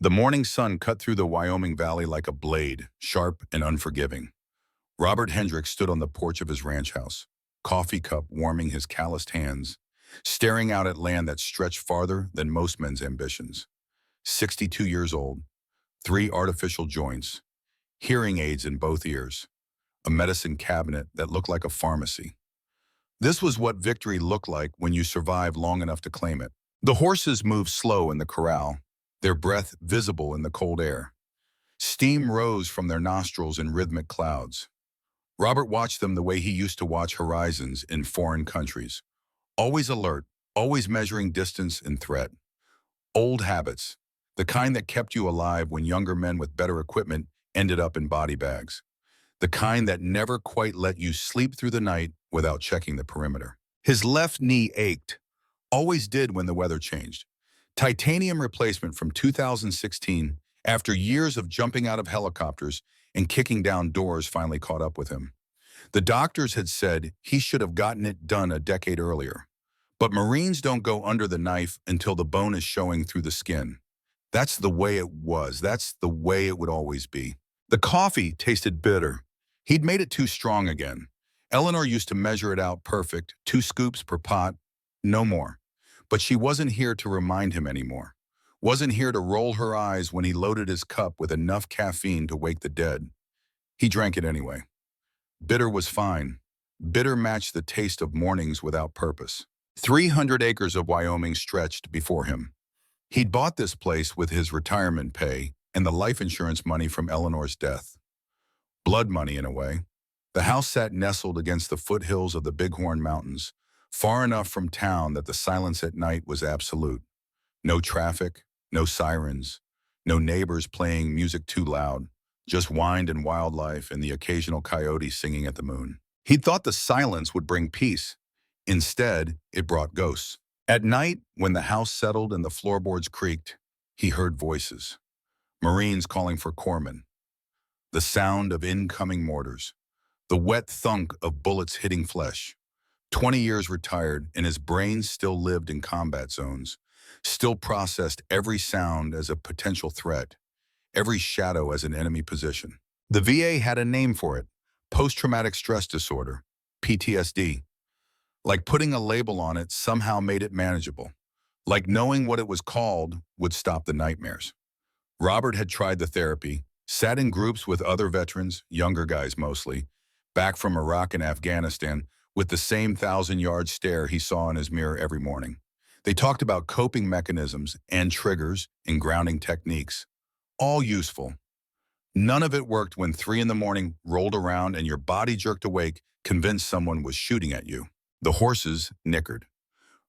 The morning sun cut through the Wyoming valley like a blade, sharp and unforgiving. Robert Hendricks stood on the porch of his ranch house, coffee cup warming his calloused hands, staring out at land that stretched farther than most men's ambitions. 62 years old, 3 artificial joints, hearing aids in both ears, a medicine cabinet that looked like a pharmacy. This was what victory looked like when you survived long enough to claim it. The horses moved slow in the corral, their breath visible in the cold air. Steam rose from their nostrils in rhythmic clouds. Robert watched them the way he used to watch horizons in foreign countries. Always alert, always measuring distance and threat. Old habits, the kind that kept you alive when younger men with better equipment ended up in body bags. The kind that never quite let you sleep through the night without checking the perimeter. His left knee ached, always did when the weather changed. Titanium replacement from 2016, after years of jumping out of helicopters and kicking down doors, finally caught up with him. The doctors had said he should have gotten it done a decade earlier. But Marines don't go under the knife until the bone is showing through the skin. That's the way it was. That's the way it would always be. The coffee tasted bitter. He'd made it too strong again. Eleanor used to measure it out perfect, 2 scoops per pot, no more. But she wasn't here to remind him anymore. Wasn't here to roll her eyes when he loaded his cup with enough caffeine to wake the dead. He drank it anyway. Bitter was fine. Bitter matched the taste of mornings without purpose. 300 acres of Wyoming stretched before him. He'd bought this place with his retirement pay and the life insurance money from Eleanor's death. Blood money, in a way. The house sat nestled against the foothills of the Bighorn Mountains, far enough from town that the silence at night was absolute. No traffic, no sirens, no neighbors playing music too loud, just wind and wildlife and the occasional coyote singing at the moon. He'd thought the silence would bring peace. Instead, it brought ghosts. At night, when the house settled and the floorboards creaked, he heard voices. Marines calling for corpsmen. The sound of incoming mortars. The wet thunk of bullets hitting flesh. 20 years retired, and his brain still lived in combat zones, still processed every sound as a potential threat, every shadow as an enemy position. The VA had a name for it, post-traumatic stress disorder, PTSD. Like putting a label on it somehow made it manageable. Like knowing what it was called would stop the nightmares. Robert had tried the therapy, sat in groups with other veterans, younger guys mostly, back from Iraq and Afghanistan, with the same 1,000-yard stare he saw in his mirror every morning. They talked about coping mechanisms and triggers and grounding techniques. All useful. None of it worked when 3 in the morning rolled around and your body jerked awake, convinced someone was shooting at you. The horses nickered.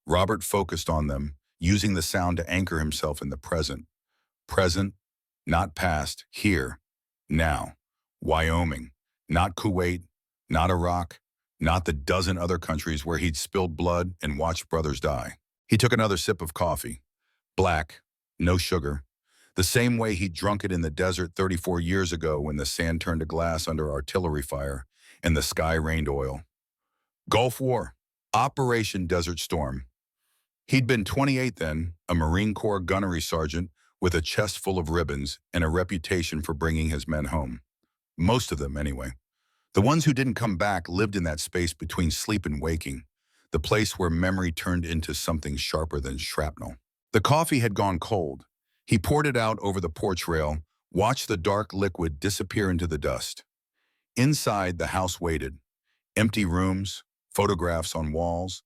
Robert focused on them, using the sound to anchor himself in the present. Present, not past, here, now. Wyoming, not Kuwait, not Iraq, not the dozen other countries where he'd spilled blood and watched brothers die. He took another sip of coffee. Black, no sugar. The same way he'd drunk it in the desert 34 years ago when the sand turned to glass under artillery fire and the sky rained oil. Gulf War, Operation Desert Storm. He'd been 28 then, a Marine Corps gunnery sergeant with a chest full of ribbons and a reputation for bringing his men home. Most of them, anyway. The ones who didn't come back lived in that space between sleep and waking, the place where memory turned into something sharper than shrapnel. The coffee had gone cold. He poured it out over the porch rail, watched the dark liquid disappear into the dust. Inside, the house waited. Empty rooms, photographs on walls,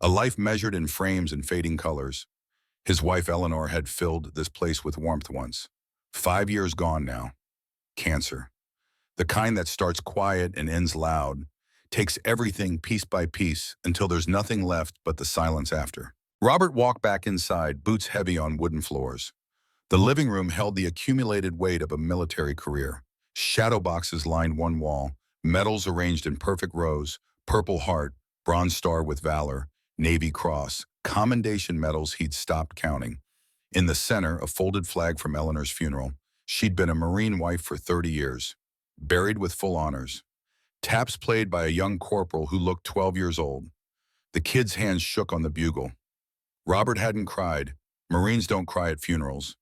a life measured in frames and fading colors. His wife Eleanor had filled this place with warmth once. 5 years gone now. Cancer. The kind that starts quiet and ends loud, takes everything piece by piece until there's nothing left but the silence after. Robert walked back inside, boots heavy on wooden floors. The living room held the accumulated weight of a military career. Shadow boxes lined one wall, medals arranged in perfect rows, Purple Heart, Bronze Star with Valor, Navy Cross, commendation medals he'd stopped counting. In the center, a folded flag from Eleanor's funeral. She'd been a Marine wife for 30 years. Buried with full honors. Taps played by a young corporal who looked 12 years old. The kid's hands shook on the bugle. Robert hadn't cried. Marines don't cry at funerals.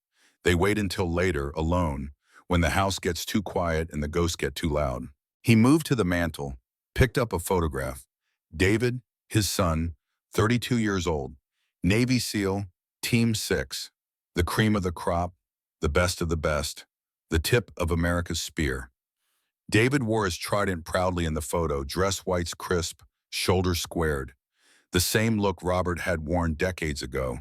They wait until later, alone, when the house gets too quiet and the ghosts get too loud. He moved to the mantel, picked up a photograph. David, his son, 32 years old, Navy SEAL, Team 6, the cream of the crop, the best of the best, the tip of America's spear. David wore his trident proudly in the photo, dress whites crisp, shoulders squared. The same look Robert had worn decades ago,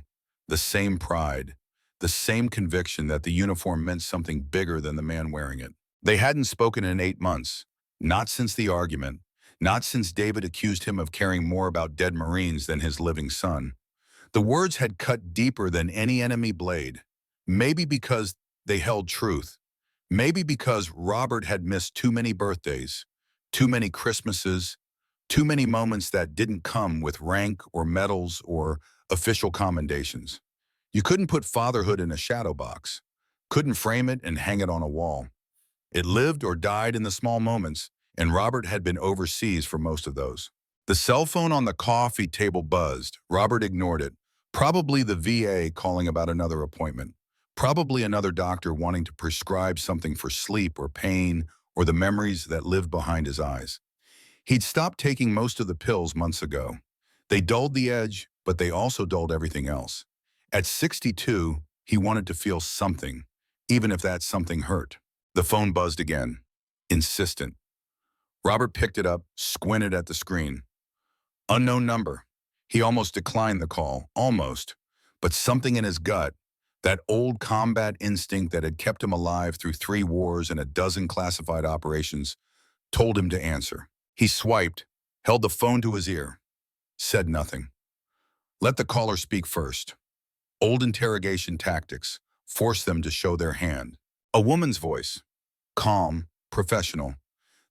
the same pride, the same conviction that the uniform meant something bigger than the man wearing it. They hadn't spoken in 8 months, not since the argument, not since David accused him of caring more about dead Marines than his living son. The words had cut deeper than any enemy blade, maybe because they held truth, maybe because Robert had missed too many birthdays, too many Christmases, too many moments that didn't come with rank or medals or official commendations. You couldn't put fatherhood in a shadow box, couldn't frame it and hang it on a wall. It lived or died in the small moments, and Robert had been overseas for most of those. The cell phone on the coffee table buzzed. Robert ignored it. Probably the VA calling about another appointment. Probably another doctor wanting to prescribe something for sleep or pain or the memories that lived behind his eyes. He'd stopped taking most of the pills months ago. They dulled the edge, but they also dulled everything else. At 62, he wanted to feel something, even if that something hurt. The phone buzzed again, insistent. Robert picked it up, squinted at the screen. Unknown number. He almost declined the call, almost, but something in his gut, that old combat instinct that had kept him alive through 3 wars and a dozen classified operations, told him to answer. He swiped, held the phone to his ear, said nothing. Let the caller speak first. Old interrogation tactics forced them to show their hand. A woman's voice, calm, professional,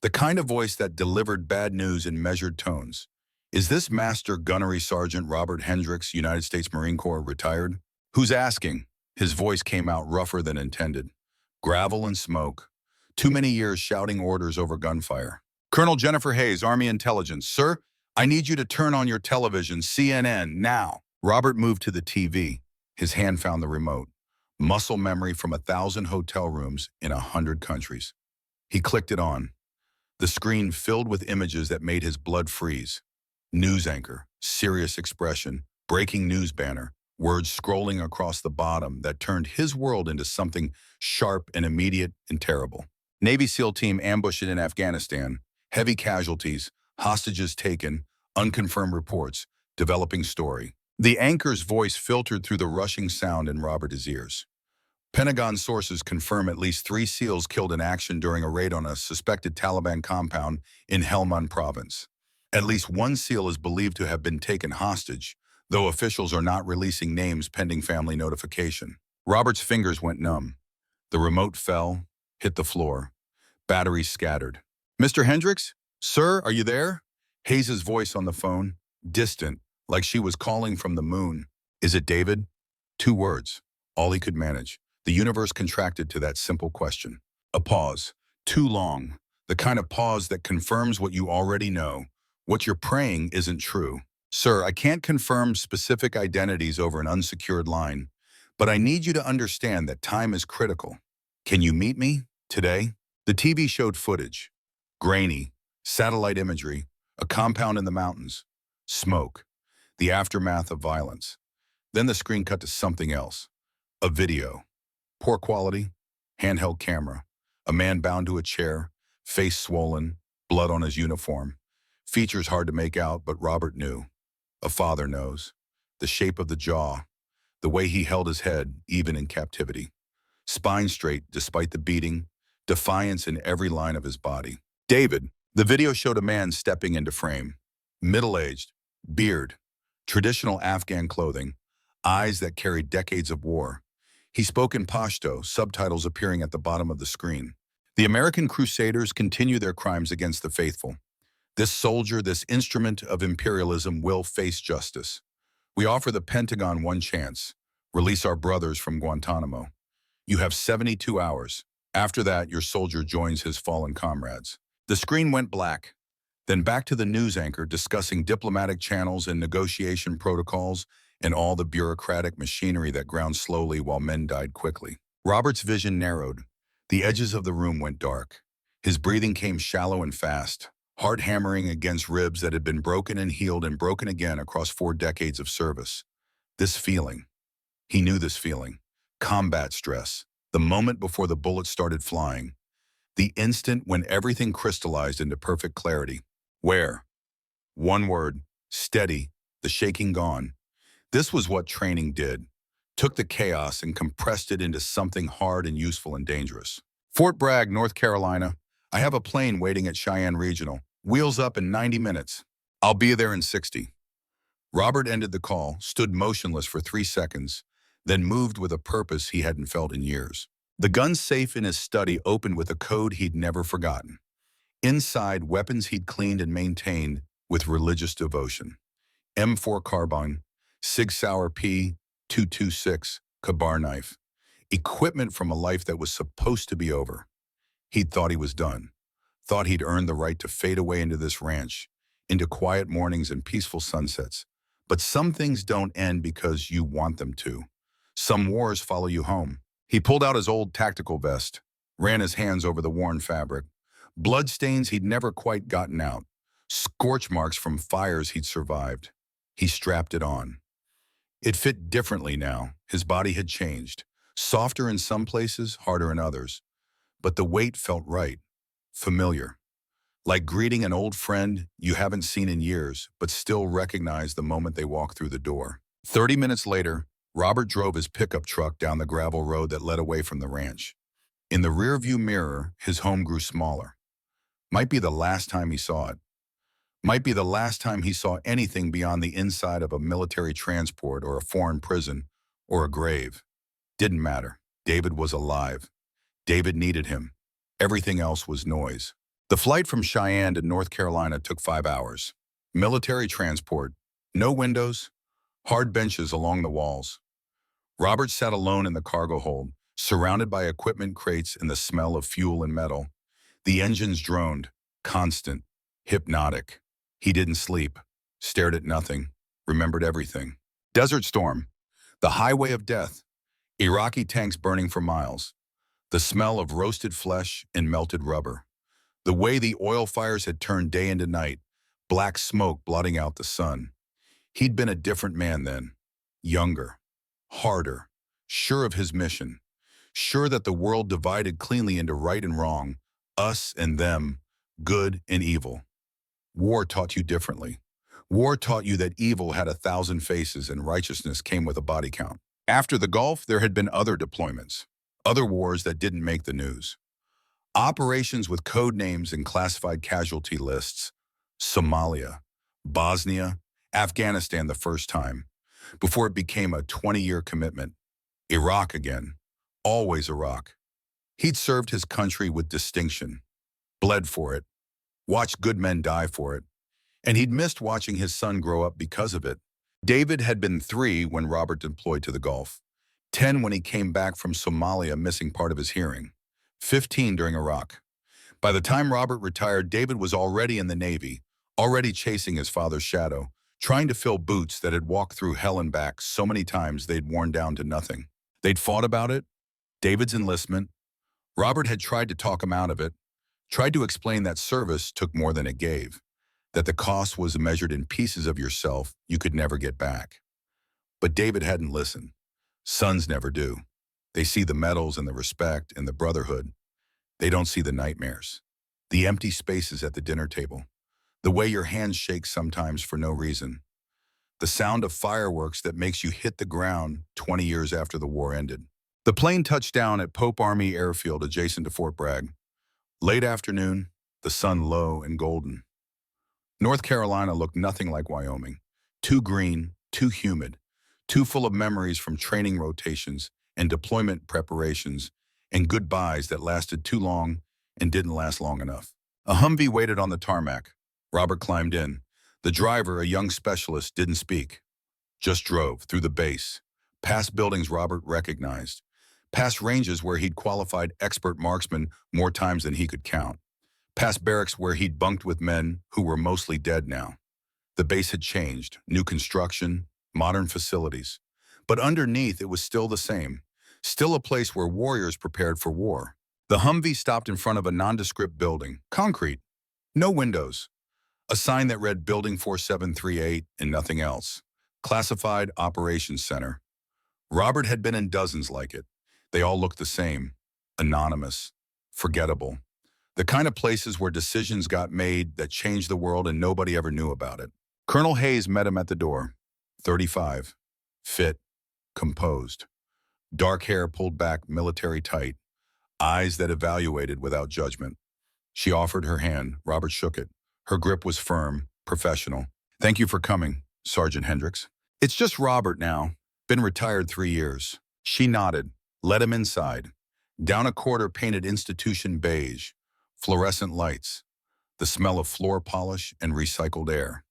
the kind of voice that delivered bad news in measured tones. Is this Master Gunnery Sergeant Robert Hendricks, United States Marine Corps, retired? Who's asking? His voice came out rougher than intended. Gravel and smoke. Too many years shouting orders over gunfire. Colonel Jennifer Hayes, Army Intelligence. Sir, I need you to turn on your television, CNN, now. Robert moved to the TV. His hand found the remote. Muscle memory from 1,000 hotel rooms in 100 countries. He clicked it on. The screen filled with images that made his blood freeze. News anchor, serious expression, breaking news banner, words scrolling across the bottom that turned his world into something sharp and immediate and terrible. Navy SEAL team ambushed in Afghanistan. Heavy casualties, hostages taken, unconfirmed reports, developing story. The anchor's voice filtered through the rushing sound in Robert's ears. Pentagon sources confirm at least 3 SEALs killed in action during a raid on a suspected Taliban compound in Helmand province. At least 1 SEAL is believed to have been taken hostage, though officials are not releasing names pending family notification. Robert's fingers went numb. The remote fell, hit the floor. Batteries scattered. Mr. Hendricks? Sir, are you there? Hayes' voice on the phone, distant, like she was calling from the moon. Is it David? 2 words, all he could manage. The universe contracted to that simple question. A pause, too long, the kind of pause that confirms what you already know. What you're praying isn't true. Sir, I can't confirm specific identities over an unsecured line, but I need you to understand that time is critical. Can you meet me today? The TV showed footage. Grainy, satellite imagery, a compound in the mountains, smoke, the aftermath of violence. Then the screen cut to something else. A video. Poor quality, handheld camera, a man bound to a chair, face swollen, blood on his uniform. Features hard to make out, but Robert knew. A father knows. The shape of the jaw, the way he held his head, even in captivity. Spine straight despite the beating, defiance in every line of his body. David, the video showed a man stepping into frame. Middle-aged, beard, traditional Afghan clothing, eyes that carried decades of war. He spoke in Pashto, subtitles appearing at the bottom of the screen. The American Crusaders continue their crimes against the faithful. This soldier, this instrument of imperialism, will face justice. We offer the Pentagon one chance. Release our brothers from Guantanamo. You have 72 hours. After that, your soldier joins his fallen comrades. The screen went black. Then back to the news anchor discussing diplomatic channels and negotiation protocols and all the bureaucratic machinery that ground slowly while men died quickly. Robert's vision narrowed. The edges of the room went dark. His breathing came shallow and fast, heart hammering against ribs that had been broken and healed and broken again across 4 decades of service. This feeling, he knew this feeling. Combat stress. The moment before the bullets started flying. The instant when everything crystallized into perfect clarity. Where? One word. Steady. The shaking gone. This was what training did. Took the chaos and compressed it into something hard and useful and dangerous. Fort Bragg, North Carolina. I have a plane waiting at Cheyenne Regional. Wheels up in 90 minutes. I'll be there in 60. Robert ended the call, stood motionless for 3 seconds, then moved with a purpose he hadn't felt in years. The gun safe in his study opened with a code he'd never forgotten. Inside, weapons he'd cleaned and maintained with religious devotion. M4 carbine, Sig Sauer P226 Kabar knife. Equipment from a life that was supposed to be over. He'd thought he was done. Thought he'd earned the right to fade away into this ranch, into quiet mornings and peaceful sunsets. But some things don't end because you want them to. Some wars follow you home. He pulled out his old tactical vest, ran his hands over the worn fabric. Bloodstains he'd never quite gotten out. Scorch marks from fires he'd survived. He strapped it on. It fit differently now. His body had changed. Softer in some places, harder in others. But the weight felt right. Familiar. Like greeting an old friend you haven't seen in years, but still recognize the moment they walk through the door. 30 minutes later, Robert drove his pickup truck down the gravel road that led away from the ranch. In the rearview mirror, his home grew smaller. Might be the last time he saw it. Might be the last time he saw anything beyond the inside of a military transport or a foreign prison or a grave. Didn't matter. David was alive. David needed him. Everything else was noise. The flight from Cheyenne to North Carolina took 5 hours. Military transport. No windows. Hard benches along the walls. Robert sat alone in the cargo hold, surrounded by equipment crates and the smell of fuel and metal. The engines droned, constant, hypnotic. He didn't sleep, stared at nothing, remembered everything. Desert storm, the highway of death, Iraqi tanks burning for miles, the smell of roasted flesh and melted rubber, the way the oil fires had turned day into night, black smoke blotting out the sun. He'd been a different man then, younger, harder, sure of his mission, sure that the world divided cleanly into right and wrong, us and them, good and evil. War taught you differently. War taught you that evil had 1,000 faces and righteousness came with a body count. After the Gulf, there had been other deployments, other wars that didn't make the news. Operations with code names and classified casualty lists. Somalia, Bosnia, Afghanistan the first time, before it became a 20-year commitment. Iraq again, always Iraq. He'd served his country with distinction, bled for it, watched good men die for it, and he'd missed watching his son grow up because of it. David had been 3 when Robert deployed to the Gulf, 10 when he came back from Somalia missing part of his hearing, 15 during Iraq. By the time Robert retired, David was already in the Navy, already chasing his father's shadow, trying to fill boots that had walked through hell and back so many times they'd worn down to nothing. They'd fought about it, David's enlistment. Robert had tried to talk him out of it, tried to explain that service took more than it gave, that the cost was measured in pieces of yourself you could never get back. But David hadn't listened. Sons never do. They see the medals and the respect and the brotherhood. They don't see the nightmares, the empty spaces at the dinner table, the way your hands shake sometimes for no reason, the sound of fireworks that makes you hit the ground 20 years after the war ended. The plane touched down at Pope Army Airfield adjacent to Fort Bragg. Late afternoon, the sun low and golden. North Carolina looked nothing like Wyoming. Too green, too humid, too full of memories from training rotations and deployment preparations and goodbyes that lasted too long and didn't last long enough. A Humvee waited on the tarmac. Robert climbed in. The driver, a young specialist, didn't speak. Just drove through the base, past buildings Robert recognized, past ranges where he'd qualified expert marksmen more times than he could count, past barracks where he'd bunked with men who were mostly dead now. The base had changed, new construction, modern facilities. But underneath, it was still the same. Still a place where warriors prepared for war. The Humvee stopped in front of a nondescript building, concrete, no windows. A sign that read Building 4738 and nothing else. Classified Operations Center. Robert had been in dozens like it. They all looked the same. Anonymous. Forgettable. The kind of places where decisions got made that changed the world and nobody ever knew about it. Colonel Hayes met him at the door. 35. Fit. Composed. Dark hair pulled back military tight. Eyes that evaluated without judgment. She offered her hand. Robert shook it. Her grip was firm, professional. Thank you for coming, Sergeant Hendricks. It's just Robert now. Been retired 3 years. She nodded. Let him inside. Down a corridor painted institution beige. Fluorescent lights. The smell of floor polish and recycled air.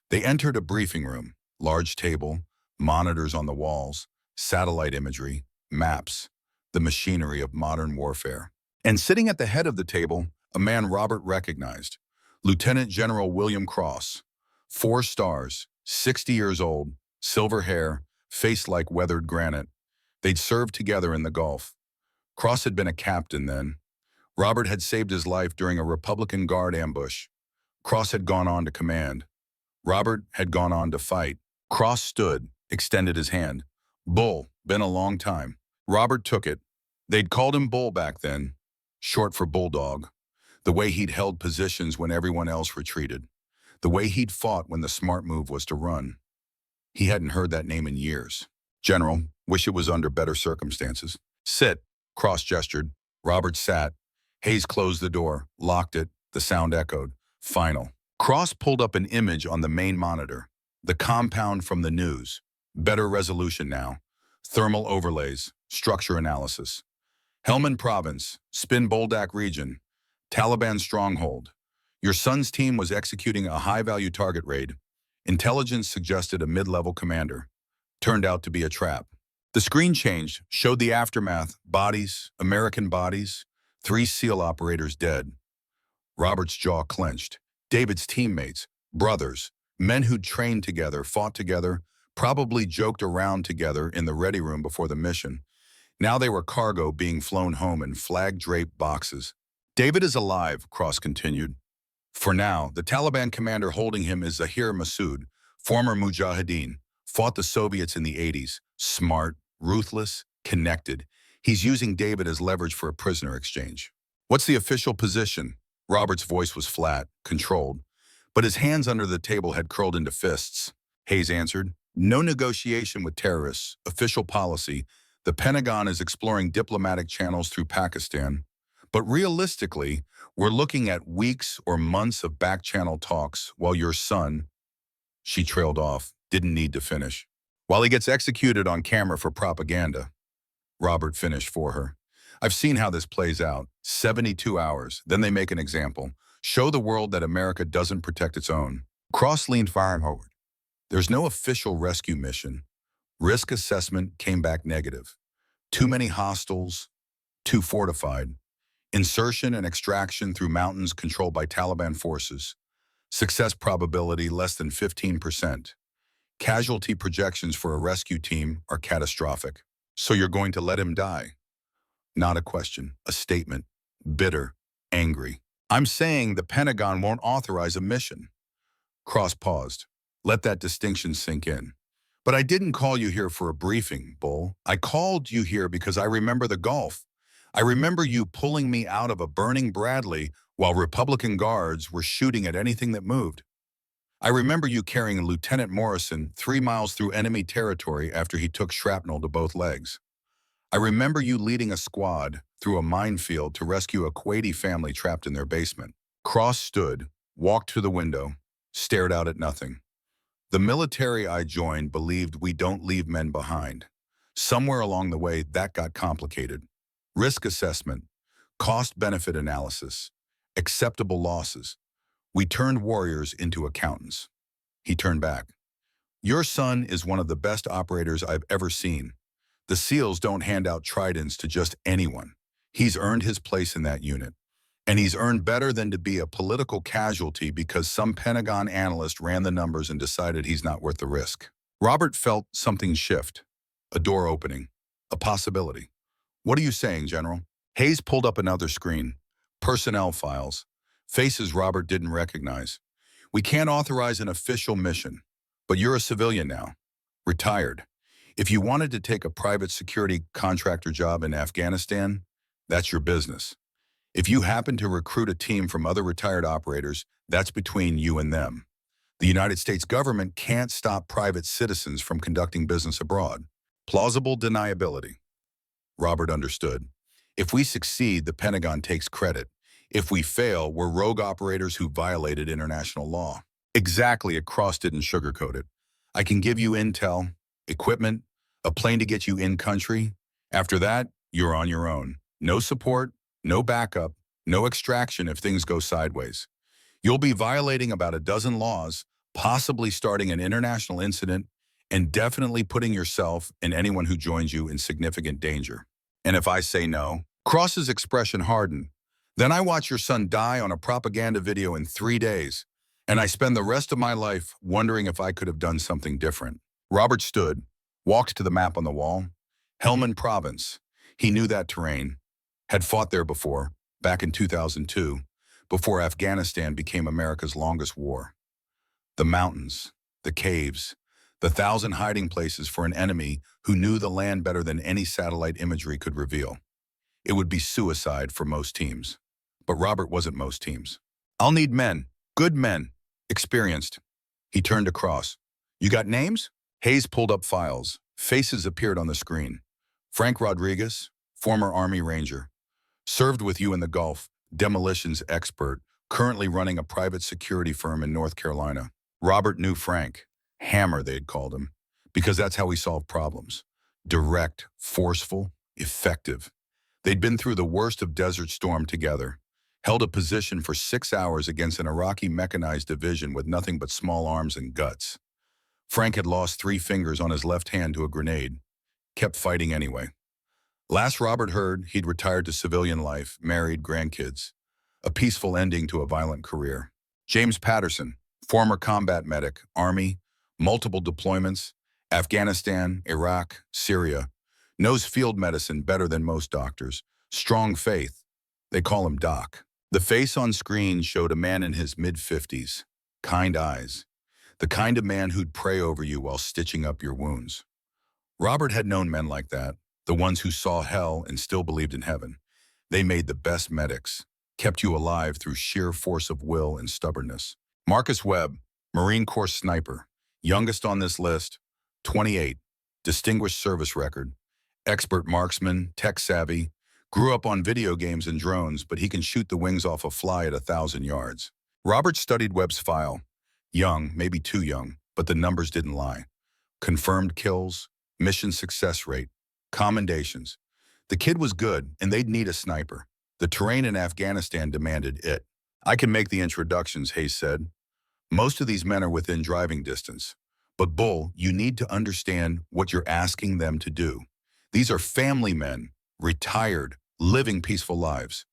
They entered a briefing room. Large table, monitors on the walls, satellite imagery, maps, the machinery of modern warfare. And sitting at the head of the table, a man Robert recognized. Lieutenant General William Cross. 4 stars, 60 years old, silver hair, face like weathered granite. They'd served together in the Gulf. Cross had been a captain then. Robert had saved his life during a Republican Guard ambush. Cross had gone on to command. Robert had gone on to fight. Cross stood, extended his hand. Bull, been a long time. Robert took it. They'd called him Bull back then, short for bulldog. The way he'd held positions when everyone else retreated. The way he'd fought when the smart move was to run. He hadn't heard that name in years. General, wish it was under better circumstances. Sit, Cross gestured. Robert sat. Hayes closed the door, locked it. The sound echoed. Final. Cross pulled up an image on the main monitor. The compound from the news. Better resolution now. Thermal overlays, structure analysis. Helmand Province, Spin Boldak region. Taliban stronghold. Your son's team was executing a high-value target raid. Intelligence suggested a mid-level commander. Turned out to be a trap. The screen changed, showed the aftermath, bodies, American bodies, 3 SEAL operators dead. Robert's jaw clenched. David's teammates, brothers, men who'd trained together, fought together, probably joked around together in the ready room before the mission. Now they were cargo being flown home in flag-draped boxes. David is alive, Cross continued. For now, the Taliban commander holding him is Zahir Massoud, former Mujahideen, fought the Soviets in the 80s, smart, ruthless, connected. He's using David as leverage for a prisoner exchange. What's the official position? Robert's voice was flat, controlled, but his hands under the table had curled into fists. Hayes answered, no negotiation with terrorists, official policy. The Pentagon is exploring diplomatic channels through Pakistan. But realistically, we're looking at weeks or months of back-channel talks while your son, she trailed off, didn't need to finish. While he gets executed on camera for propaganda. Robert finished for her. I've seen how this plays out. 72 hours, then they make an example. Show the world that America doesn't protect its own. Cross leaned forward. There's no official rescue mission. Risk assessment came back negative. Too many hostiles, too fortified. Insertion and extraction through mountains controlled by Taliban forces. Success probability less than 15%. Casualty projections for a rescue team are catastrophic. So you're going to let him die? Not a question, a statement. Bitter, angry. I'm saying the Pentagon won't authorize a mission. Cross paused. Let that distinction sink in. But I didn't call you here for a briefing, Bull. I called you here because I remember the Gulf. I remember you pulling me out of a burning Bradley while Republican guards were shooting at anything that moved. I remember you carrying Lieutenant Morrison 3 miles through enemy territory after he took shrapnel to both legs. I remember you leading a squad through a minefield to rescue a Kuwaiti family trapped in their basement. Cross stood, walked to the window, stared out at nothing. The military I joined believed we don't leave men behind. Somewhere along the way, that got complicated. Risk assessment, cost-benefit analysis, acceptable losses. We turned warriors into accountants. He turned back. Your son is one of the best operators I've ever seen. The SEALs don't hand out tridents to just anyone. He's earned his place in that unit. And he's earned better than to be a political casualty because some Pentagon analyst ran the numbers and decided he's not worth the risk. Robert felt something shift. A door opening. A possibility. What are you saying, General? Hayes pulled up another screen. Personnel files. Faces Robert didn't recognize. We can't authorize an official mission, but you're a civilian now. Retired. If you wanted to take a private security contractor job in Afghanistan, that's your business. If you happen to recruit a team from other retired operators, that's between you and them. The United States government can't stop private citizens from conducting business abroad. Plausible deniability. Robert understood. If we succeed, the Pentagon takes credit. If we fail, we're rogue operators who violated international law. Exactly, Cross didn't sugarcoat it. I can give you intel, equipment, a plane to get you in country. After that, you're on your own. No support, no backup, no extraction if things go sideways. You'll be violating about a dozen laws, possibly starting an international incident, and definitely putting yourself and anyone who joins you in significant danger. And if I say no, Cross's expression hardened. Then I watch your son die on a propaganda video in 3 days, and I spend the rest of my life wondering if I could have done something different. Robert stood, walked to the map on the wall. Helmand Province. He knew that terrain, had fought there before, back in 2002, before Afghanistan became America's longest war. The mountains, the caves, the 1,000 hiding places for an enemy who knew the land better than any satellite imagery could reveal. It would be suicide for most teams. But Robert wasn't most teams. I'll need men, good men, experienced. He turned across. You got names? Hayes pulled up files. Faces appeared on the screen. Frank Rodriguez, former Army Ranger. Served with you in the Gulf, demolitions expert, currently running a private security firm in North Carolina. Robert knew Frank. Hammer, they'd called him, because that's how he solved problems. Direct, forceful, effective. They'd been through the worst of Desert Storm together, held a position for 6 hours against an Iraqi mechanized division with nothing but small arms and guts. Frank had lost 3 fingers on his left hand to a grenade, kept fighting anyway. Last Robert heard, he'd retired to civilian life, married, grandkids. A peaceful ending to a violent career. James Patterson, former combat medic, Army, multiple deployments, Afghanistan, Iraq, Syria. Knows field medicine better than most doctors. Strong faith. They call him Doc. The face on screen showed a man in his mid-50s. Kind eyes. The kind of man who'd pray over you while stitching up your wounds. Robert had known men like that, the ones who saw hell and still believed in heaven. They made the best medics, kept you alive through sheer force of will and stubbornness. Marcus Webb, Marine Corps sniper, youngest on this list, 28, distinguished service record, expert marksman, tech-savvy, grew up on video games and drones, but he can shoot the wings off a fly at 1,000 yards. Robert studied Webb's file. Young, maybe too young, but the numbers didn't lie. Confirmed kills, mission success rate, commendations. The kid was good, and they'd need a sniper. The terrain in Afghanistan demanded it. I can make the introductions, Hayes said. Most of these men are within driving distance. But Bull, you need to understand what you're asking them to do. These are family men, retired, living peaceful lives.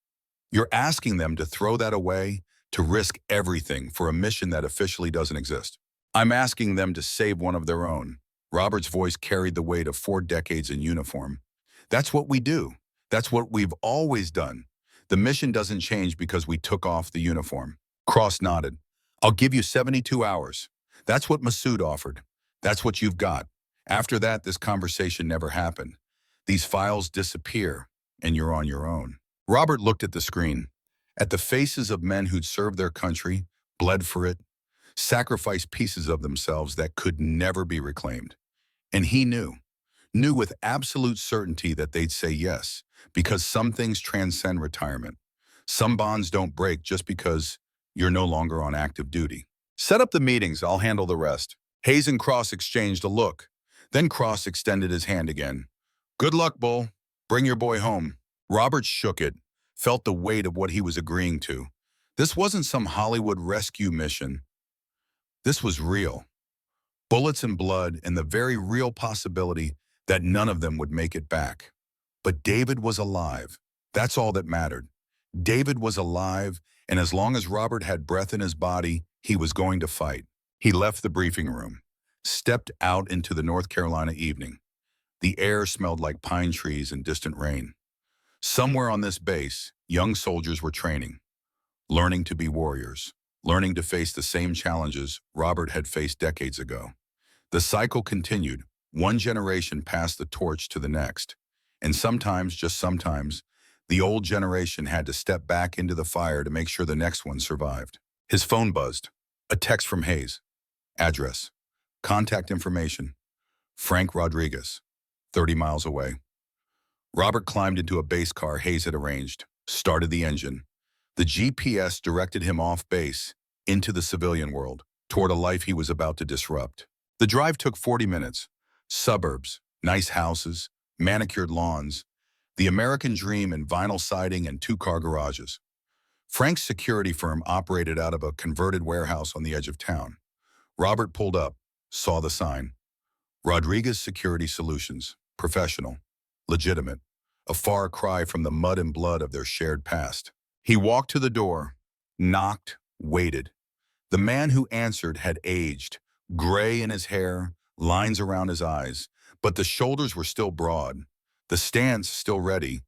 You're asking them to throw that away, to risk everything for a mission that officially doesn't exist. I'm asking them to save one of their own. Robert's voice carried the weight of 4 decades in uniform. That's what we do. That's what we've always done. The mission doesn't change because we took off the uniform. Cross nodded. I'll give you 72 hours. That's what Massoud offered. That's what you've got. After that, this conversation never happened. These files disappear, and you're on your own. Robert looked at the screen, at the faces of men who'd served their country, bled for it, sacrificed pieces of themselves that could never be reclaimed. And he knew with absolute certainty that they'd say yes, because some things transcend retirement. Some bonds don't break just because you're no longer on active duty. Set up the meetings, I'll handle the rest. Hayes and Cross exchanged a look. Then Cross extended his hand again. Good luck, Bull. Bring your boy home. Robert shook it, felt the weight of what he was agreeing to. This wasn't some Hollywood rescue mission. This was real. Bullets and blood and the very real possibility that none of them would make it back. But David was alive. That's all that mattered. David was alive, and as long as Robert had breath in his body, he was going to fight. He left the briefing room, stepped out into the North Carolina evening. The air smelled like pine trees and distant rain. Somewhere on this base, young soldiers were training, learning to be warriors, learning to face the same challenges Robert had faced decades ago. The cycle continued. One generation passed the torch to the next. And sometimes, just sometimes, the old generation had to step back into the fire to make sure the next one survived. His phone buzzed. A text from Hayes. Address. Contact information. Frank Rodriguez. 30 miles away. Robert climbed into a base car Hayes had arranged, started the engine. The GPS directed him off base, into the civilian world, toward a life he was about to disrupt. The drive took 40 minutes. Suburbs, nice houses, manicured lawns, the American dream in vinyl siding and two-car garages. Frank's security firm operated out of a converted warehouse on the edge of town. Robert pulled up, saw the sign. Rodriguez Security Solutions, professional, legitimate, a far cry from the mud and blood of their shared past. He walked to the door, knocked, waited. The man who answered had aged, gray in his hair, lines around his eyes, but the shoulders were still broad, the stance still ready.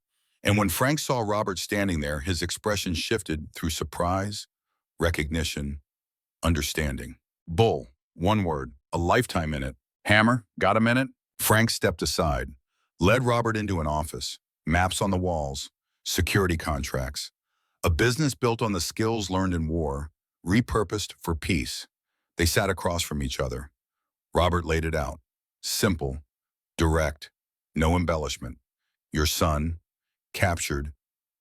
And when Frank saw Robert standing there, his expression shifted through surprise, recognition, understanding. Bull, one word, a lifetime in it. Hammer, got a minute? Frank stepped aside, led Robert into an office, maps on the walls, security contracts. A business built on the skills learned in war, repurposed for peace. They sat across from each other. Robert laid it out. Simple, direct, no embellishment. Your son, captured,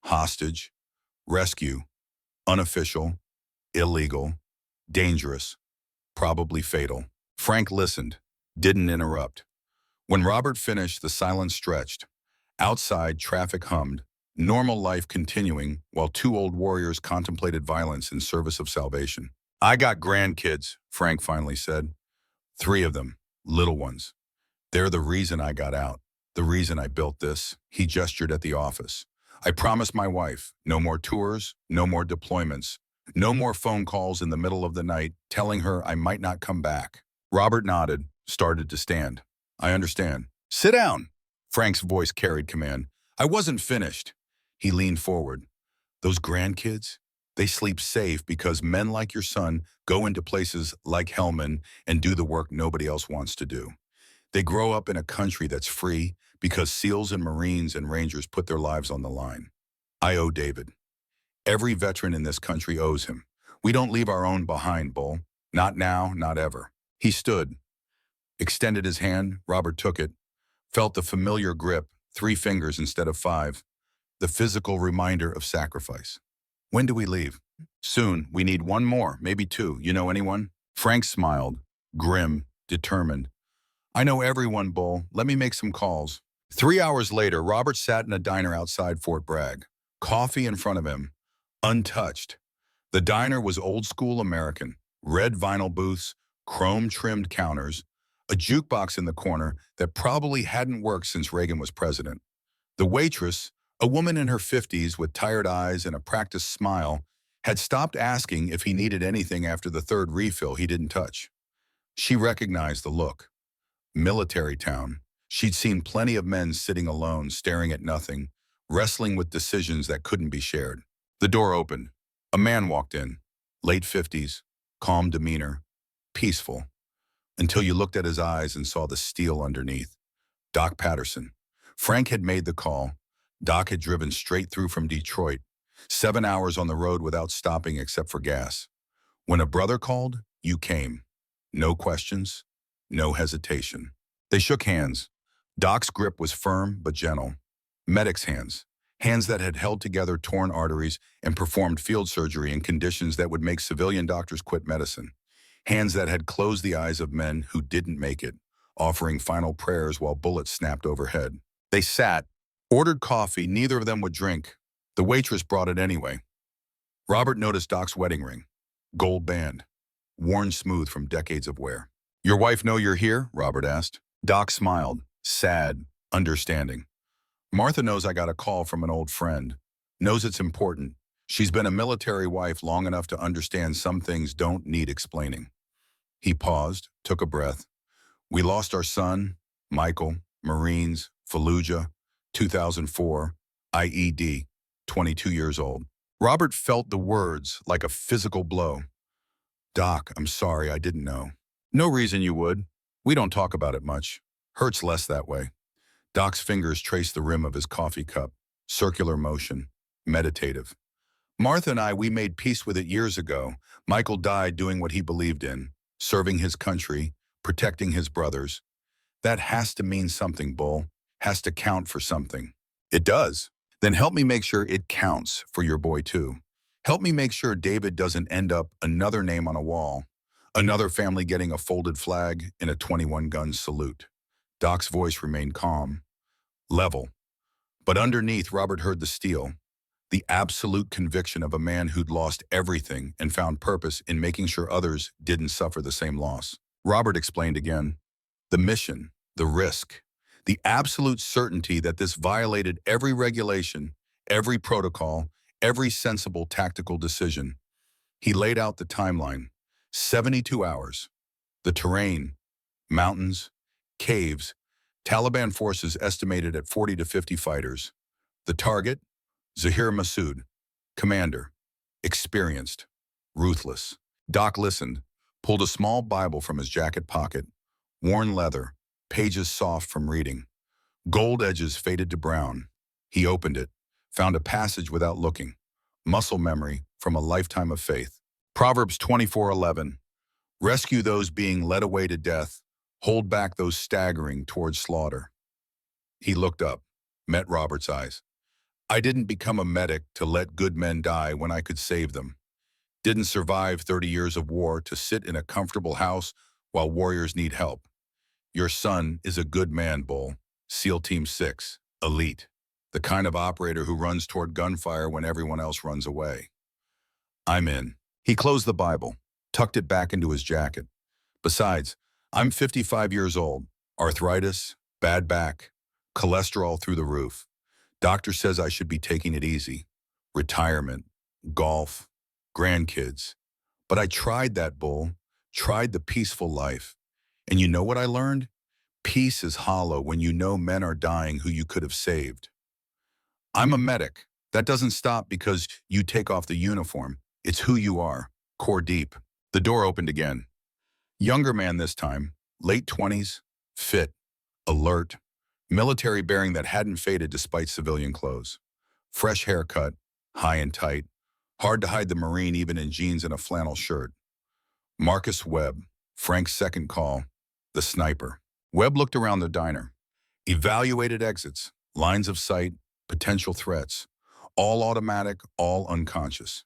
hostage, rescue, unofficial, illegal, dangerous, probably fatal. Frank listened, didn't interrupt. When Robert finished, the silence stretched. Outside, traffic hummed, normal life continuing while two old warriors contemplated violence in service of salvation. I got grandkids, Frank finally said. 3 of them, little ones. They're the reason I got out, the reason I built this. He gestured at the office. I promised my wife, no more tours, no more deployments, no more phone calls in the middle of the night telling her I might not come back. Robert nodded, started to stand. I understand. Sit down. Frank's voice carried command. I wasn't finished. He leaned forward. Those grandkids, they sleep safe because men like your son go into places like Helmand and do the work nobody else wants to do. They grow up in a country that's free because SEALs and Marines and Rangers put their lives on the line. I owe David. Every veteran in this country owes him. We don't leave our own behind, Bull. Not now, not ever. He stood, extended his hand. Robert took it, felt the familiar grip, 3 fingers instead of 5, the physical reminder of sacrifice. When do we leave? Soon. We need 1 more, maybe 2. You know anyone? Frank smiled, grim, determined. I know everyone, Bull. Let me make some calls. 3 hours later, Robert sat in a diner outside Fort Bragg. Coffee in front of him, untouched. The diner was old-school American. Red vinyl booths, chrome-trimmed counters, a jukebox in the corner that probably hadn't worked since Reagan was president. The waitress, a woman in her 50s with tired eyes and a practiced smile, had stopped asking if he needed anything after the 3rd refill he didn't touch. She recognized the look. Military town. She'd seen plenty of men sitting alone, staring at nothing, wrestling with decisions that couldn't be shared. The door opened. A man walked in, late 50s, calm demeanor, peaceful, until you looked at his eyes and saw the steel underneath. Doc Patterson. Frank had made the call. Doc had driven straight through from Detroit, 7 hours on the road without stopping except for gas. When a brother called, you came. No questions, no hesitation. They shook hands. Doc's grip was firm but gentle. Medic's hands. Hands that had held together torn arteries and performed field surgery in conditions that would make civilian doctors quit medicine. Hands that had closed the eyes of men who didn't make it, offering final prayers while bullets snapped overhead. They sat, ordered coffee. Neither of them would drink. The waitress brought it anyway. Robert noticed Doc's wedding ring. Gold band. Worn smooth from decades of wear. Your wife know you're here? Robert asked. Doc smiled, sad, understanding. Martha knows I got a call from an old friend. Knows it's important. She's been a military wife long enough to understand some things don't need explaining. He paused, took a breath. We lost our son, Michael, Marines, Fallujah, 2004, IED, 22 years old. Robert felt the words like a physical blow. Doc, I'm sorry, I didn't know. No reason you would. We don't talk about it much. Hurts less that way. Doc's fingers traced the rim of his coffee cup. Circular motion. Meditative. Martha and we made peace with it years ago. Michael died doing what he believed in, serving his country, protecting his brothers. That has to mean something, Bull. Has to count for something. It does. Then help me make sure it counts for your boy too. Help me make sure David doesn't end up another name on a wall, another family getting a folded flag in a 21-gun salute. Doc's voice remained calm, level. But underneath, Robert heard the steel, the absolute conviction of a man who'd lost everything and found purpose in making sure others didn't suffer the same loss. Robert explained again, the mission, the risk, the absolute certainty that this violated every regulation, every protocol, every sensible tactical decision. He laid out the timeline, 72 hours, the terrain, mountains, caves, Taliban forces estimated at 40 to 50 fighters. The target, Zahir Massoud, commander, experienced, ruthless. Doc listened, pulled a small Bible from his jacket pocket, worn leather, pages soft from reading. Gold edges faded to brown. He opened it, found a passage without looking. Muscle memory from a lifetime of faith. Proverbs 24:11. Rescue those being led away to death. Hold back those staggering towards slaughter. He looked up, met Robert's eyes. I didn't become a medic to let good men die when I could save them. Didn't survive 30 years of war to sit in a comfortable house while warriors need help. Your son is a good man, Bull. SEAL Team 6, elite. The kind of operator who runs toward gunfire when everyone else runs away. I'm in. He closed the Bible, tucked it back into his jacket. Besides, I'm 55 years old, arthritis, bad back, cholesterol through the roof. Doctor says I should be taking it easy. Retirement, golf, grandkids. But I tried that, Bull, tried the peaceful life. And you know what I learned? Peace is hollow when you know men are dying who you could have saved. I'm a medic. That doesn't stop because you take off the uniform. It's who you are, core deep. The door opened again. Younger man this time, late 20s, fit, alert, military bearing that hadn't faded despite civilian clothes. Fresh haircut, high and tight, hard to hide the Marine even in jeans and a flannel shirt. Marcus Webb, Frank's second call, the sniper. Webb looked around the diner, evaluated exits, lines of sight, potential threats, all automatic, all unconscious.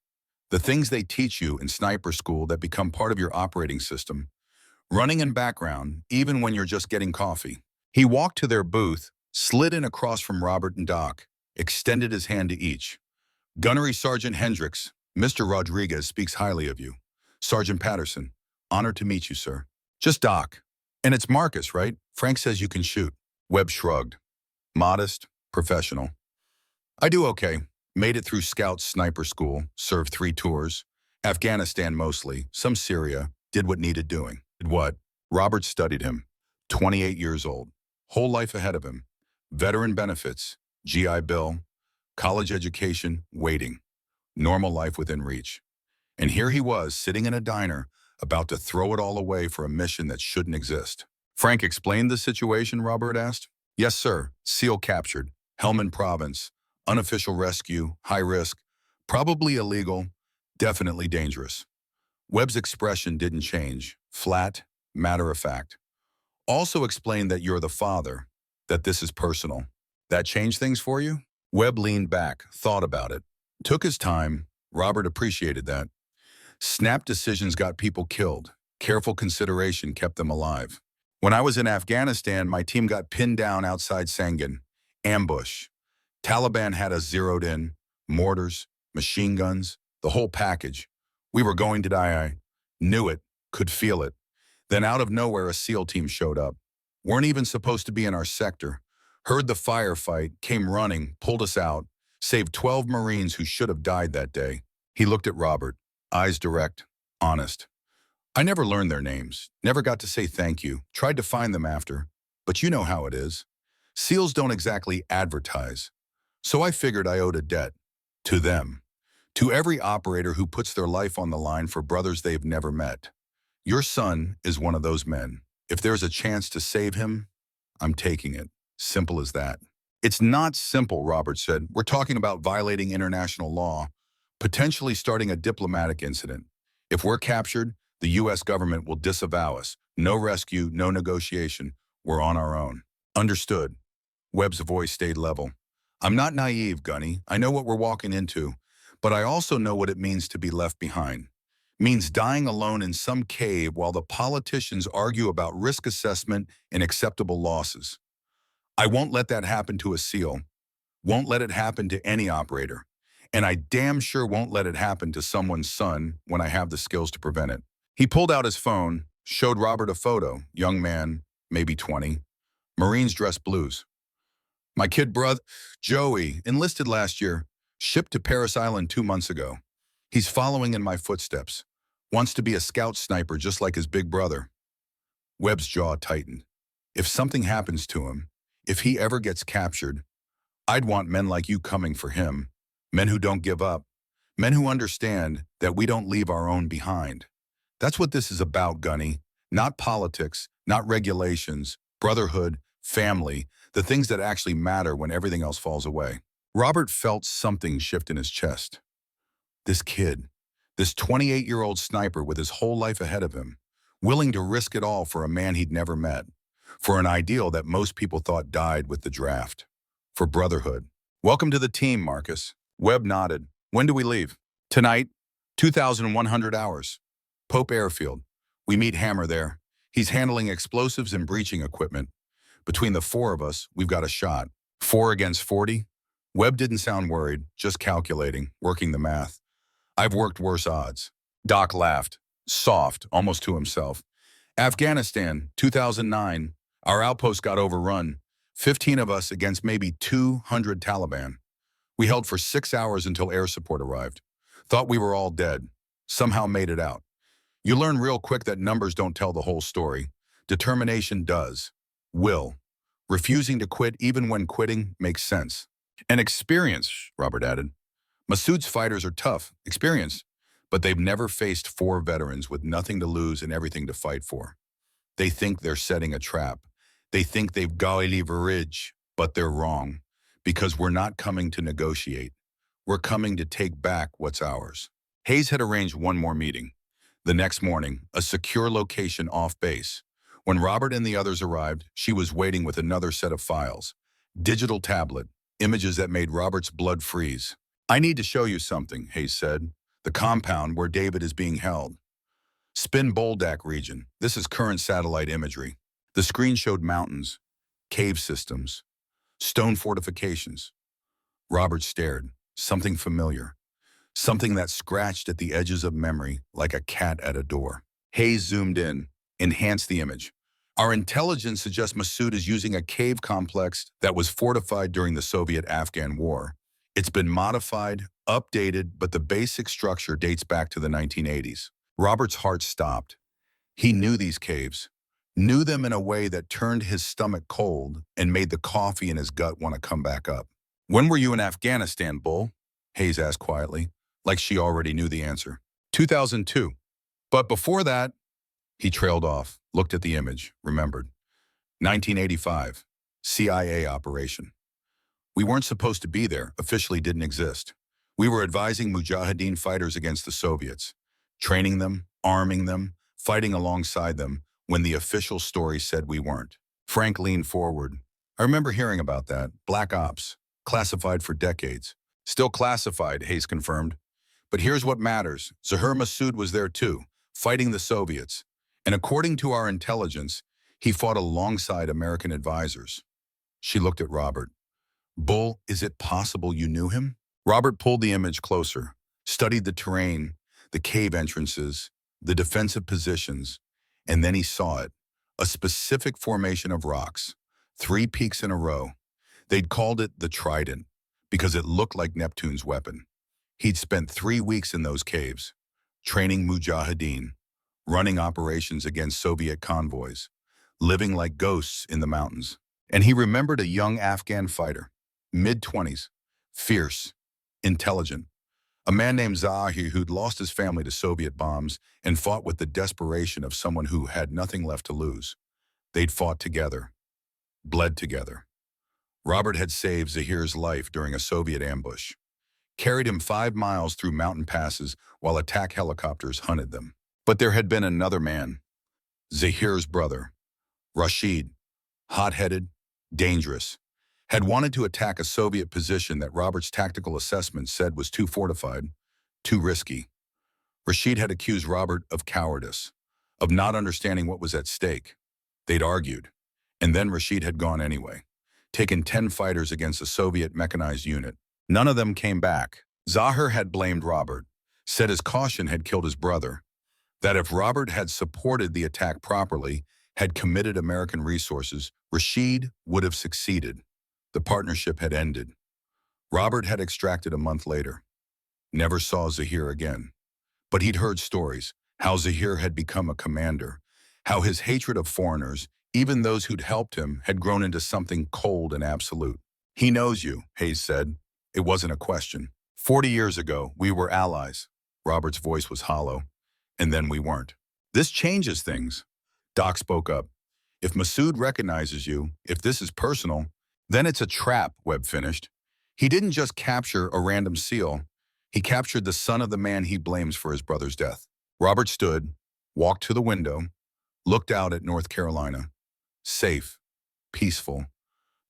The things they teach you in sniper school that become part of your operating system, running in background, even when you're just getting coffee. He walked to their booth, slid in across from Robert and Doc, extended his hand to each. Gunnery Sergeant Hendricks, Mr. Rodriguez speaks highly of you. Sergeant Patterson, honored to meet you, sir. Just Doc. And it's Marcus, right? Frank says you can shoot. Webb shrugged. Modest, professional. I do okay. Made it through Scout Sniper School, served 3 tours. Afghanistan mostly, some Syria, did what needed doing. Did what? Robert studied him. 28 years old. Whole life ahead of him. Veteran benefits, GI Bill, college education, waiting. Normal life within reach. And here he was, sitting in a diner, about to throw it all away for a mission that shouldn't exist. Frank explained the situation, Robert asked. Yes, sir. SEAL captured. Helmand Province. Unofficial rescue, high risk, probably illegal, definitely dangerous. Webb's expression didn't change, flat, matter of fact. Also explained that you're the father, that this is personal. That changed things for you? Webb leaned back, thought about it. Took his time. Robert appreciated that. Snap decisions got people killed. Careful consideration kept them alive. When I was in Afghanistan, my team got pinned down outside Sangin. Ambush. Taliban had us zeroed in, mortars, machine guns, the whole package. We were going to die. I knew it, could feel it. Then out of nowhere, a SEAL team showed up. Weren't even supposed to be in our sector. Heard the firefight, came running, pulled us out, saved 12 Marines who should have died that day. He looked at Robert, eyes direct, honest. I never learned their names, never got to say thank you, tried to find them after. But you know how it is. SEALs don't exactly advertise. So I figured I owed a debt. To them. To every operator who puts their life on the line for brothers they've never met. Your son is one of those men. If there's a chance to save him, I'm taking it. Simple as that. It's not simple, Robert said. We're talking about violating international law, potentially starting a diplomatic incident. If we're captured, the U.S. government will disavow us. No rescue, no negotiation. We're on our own. Understood. Webb's voice stayed level. I'm not naive, Gunny. I know what we're walking into, but I also know what it means to be left behind. Means dying alone in some cave while the politicians argue about risk assessment and acceptable losses. I won't let that happen to a SEAL. Won't let it happen to any operator. And I damn sure won't let it happen to someone's son when I have the skills to prevent it. He pulled out his phone, showed Robert a photo, young man, maybe 20, Marines dress blues. My kid brother, Joey, enlisted last year, shipped to Paris Island 2 months ago. He's following in my footsteps. Wants to be a scout sniper just like his big brother. Webb's jaw tightened. If something happens to him, if he ever gets captured, I'd want men like you coming for him. Men who don't give up. Men who understand that we don't leave our own behind. That's what this is about, Gunny. Not politics, not regulations, brotherhood, family, the things that actually matter when everything else falls away. Robert felt something shift in his chest. This kid, this 28-year-old sniper with his whole life ahead of him, willing to risk it all for a man he'd never met, for an ideal that most people thought died with the draft, for brotherhood. Welcome to the team, Marcus. Webb nodded. When do we leave? Tonight, 2,100 hours. Pope Airfield. We meet Hammer there. He's handling explosives and breaching equipment. Between the 4 of us, we've got a shot. 4 against 40? Webb didn't sound worried, just calculating, working the math. I've worked worse odds. Doc laughed, soft, almost to himself. Afghanistan, 2009. Our outpost got overrun. 15 of us against maybe 200 Taliban. We held for 6 hours until air support arrived. Thought we were all dead. Somehow made it out. You learn real quick that numbers don't tell the whole story. Determination does. Will. Refusing to quit even when quitting makes sense. And experience, Robert added. Massoud's fighters are tough, experienced, but they've never faced 4 veterans with nothing to lose and everything to fight for. They think they're setting a trap. They think they've got leverage, but they're wrong, because we're not coming to negotiate. We're coming to take back what's ours. Hayes had arranged one more meeting. The next morning, a secure location off base. When Robert and the others arrived, she was waiting with another set of files. Digital tablet, images that made Robert's blood freeze. I need to show you something, Hayes said. The compound where David is being held. Spin Boldak region. This is current satellite imagery. The screen showed mountains, cave systems, stone fortifications. Robert stared. Something familiar. Something that scratched at the edges of memory like a cat at a door. Hayes zoomed in, enhanced the image. Our intelligence suggests Massoud is using a cave complex that was fortified during the Soviet-Afghan War. It's been modified, updated, but the basic structure dates back to the 1980s. Robert's heart stopped. He knew these caves, knew them in a way that turned his stomach cold and made the coffee in his gut want to come back up. When were you in Afghanistan, Bull? Hayes asked quietly, like she already knew the answer. 2002. But before that, he trailed off, looked at the image, remembered. 1985, CIA operation. We weren't supposed to be there, officially didn't exist. We were advising Mujahideen fighters against the Soviets, training them, arming them, fighting alongside them when the official story said we weren't. Frank leaned forward. I remember hearing about that. Black Ops, classified for decades. Still classified, Hayes confirmed. But here's what matters. Zahir Massoud was there too, fighting the Soviets. And according to our intelligence, he fought alongside American advisors. She looked at Robert. Bull, is it possible you knew him? Robert pulled the image closer, studied the terrain, the cave entrances, the defensive positions, and then he saw it, a specific formation of rocks, 3 peaks in a row. They'd called it the Trident because it looked like Neptune's weapon. He'd spent 3 weeks in those caves, training Mujahideen, running operations against Soviet convoys, living like ghosts in the mountains. And he remembered a young Afghan fighter, mid-20s, fierce, intelligent, a man named Zahir who'd lost his family to Soviet bombs and fought with the desperation of someone who had nothing left to lose. They'd fought together, bled together. Robert had saved Zahir's life during a Soviet ambush, carried him 5 miles through mountain passes while attack helicopters hunted them. But there had been another man, Zahir's brother, Rashid, hot-headed, dangerous, had wanted to attack a Soviet position that Robert's tactical assessment said was too fortified, too risky. Rashid had accused Robert of cowardice, of not understanding what was at stake. They'd argued, and then Rashid had gone anyway, taken 10 fighters against a Soviet mechanized unit. None of them came back. Zahir had blamed Robert, said his caution had killed his brother, that if Robert had supported the attack properly, had committed American resources, Rashid would have succeeded. The partnership had ended. Robert had extracted a month later. Never saw Zahir again. But he'd heard stories, how Zahir had become a commander, how his hatred of foreigners, even those who'd helped him, had grown into something cold and absolute. "He knows you," Hayes said. It wasn't a question. 40 years ago, we were allies. Robert's voice was hollow. And then we weren't. "This changes things." Doc spoke up. "If Massoud recognizes you, if this is personal, then it's a trap," Webb finished. "He didn't just capture a random SEAL. He captured the son of the man he blames for his brother's death." Robert stood, walked to the window, looked out at North Carolina. Safe, peaceful,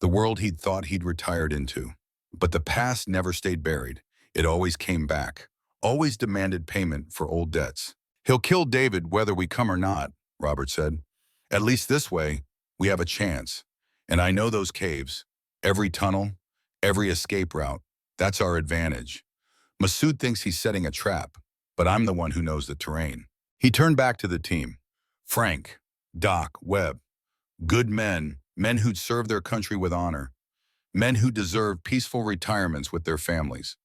the world he'd thought he'd retired into. But the past never stayed buried. It always came back, always demanded payment for old debts. "He'll kill David whether we come or not," Robert said. "At least this way, we have a chance. And I know those caves, every tunnel, every escape route. That's our advantage. Massoud thinks he's setting a trap, but I'm the one who knows the terrain." He turned back to the team. Frank, Doc, Webb, good men, men who'd served their country with honor, men who deserved peaceful retirements with their families.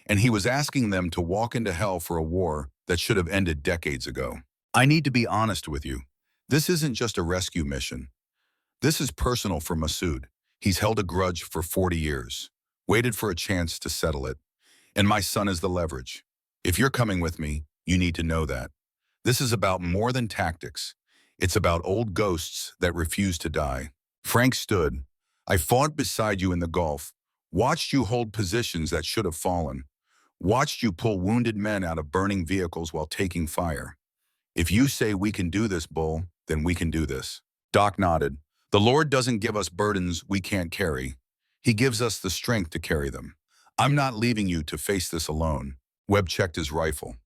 And he was asking them to walk into hell for a war that should have ended decades ago. "I need to be honest with you. This isn't just a rescue mission. This is personal for Massoud. He's held a grudge for 40 years, waited for a chance to settle it. And my son is the leverage. If you're coming with me, you need to know that. This is about more than tactics. It's about old ghosts that refuse to die." Frank stood. "I fought beside you in the Gulf, watched you hold positions that should have fallen, watched you pull wounded men out of burning vehicles while taking fire. If you say we can do this, Bull, then we can do this." Doc nodded. "The Lord doesn't give us burdens we can't carry. He gives us the strength to carry them. I'm not leaving you to face this alone." Webb checked his rifle.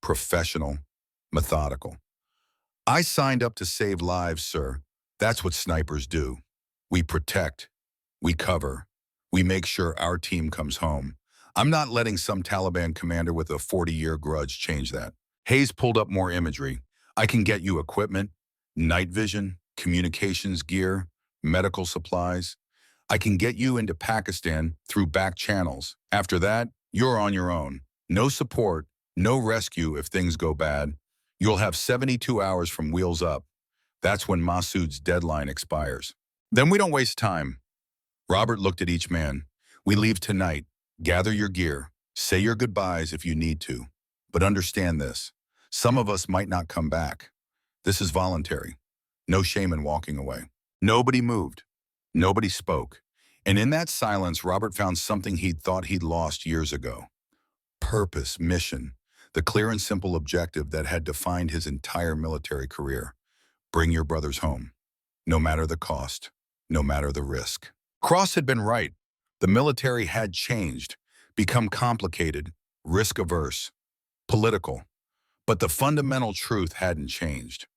Professional, methodical. "I signed up to save lives, sir. That's what snipers do. We protect, we cover, we make sure our team comes home. I'm not letting some Taliban commander with a 40-year grudge change that." Hayes pulled up more imagery. "I can get you equipment, night vision, communications gear, medical supplies. I can get you into Pakistan through back channels. After that, you're on your own. No support, no rescue if things go bad. You'll have 72 hours from wheels up. That's when Massoud's deadline expires. Then we don't waste time." Robert looked at each man. "We leave tonight. Gather your gear. Say your goodbyes if you need to. But understand this. Some of us might not come back. This is voluntary. No shame in walking away." Nobody moved. Nobody spoke. And in that silence, Robert found something he'd thought he'd lost years ago. Purpose, mission, the clear and simple objective that had defined his entire military career. Bring your brothers home. No matter the cost, no matter the risk. Cross had been right. The military had changed, become complicated, risk-averse, political. But the fundamental truth hadn't changed.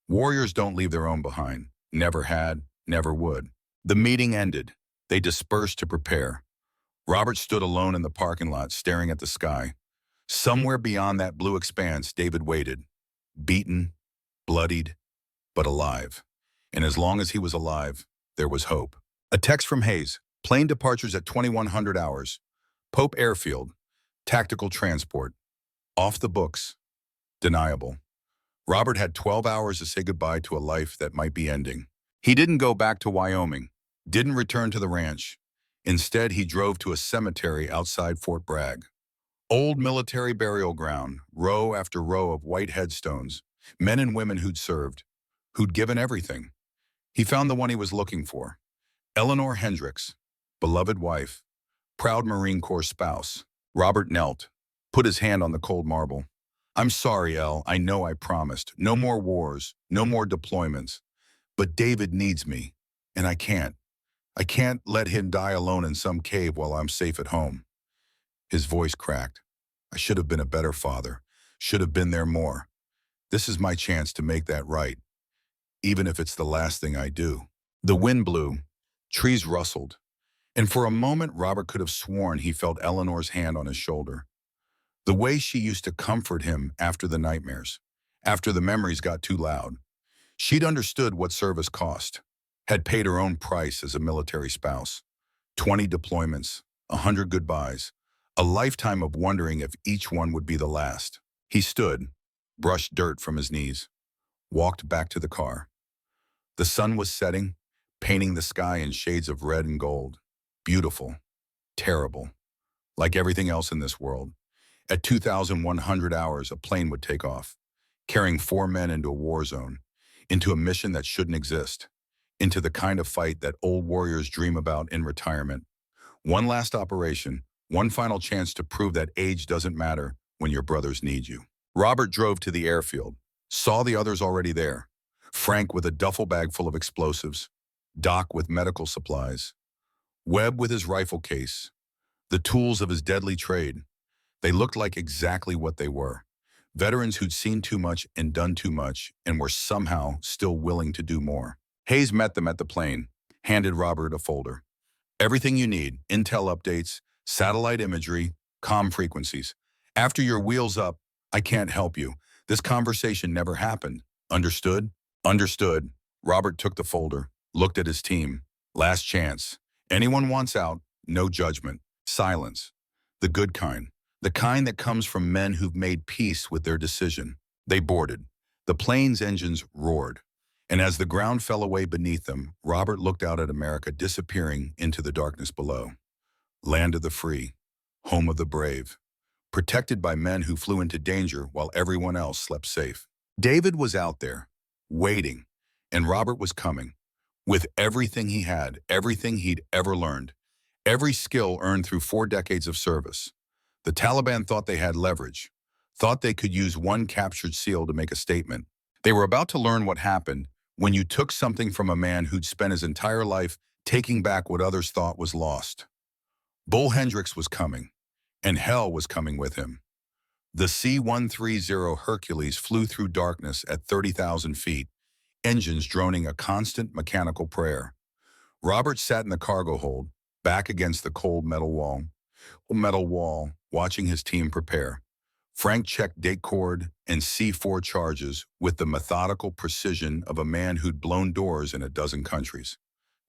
Warriors don't leave their own behind. Never had, never would. The meeting ended. They dispersed to prepare. Robert stood alone in the parking lot, staring at the sky. Somewhere beyond that blue expanse, David waited. Beaten, bloodied, but alive. And as long as he was alive, there was hope. A text from Hayes. Plane departures at 2100 hours. Pope Airfield. Tactical transport. Off the books. Deniable. Robert had 12 hours to say goodbye to a life that might be ending. He didn't go back to Wyoming. Didn't return to the ranch. Instead, he drove to a cemetery outside Fort Bragg. Old military burial ground, row after row of white headstones, men and women who'd served, who'd given everything. He found the one he was looking for. Eleanor Hendricks, beloved wife, proud Marine Corps spouse. Robert knelt, put his hand on the cold marble. I'm sorry, Elle, I know I promised. No more wars, no more deployments. But David needs me, and I can't. I can't let him die alone in some cave while I'm safe at home. His voice cracked. I should have been a better father, should have been there more. This is my chance to make that right, even if it's the last thing I do. The wind blew, trees rustled, and for a moment Robert could have sworn he felt Eleanor's hand on his shoulder. The way she used to comfort him after the nightmares, after the memories got too loud. She'd understood what service cost, had paid her own price as a military spouse. 20 deployments, 100 goodbyes, a lifetime of wondering if each one would be the last. He stood, brushed dirt from his knees, walked back to the car. The sun was setting, painting the sky in shades of red and gold. Beautiful, terrible, like everything else in this world. At 2,100 hours, a plane would take off, carrying 4 men into a war zone, into a mission that shouldn't exist, into the kind of fight that old warriors dream about in retirement. One last operation, one final chance to prove that age doesn't matter when your brothers need you. Robert drove to the airfield, saw the others already there. Frank with a duffel bag full of explosives, Doc with medical supplies, Webb with his rifle case, the tools of his deadly trade. They looked like exactly what they were. Veterans who'd seen too much and done too much and were somehow still willing to do more. Hayes met them at the plane, handed Robert a folder. Everything you need, intel updates, satellite imagery, comm frequencies. After your wheel's up, I can't help you. This conversation never happened. Understood? Understood. Robert took the folder, looked at his team. Last chance. Anyone wants out, no judgment. Silence. The good kind. The kind that comes from men who've made peace with their decision. They boarded. The plane's engines roared. And as the ground fell away beneath them, Robert looked out at America disappearing into the darkness below. Land of the free, home of the brave, protected by men who flew into danger while everyone else slept safe. David was out there, waiting, and Robert was coming, with everything he had, everything he'd ever learned, every skill earned through 4 decades of service. The Taliban thought they had leverage, thought they could use one captured SEAL to make a statement. They were about to learn what happened when you took something from a man who'd spent his entire life taking back what others thought was lost. Bull Hendricks was coming, and hell was coming with him. The C-130 Hercules flew through darkness at 30,000 feet, engines droning a constant mechanical prayer. Robert sat in the cargo hold, back against the cold metal wall, watching his team prepare. Frank checked date cord and C4 charges with the methodical precision of a man who'd blown doors in a dozen countries.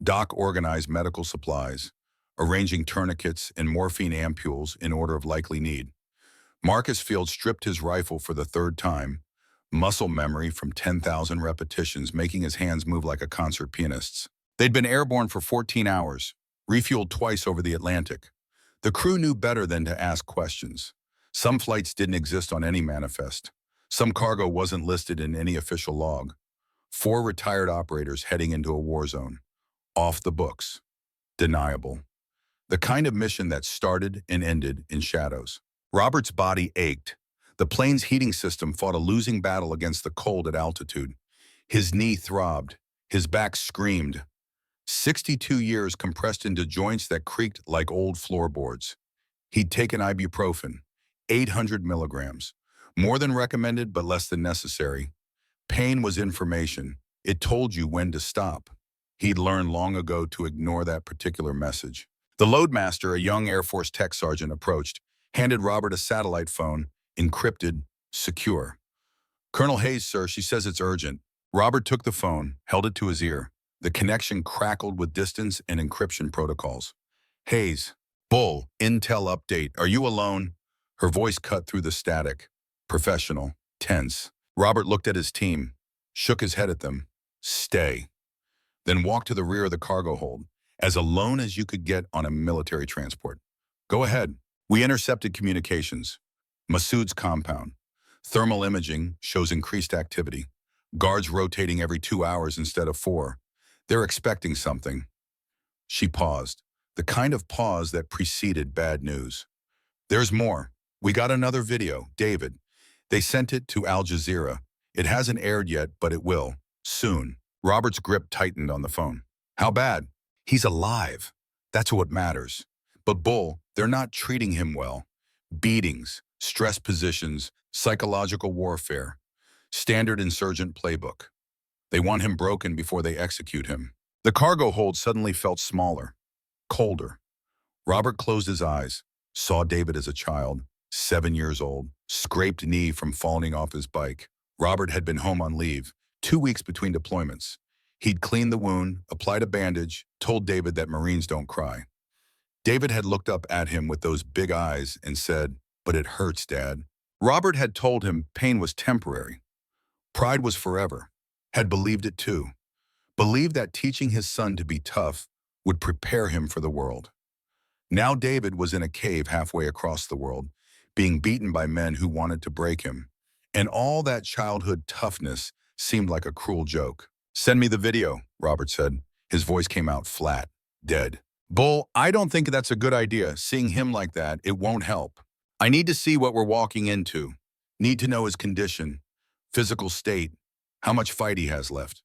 Doc organized medical supplies, arranging tourniquets and morphine ampules in order of likely need. Marcus Field stripped his rifle for the 3rd time, muscle memory from 10,000 repetitions making his hands move like a concert pianist's. They'd been airborne for 14 hours, refueled twice over the Atlantic. The crew knew better than to ask questions. Some flights didn't exist on any manifest. Some cargo wasn't listed in any official log. 4 retired operators heading into a war zone. Off the books. Deniable. The kind of mission that started and ended in shadows. Robert's body ached. The plane's heating system fought a losing battle against the cold at altitude. His knee throbbed. His back screamed. 62 years compressed into joints that creaked like old floorboards. He'd taken ibuprofen, 800 milligrams. More than recommended, but less than necessary. Pain was information. It told you when to stop. He'd learned long ago to ignore that particular message. The loadmaster, a young Air Force tech sergeant, approached, handed Robert a satellite phone, encrypted, secure. Colonel Hayes, sir, she says it's urgent. Robert took the phone, held it to his ear. The connection crackled with distance and encryption protocols. Hayes, Bull, intel update. Are you alone? Her voice cut through the static. Professional, tense. Robert looked at his team, shook his head at them. Stay. Then walked to the rear of the cargo hold. as alone as you could get on a military transport. Go ahead. We intercepted communications. Massoud's compound. Thermal imaging shows increased activity. Guards rotating every 2 hours instead of 4. They're expecting something. She paused, the kind of pause that preceded bad news. There's more. We got another video, David. They sent it to Al Jazeera. It hasn't aired yet, but it will. Soon. Robert's grip tightened on the phone. How bad? He's alive. That's what matters. But Bull, they're not treating him well. Beatings, stress positions, psychological warfare. Standard insurgent playbook. They want him broken before they execute him. The cargo hold suddenly felt smaller, colder. Robert closed his eyes, saw David as a child, 7 years old, scraped knee from falling off his bike. Robert had been home on leave, 2 weeks between deployments. He'd cleaned the wound, applied a bandage, told David that Marines don't cry. David had looked up at him with those big eyes and said, "But it hurts, Dad." Robert had told him pain was temporary. Pride was forever. Had believed it too. Believed that teaching his son to be tough would prepare him for the world. Now David was in a cave halfway across the world, being beaten by men who wanted to break him. And all that childhood toughness seemed like a cruel joke. "Send me the video," Robert said. His voice came out flat, dead. "Bull, I don't think that's a good idea. Seeing him like that, it won't help. I need to see what we're walking into. Need to know his condition, physical state, how much fight he has left."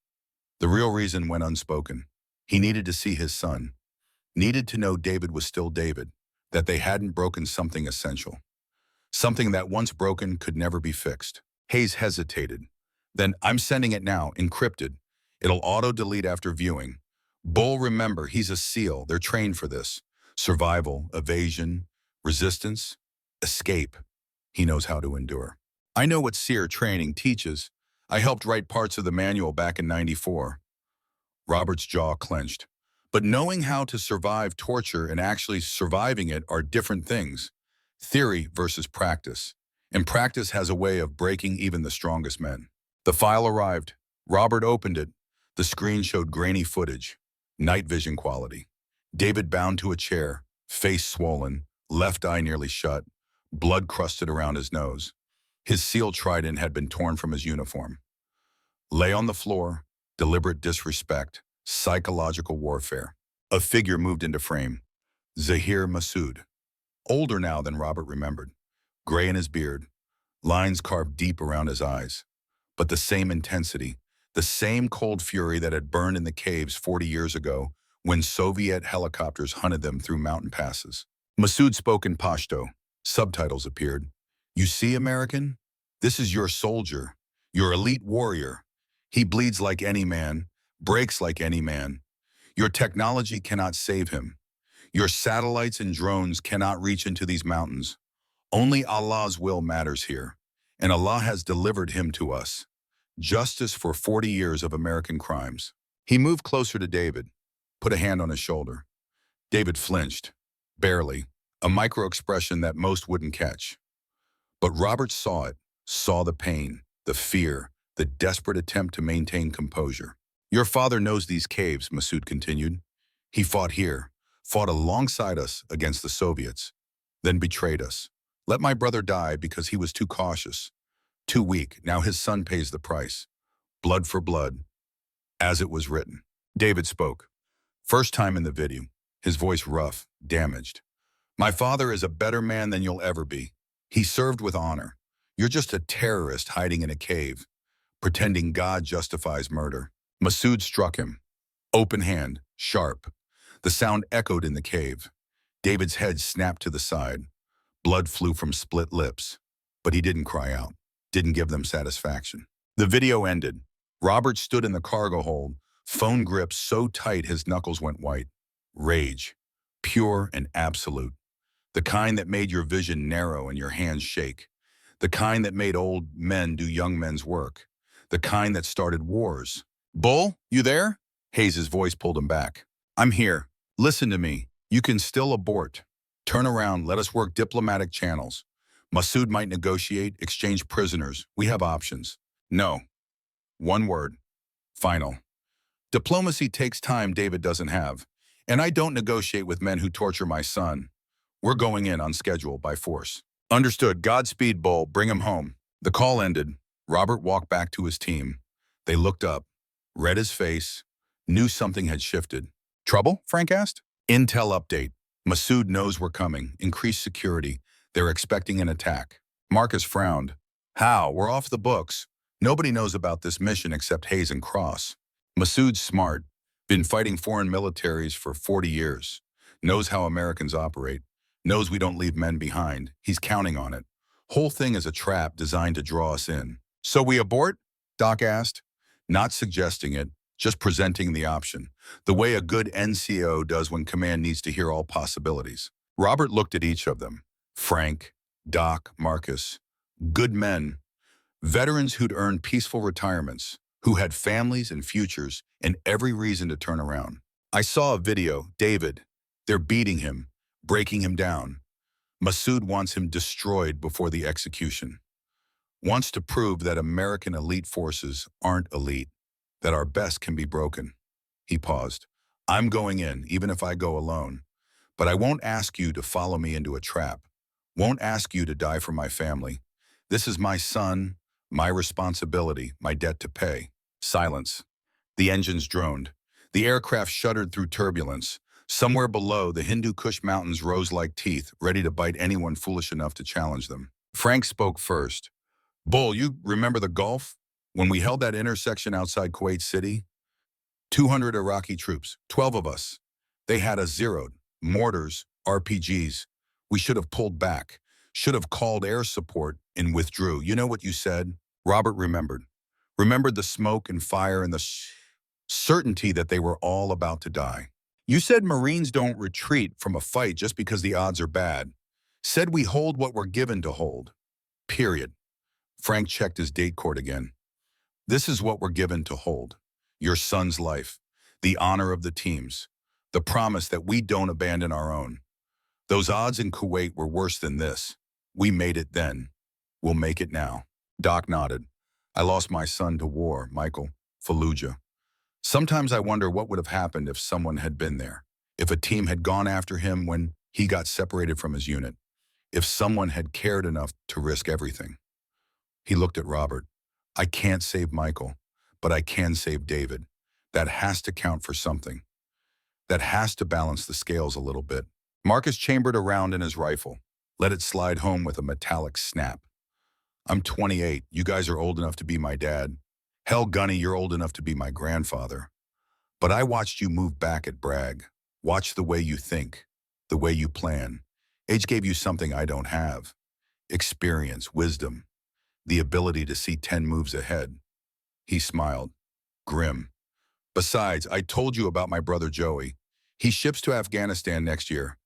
The real reason went unspoken. He needed to see his son. Needed to know David was still David, that they hadn't broken something essential. Something that once broken could never be fixed. Hayes hesitated. Then, "I'm sending it now, encrypted. It'll auto-delete after viewing. Bull, remember, he's a SEAL. They're trained for this. Survival, evasion, resistance, escape. He knows how to endure. I know what SEAL training teaches. I helped write parts of the manual back in '94. Robert's jaw clenched. But knowing how to survive torture and actually surviving it are different things. Theory versus practice. And practice has a way of breaking even the strongest men. The file arrived. Robert opened it. The screen showed grainy footage. Night vision quality. David bound to a chair, face swollen, left eye nearly shut, blood crusted around his nose. His SEAL trident had been torn from his uniform. Lay on the floor, deliberate disrespect, psychological warfare. A figure moved into frame. Zahir Massoud. Older now than Robert remembered. Gray in his beard, lines carved deep around his eyes. But the same intensity, the same cold fury that had burned in the caves 40 years ago when Soviet helicopters hunted them through mountain passes. Massoud spoke in Pashto. Subtitles appeared. "You see, American? This is your soldier, your elite warrior. He bleeds like any man, breaks like any man. Your technology cannot save him. Your satellites and drones cannot reach into these mountains. Only Allah's will matters here, and Allah has delivered him to us. Justice for 40 years of American crimes." He moved closer to David, put a hand on his shoulder. David flinched, barely, a micro-expression that most wouldn't catch. But Robert saw it, saw the pain, the fear, the desperate attempt to maintain composure. "Your father knows these caves," Massoud continued. "He fought here, fought alongside us against the Soviets, then betrayed us. Let my brother die because he was too cautious, too weak. Now his son pays the price. Blood for blood, as it was written." David spoke. First time in the video, his voice rough, damaged. "My father is a better man than you'll ever be. He served with honor. You're just a terrorist hiding in a cave, pretending God justifies murder." Massoud struck him. Open hand, sharp. The sound echoed in the cave. David's head snapped to the side. Blood flew from split lips. But he didn't cry out, didn't give them satisfaction. The video ended. Robert stood in the cargo hold, phone grip so tight his knuckles went white. Rage, pure and absolute. The kind that made your vision narrow and your hands shake. The kind that made old men do young men's work. The kind that started wars. "Bull, you there?" Hayes' voice pulled him back. "I'm here. Listen to me. You can still abort. Turn around, let us work diplomatic channels. Massoud might negotiate, exchange prisoners. We have options." "No." One word. Final. Diplomacy takes time David doesn't have. And I don't negotiate with men who torture my son. We're going in on schedule by force. Understood. Godspeed, Bull. Bring him home. The call ended. Robert walked back to his team. They looked up, read his face, knew something had shifted. Trouble? Frank asked. Intel update. Massoud knows we're coming. Increased security. They're expecting an attack. Marcus frowned. How? We're off the books. Nobody knows about this mission except Hayes and Cross. Massoud's smart. Been fighting foreign militaries for 40 years. Knows how Americans operate. Knows we don't leave men behind. He's counting on it. Whole thing is a trap designed to draw us in. So we abort? Doc asked. Not suggesting it, just presenting the option. The way a good NCO does when command needs to hear all possibilities. Robert looked at each of them. Frank, Doc, Marcus. Good men. Veterans who'd earned peaceful retirements, who had families and futures and every reason to turn around. I saw a video, David. They're beating him, breaking him down. Massoud wants him destroyed before the execution. Wants to prove that American elite forces aren't elite, that our best can be broken. He paused. I'm going in, even if I go alone. But I won't ask you to follow me into a trap. Won't ask you to die for my family. This is my son, my responsibility, my debt to pay. Silence. The engines droned. The aircraft shuddered through turbulence. Somewhere below, the Hindu Kush mountains rose like teeth, ready to bite anyone foolish enough to challenge them. Frank spoke first. Bull, you remember the Gulf? When we held that intersection outside Kuwait City? 200 Iraqi troops, 12 of us. They had us zeroed. Mortars, RPGs. We should have pulled back. Should have called air support and withdrew. You know what you said? Robert remembered. Remembered the smoke and fire and the certainty that they were all about to die. You said Marines don't retreat from a fight just because the odds are bad. Said we hold what we're given to hold. Period. Frank checked his date cord again. This is what we're given to hold. Your son's life. The honor of the teams. The promise that we don't abandon our own. Those odds in Kuwait were worse than this. We made it then. We'll make it now. Doc nodded. I lost my son to war, Michael. Fallujah. Sometimes I wonder what would have happened if someone had been there. If a team had gone after him when he got separated from his unit. If someone had cared enough to risk everything. He looked at Robert. I can't save Michael, but I can save David. That has to count for something. That has to balance the scales a little bit. Marcus chambered around in his rifle. Let it slide home with a metallic snap. I'm 28. You guys are old enough to be my dad. Hell, Gunny, you're old enough to be my grandfather. But I watched you move back at Bragg. Watch the way you think, the way you plan. Age gave you something I don't have. Experience, wisdom, the ability to see 10 moves ahead. He smiled, grim. Besides, I told you about my brother Joey. He ships to Afghanistan next year.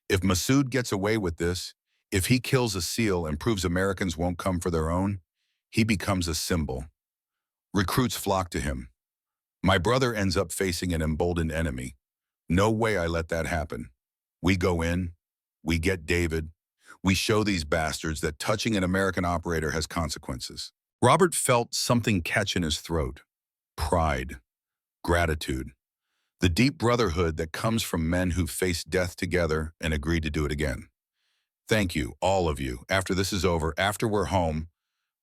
If Massoud gets away with this, if he kills a SEAL and proves Americans won't come for their own, he becomes a symbol. Recruits flock to him. My brother ends up facing an emboldened enemy. No way I let that happen. We go in, we get David, we show these bastards that touching an American operator has consequences. Robert felt something catch in his throat. Pride, gratitude, the deep brotherhood that comes from men who faced death together and agreed to do it again. Thank you, all of you. After this is over, after we're home,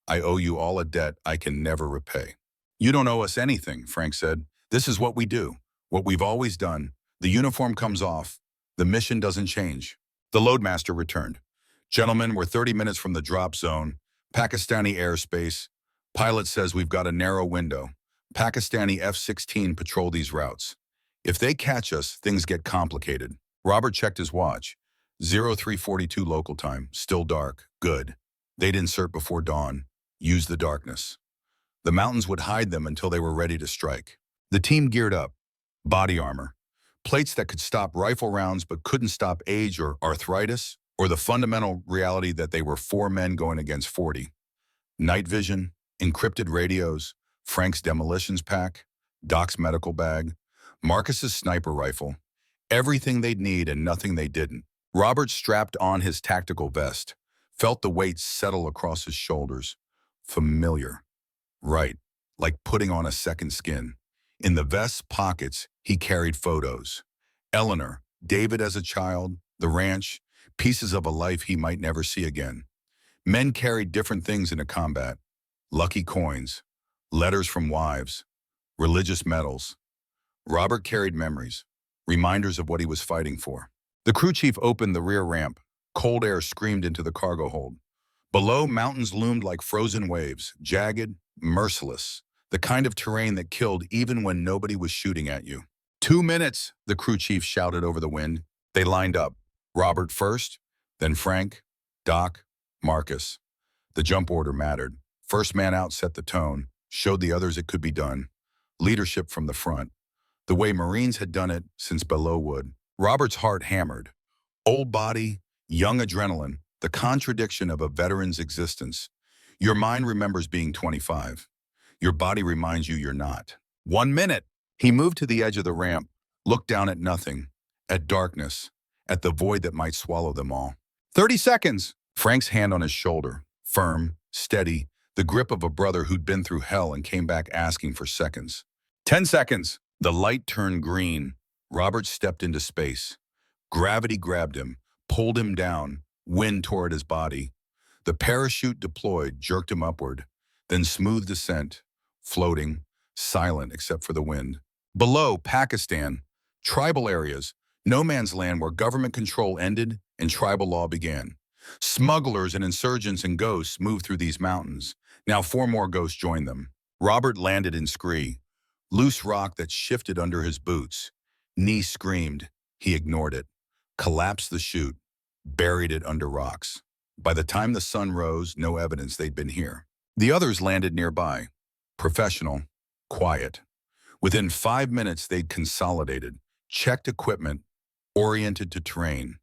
I owe you all a debt I can never repay. You don't owe us anything, Frank said. This is what we do, what we've always done. The uniform comes off. The mission doesn't change. The loadmaster returned. Gentlemen, we're 30 minutes from the drop zone. Pakistani airspace. Pilot says we've got a narrow window. Pakistani F-16 patrol these routes. If they catch us, things get complicated. Robert checked his watch. 0342 local time. Still dark. Good. They'd insert before dawn. Use the darkness. The mountains would hide them until they were ready to strike. The team geared up. Body armor. Plates that could stop rifle rounds but couldn't stop age or arthritis, or the fundamental reality that they were 4 men going against 40. Night vision, encrypted radios, Frank's demolitions pack, Doc's medical bag, Marcus's sniper rifle. Everything they'd need and nothing they didn't. Robert strapped on his tactical vest, felt the weight settle across his shoulders. Familiar. Right, like putting on a second skin. In the vest's pockets, he carried photos. Eleanor, David as a child, the ranch, pieces of a life he might never see again. Men carried different things into combat: lucky coins, letters from wives, religious medals. Robert carried memories, reminders of what he was fighting for. The crew chief opened the rear ramp. Cold air screamed into the cargo hold. Below, mountains loomed like frozen waves, jagged, merciless, the kind of terrain that killed even when nobody was shooting at you. 2 minutes, the crew chief shouted over the wind. They lined up. Robert first, then Frank, Doc, Marcus. The jump order mattered. First man out set the tone, showed the others it could be done. Leadership from the front, the way Marines had done it since Below would. Robert's heart hammered. Old body, young adrenaline, the contradiction of a veteran's existence. Your mind remembers being 25. Your body reminds you you're not. 1 minute. He moved to the edge of the ramp, looked down at nothing, at darkness, at the void that might swallow them all. 30 seconds. Frank's hand on his shoulder, firm, steady, the grip of a brother who'd been through hell and came back asking for seconds. 10 seconds. The light turned green. Robert stepped into space. Gravity grabbed him, pulled him down, wind tore at his body. The parachute deployed, jerked him upward, then smooth descent, floating, silent except for the wind. Below, Pakistan, tribal areas, no man's land where government control ended and tribal law began. Smugglers and insurgents and ghosts moved through these mountains. Now 4 more ghosts joined them. Robert landed in scree, loose rock that shifted under his boots. Knee screamed. He ignored it. Collapsed the chute, buried it under rocks. By the time the sun rose, no evidence they'd been here. The others landed nearby. Professional, quiet. Within 5 minutes, they'd consolidated, checked equipment, oriented to terrain.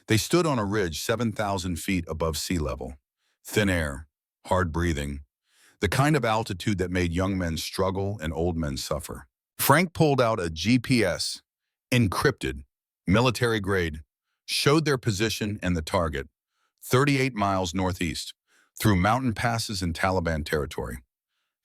They stood on a ridge 7,000 feet above sea level. Thin air, hard breathing, the kind of altitude that made young men struggle and old men suffer. Frank pulled out a GPS, encrypted, military grade, showed their position and the target, 38 miles northeast, through mountain passes in Taliban territory.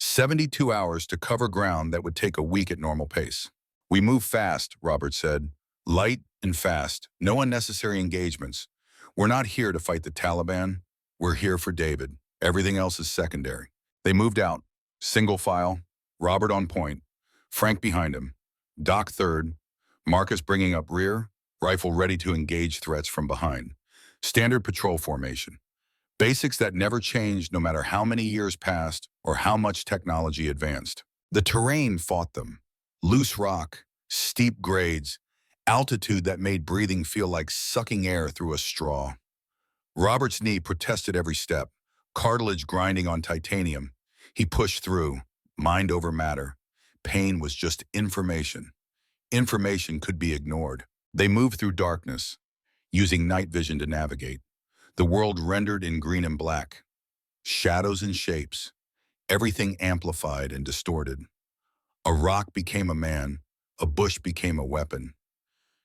72 hours to cover ground that would take a week at normal pace. We move fast, Robert said. Light and fast, no unnecessary engagements. We're not here to fight the Taliban. We're here for David. Everything else is secondary. They moved out, single file, Robert on point, Frank behind him, Doc third, Marcus bringing up rear, rifle ready to engage threats from behind. Standard patrol formation. Basics that never changed no matter how many years passed or how much technology advanced. The terrain fought them. Loose rock, steep grades, altitude that made breathing feel like sucking air through a straw. Robert's knee protested every step, cartilage grinding on titanium. He pushed through, mind over matter. Pain was just information. Information could be ignored. They moved through darkness, using night vision to navigate. The world rendered in green and black. Shadows and shapes. Everything amplified and distorted. A rock became a man. A bush became a weapon.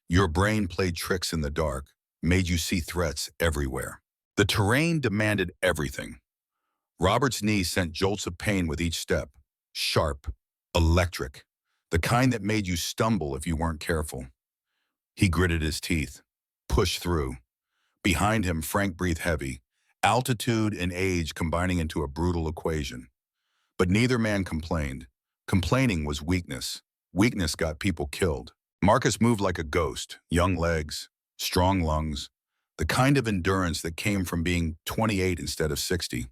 Your brain played tricks in the dark, made you see threats everywhere. The terrain demanded everything. Robert's knee sent jolts of pain with each step. Sharp, electric, the kind that made you stumble if you weren't careful. He gritted his teeth, pushed through. Behind him, Frank breathed heavy, altitude and age combining into a brutal equation. But neither man complained. Complaining was weakness. Weakness got people killed. Marcus moved like a ghost, young legs, strong lungs, the kind of endurance that came from being 28 instead of 60.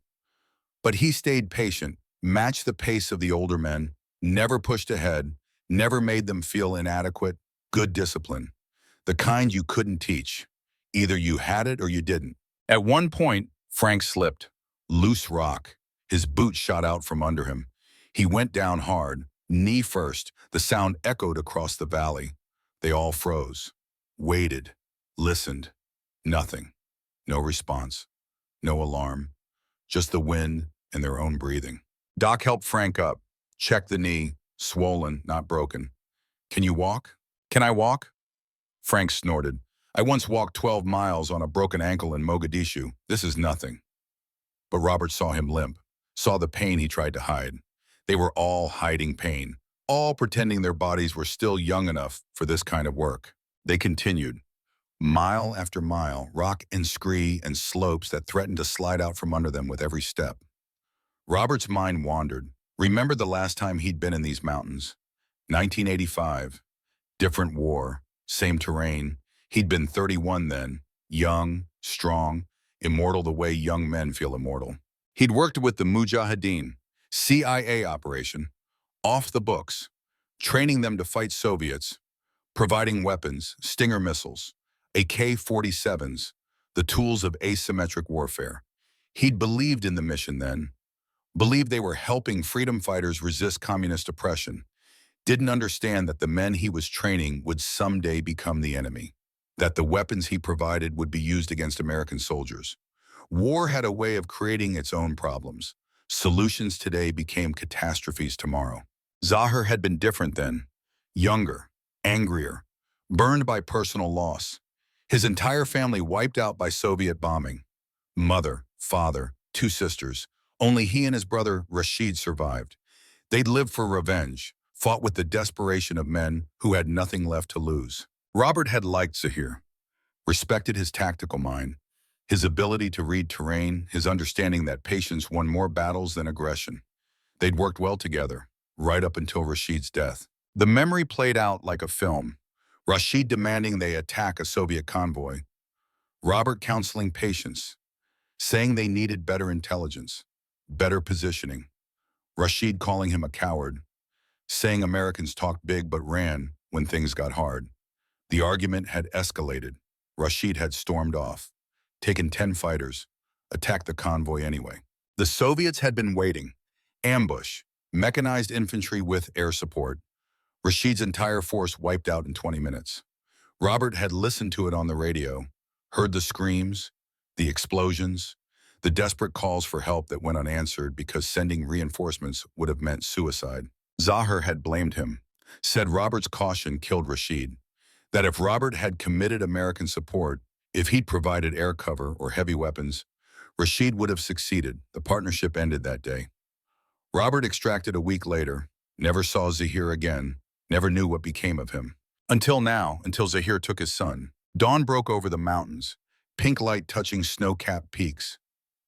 But he stayed patient, matched the pace of the older men, never pushed ahead, never made them feel inadequate. Good discipline, the kind you couldn't teach. Either you had it or you didn't. At one point, Frank slipped. Loose rock. His boot shot out from under him. He went down hard, knee first. The sound echoed across the valley. They all froze, waited, listened. Nothing. No response. No alarm. Just the wind and their own breathing. Doc helped Frank up, checked the knee, swollen, not broken. Can you walk? Can I walk? Frank snorted. I once walked 12 miles on a broken ankle in Mogadishu. This is nothing. But Robert saw him limp, saw the pain he tried to hide. They were all hiding pain, all pretending their bodies were still young enough for this kind of work. They continued, mile after mile, rock and scree and slopes that threatened to slide out from under them with every step. Robert's mind wandered. Remembered the last time he'd been in these mountains. 1985. Different war, same terrain. He'd been 31 then, young, strong, immortal the way young men feel immortal. He'd worked with the Mujahideen, CIA operation, off the books, training them to fight Soviets, providing weapons, Stinger missiles, AK-47s, the tools of asymmetric warfare. He'd believed in the mission then, believed they were helping freedom fighters resist communist oppression, didn't understand that the men he was training would someday become the enemy, that the weapons he provided would be used against American soldiers. War had a way of creating its own problems. Solutions today became catastrophes tomorrow. Zahir had been different then, younger, angrier, burned by personal loss. His entire family wiped out by Soviet bombing. Mother, father, 2 sisters. Only he and his brother Rashid survived. They'd lived for revenge, fought with the desperation of men who had nothing left to lose. Robert had liked Zahir, respected his tactical mind, his ability to read terrain, his understanding that patience won more battles than aggression. They'd worked well together, right up until Rashid's death. The memory played out like a film. Rashid demanding they attack a Soviet convoy. Robert counseling patience, saying they needed better intelligence, better positioning. Rashid calling him a coward, saying Americans talked big but ran when things got hard. The argument had escalated. Rashid had stormed off, taken 10 fighters, attacked the convoy anyway. The Soviets had been waiting. Ambush, mechanized infantry with air support. Rashid's entire force wiped out in 20 minutes. Robert had listened to it on the radio, heard the screams, the explosions, the desperate calls for help that went unanswered because sending reinforcements would have meant suicide. Zahir had blamed him, said Robert's caution killed Rashid, that if Robert had committed American support, if he'd provided air cover or heavy weapons, Rashid would have succeeded. The partnership ended that day. Robert extracted a week later, never saw Zahir again, never knew what became of him. Until now, until Zahir took his son. Dawn broke over the mountains, pink light touching snow-capped peaks.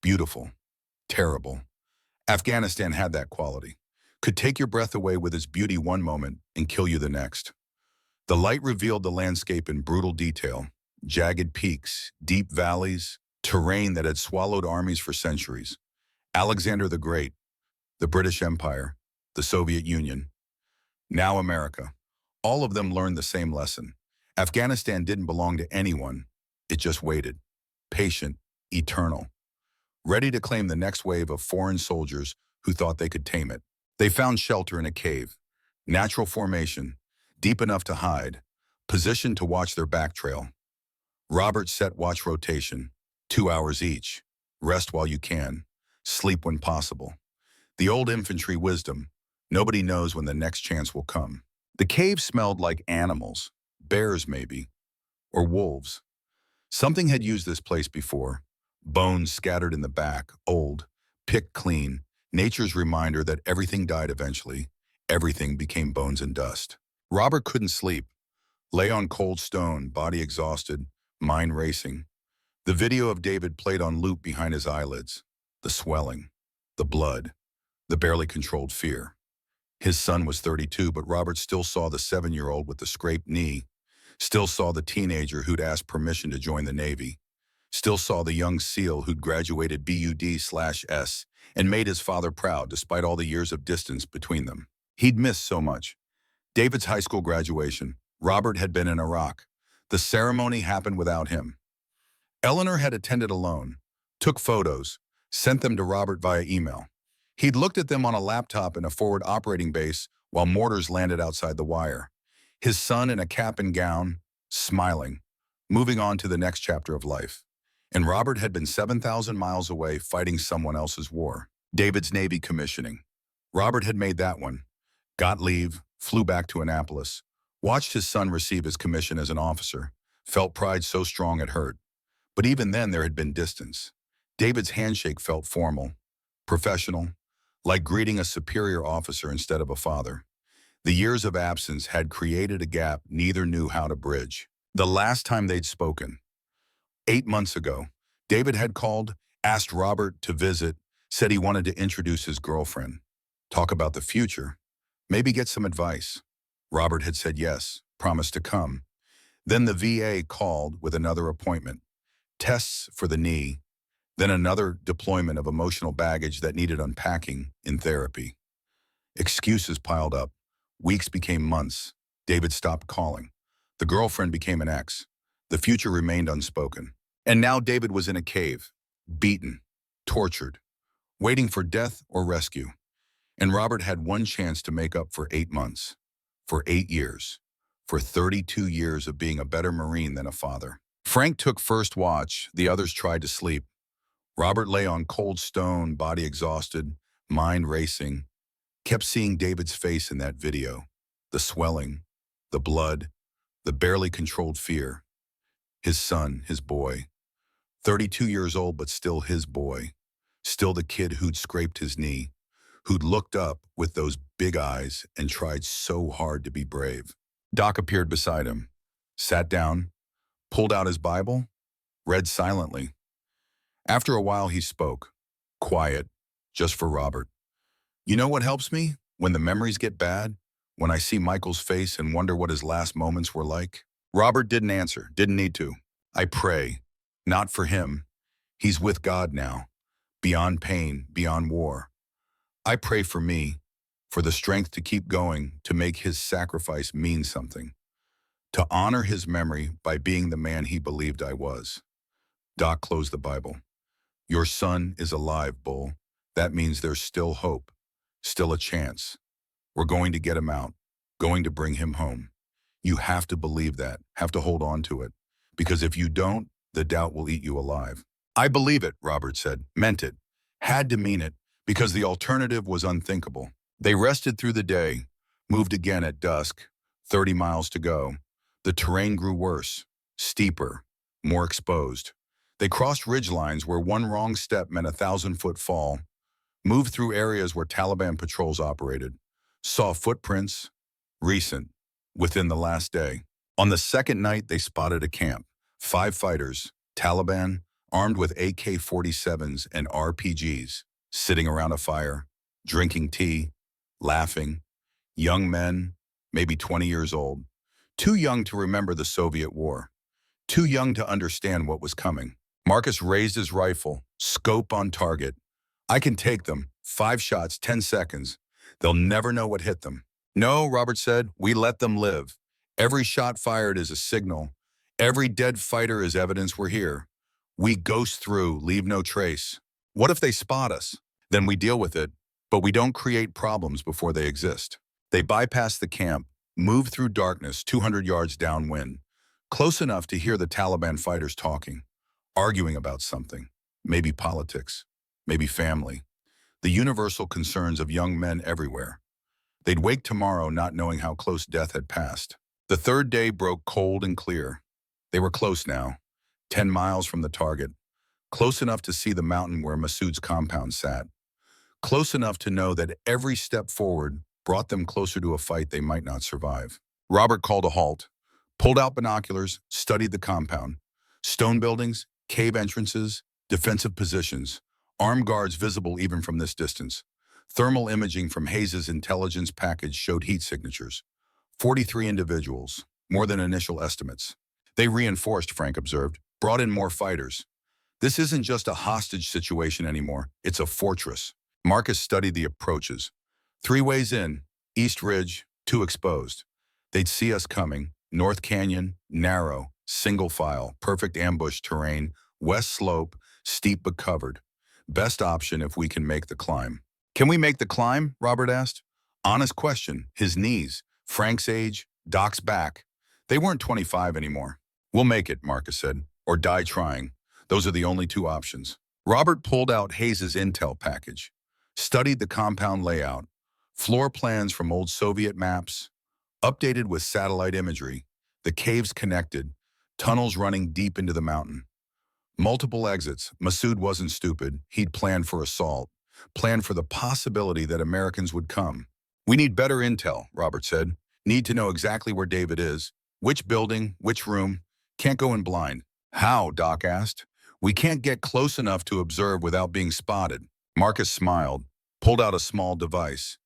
Beautiful. Terrible. Afghanistan had that quality. Could take your breath away with its beauty one moment and kill you the next. The light revealed the landscape in brutal detail. Jagged peaks, deep valleys, terrain that had swallowed armies for centuries. Alexander the Great, the British Empire, the Soviet Union. Now America. All of them learned the same lesson. Afghanistan didn't belong to anyone. It just waited. Patient, eternal. Ready to claim the next wave of foreign soldiers who thought they could tame it. They found shelter in a cave. Natural formation, deep enough to hide, positioned to watch their back trail. Robert set watch rotation, 2 hours each. Rest while you can, sleep when possible. The old infantry wisdom, nobody knows when the next chance will come. The cave smelled like animals, bears maybe, or wolves. Something had used this place before. Bones scattered in the back, old, picked clean, nature's reminder that everything died eventually. Everything became bones and dust. Robert couldn't sleep. Lay on cold stone, body exhausted, mind racing. The video of David played on loop behind his eyelids. The swelling, the blood, the barely controlled fear. His son was 32, but Robert still saw the 7-year-old with the scraped knee, still saw the teenager who'd asked permission to join the Navy, still saw the young SEAL who'd graduated BUD/S and made his father proud despite all the years of distance between them. He'd missed so much. David's high school graduation. Robert had been in Iraq. The ceremony happened without him. Eleanor had attended alone, took photos, sent them to Robert via email. He'd looked at them on a laptop in a forward operating base while mortars landed outside the wire. His son in a cap and gown, smiling, moving on to the next chapter of life. And Robert had been 7,000 miles away fighting someone else's war. David's Navy commissioning. Robert had made that one. Got leave, flew back to Annapolis, watched his son receive his commission as an officer, felt pride so strong it hurt. But even then there had been distance. David's handshake felt formal, professional, like greeting a superior officer instead of a father. The years of absence had created a gap neither knew how to bridge. The last time they'd spoken, 8 months ago, David had called, asked Robert to visit, said he wanted to introduce his girlfriend, talk about the future, maybe get some advice. Robert had said yes, promised to come. Then the VA called with another appointment, tests for the knee, then another deployment of emotional baggage that needed unpacking in therapy. Excuses piled up. Weeks became months. David stopped calling. The girlfriend became an ex. The future remained unspoken. And now David was in a cave, beaten, tortured, waiting for death or rescue. And Robert had one chance to make up for 8 months, for 8 years, for 32 years of being a better Marine than a father. Frank took first watch. The others tried to sleep. Robert lay on cold stone, body exhausted, mind racing, kept seeing David's face in that video, the swelling, the blood, the barely controlled fear. His son, his boy, 32 years old, but still his boy, still the kid who'd scraped his knee, who'd looked up with those big eyes and tried so hard to be brave. Doc appeared beside him, sat down, pulled out his Bible, read silently. After a while, he spoke, quiet, just for Robert. You know what helps me? When the memories get bad, when I see Michael's face and wonder what his last moments were like. Robert didn't answer, didn't need to. I pray, not for him. He's with God now, beyond pain, beyond war. I pray for me, for the strength to keep going, to make his sacrifice mean something, to honor his memory by being the man he believed I was. Doc closed the Bible. Your son is alive, Bull. That means there's still hope, still a chance. We're going to get him out, going to bring him home. You have to believe that, have to hold on to it, because if you don't, the doubt will eat you alive. I believe it, Robert said, meant it, had to mean it, because the alternative was unthinkable. They rested through the day, moved again at dusk, 30 miles to go. The terrain grew worse, steeper, more exposed. They crossed ridgelines where one wrong step meant a 1,000-foot fall, moved through areas where Taliban patrols operated, saw footprints, recent, within the last day. On the second night, they spotted a camp. 5 fighters, Taliban, armed with AK-47s and RPGs, sitting around a fire, drinking tea, laughing. Young men, maybe 20 years old, too young to remember the Soviet war, too young to understand what was coming. Marcus raised his rifle, scope on target. I can take them. 5 shots, 10 seconds. They'll never know what hit them. No, Robert said, we let them live. Every shot fired is a signal. Every dead fighter is evidence we're here. We ghost through, leave no trace. What if they spot us? Then we deal with it, but we don't create problems before they exist. They bypass the camp, move through darkness 200 yards downwind, close enough to hear the Taliban fighters talking, arguing about something, maybe politics, maybe family, the universal concerns of young men everywhere. They'd wake tomorrow not knowing how close death had passed. The third day broke cold and clear. They were close now, 10 miles from the target, close enough to see the mountain where Massoud's compound sat, close enough to know that every step forward brought them closer to a fight they might not survive. Robert called a halt, pulled out binoculars, studied the compound. Stone buildings, cave entrances, defensive positions, armed guards visible even from this distance. Thermal imaging from Hayes' intelligence package showed heat signatures. 43 individuals, more than initial estimates. They reinforced, Frank observed, brought in more fighters. This isn't just a hostage situation anymore, it's a fortress. Marcus studied the approaches. 3 ways in, East Ridge, 2 exposed. They'd see us coming, North Canyon, narrow, single file, perfect ambush terrain, west slope, steep but covered. Best option if we can make the climb. Can we make the climb? Robert asked. Honest question, his knees, Frank's age, Doc's back. They weren't 25 anymore. We'll make it, Marcus said, or die trying. Those are the only 2 options. Robert pulled out Hayes' intel package, studied the compound layout, floor plans from old Soviet maps, updated with satellite imagery, the caves connected, tunnels running deep into the mountain. Multiple exits. Massoud wasn't stupid. He'd planned for assault, planned for the possibility that Americans would come. We need better intel, Robert said. Need to know exactly where David is. Which building? Which room? Can't go in blind. How? Doc asked. We can't get close enough to observe without being spotted. Marcus smiled, pulled out a small device.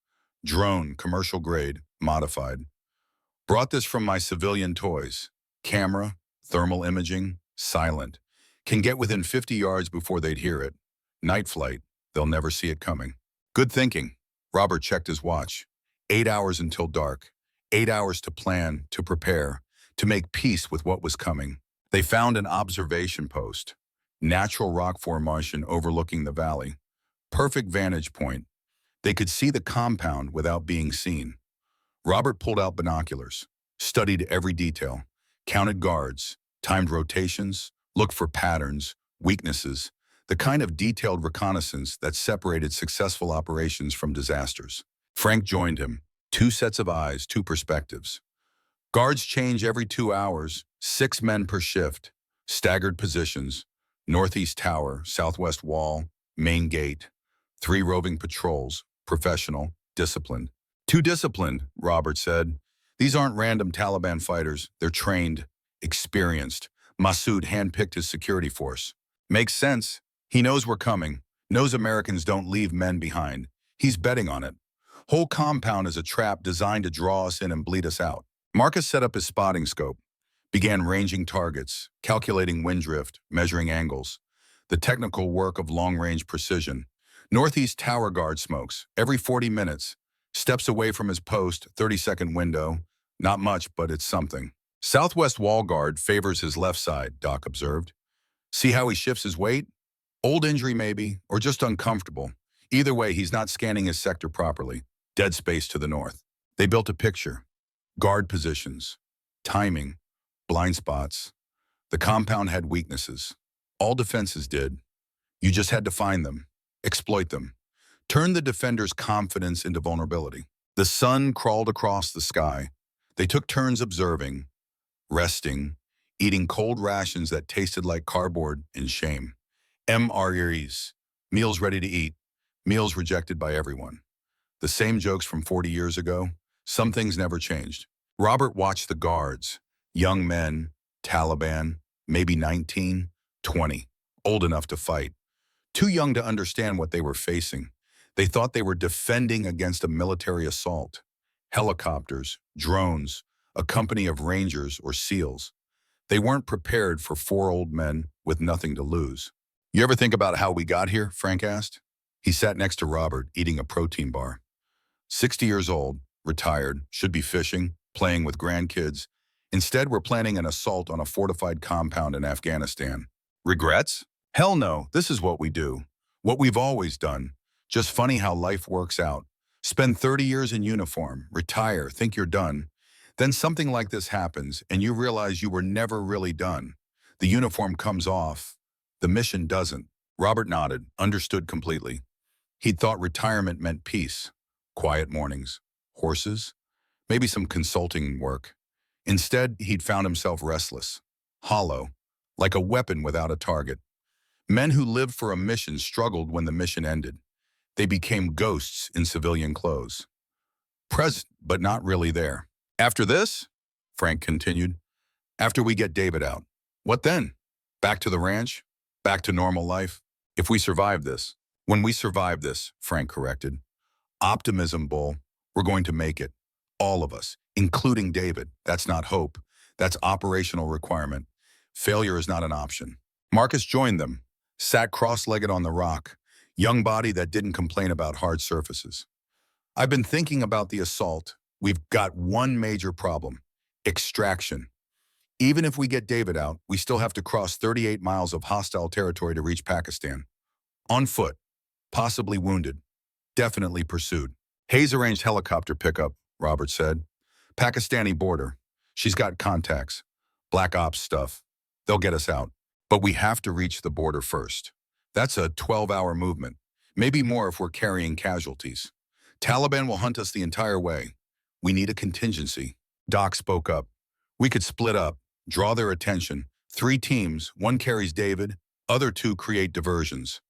Drone, commercial grade, modified. Brought this from my civilian toys. Camera, thermal imaging, silent. Can get within 50 yards before they'd hear it. Night flight, they'll never see it coming. Good thinking. Robert checked his watch. 8 hours until dark. 8 hours to plan, to prepare, to make peace with what was coming. They found an observation post. Natural rock formation overlooking the valley. Perfect vantage point. They could see the compound without being seen. Robert pulled out binoculars, studied every detail, counted guards, timed rotations, looked for patterns, weaknesses, the kind of detailed reconnaissance that separated successful operations from disasters. Frank joined him. 2 sets of eyes, 2 perspectives. Guards change every 2 hours, 6 men per shift, staggered positions, northeast tower, southwest wall, main gate, 3 roving patrols, professional, disciplined. Too disciplined, Robert said. These aren't random Taliban fighters. They're trained, experienced. Massoud handpicked his security force. Makes sense. He knows we're coming, knows Americans don't leave men behind. He's betting on it. Whole compound is a trap designed to draw us in and bleed us out. Marcus set up his spotting scope, began ranging targets, calculating wind drift, measuring angles. The technical work of long-range precision. Northeast tower guard smokes, every 40 minutes. Steps away from his post, 30-second window. Not much, but it's something. Southwest wall guard favors his left side, Doc observed. See how he shifts his weight? Old injury maybe, or just uncomfortable. Either way, he's not scanning his sector properly. Dead space to the north. They built a picture. Guard positions, timing, blind spots. The compound had weaknesses. All defenses did. You just had to find them, exploit them. Turn the defender's confidence into vulnerability. The sun crawled across the sky. They took turns observing, resting, eating cold rations that tasted like cardboard in shame. MREs, meals ready to eat, meals rejected by everyone. The same jokes from 40 years ago. Some things never changed. Robert watched the guards, young men, Taliban, maybe 19, 20, old enough to fight. Too young to understand what they were facing. They thought they were defending against a military assault. Helicopters, drones, a company of Rangers or SEALs. They weren't prepared for 4 old men with nothing to lose. You ever think about how we got here? Frank asked. He sat next to Robert, eating a protein bar. 60 years old, retired, should be fishing, playing with grandkids. Instead, we're planning an assault on a fortified compound in Afghanistan. Regrets? Hell no, this is what we do. What we've always done. Just funny how life works out. Spend 30 years in uniform, retire, think you're done. Then something like this happens and you realize you were never really done. The uniform comes off. The mission doesn't. Robert nodded, understood completely. He'd thought retirement meant peace. Quiet mornings, horses, maybe some consulting work. Instead, he'd found himself restless, hollow, like a weapon without a target. Men who lived for a mission struggled when the mission ended. They became ghosts in civilian clothes. Present, but not really there. After this, Frank continued, after we get David out, what then? Back to the ranch? Back to normal life? If we survive this. When we survive this, Frank corrected. Optimism, Bull. We're going to make it. All of us, including David. That's not hope. That's operational requirement. Failure is not an option. Marcus joined them, sat cross-legged on the rock, young body that didn't complain about hard surfaces. I've been thinking about the assault. We've got one major problem, extraction. Even if we get David out, we still have to cross 38 miles of hostile territory to reach Pakistan. On foot, possibly wounded, definitely pursued. Hayes arranged helicopter pickup, Robert said. Pakistani border. She's got contacts. Black ops stuff. They'll get us out. But we have to reach the border first. That's a 12-hour movement. Maybe more if we're carrying casualties. Taliban will hunt us the entire way. We need a contingency. Doc spoke up. We could split up, draw their attention. 3 teams, 1 carries David, other 2 create diversions.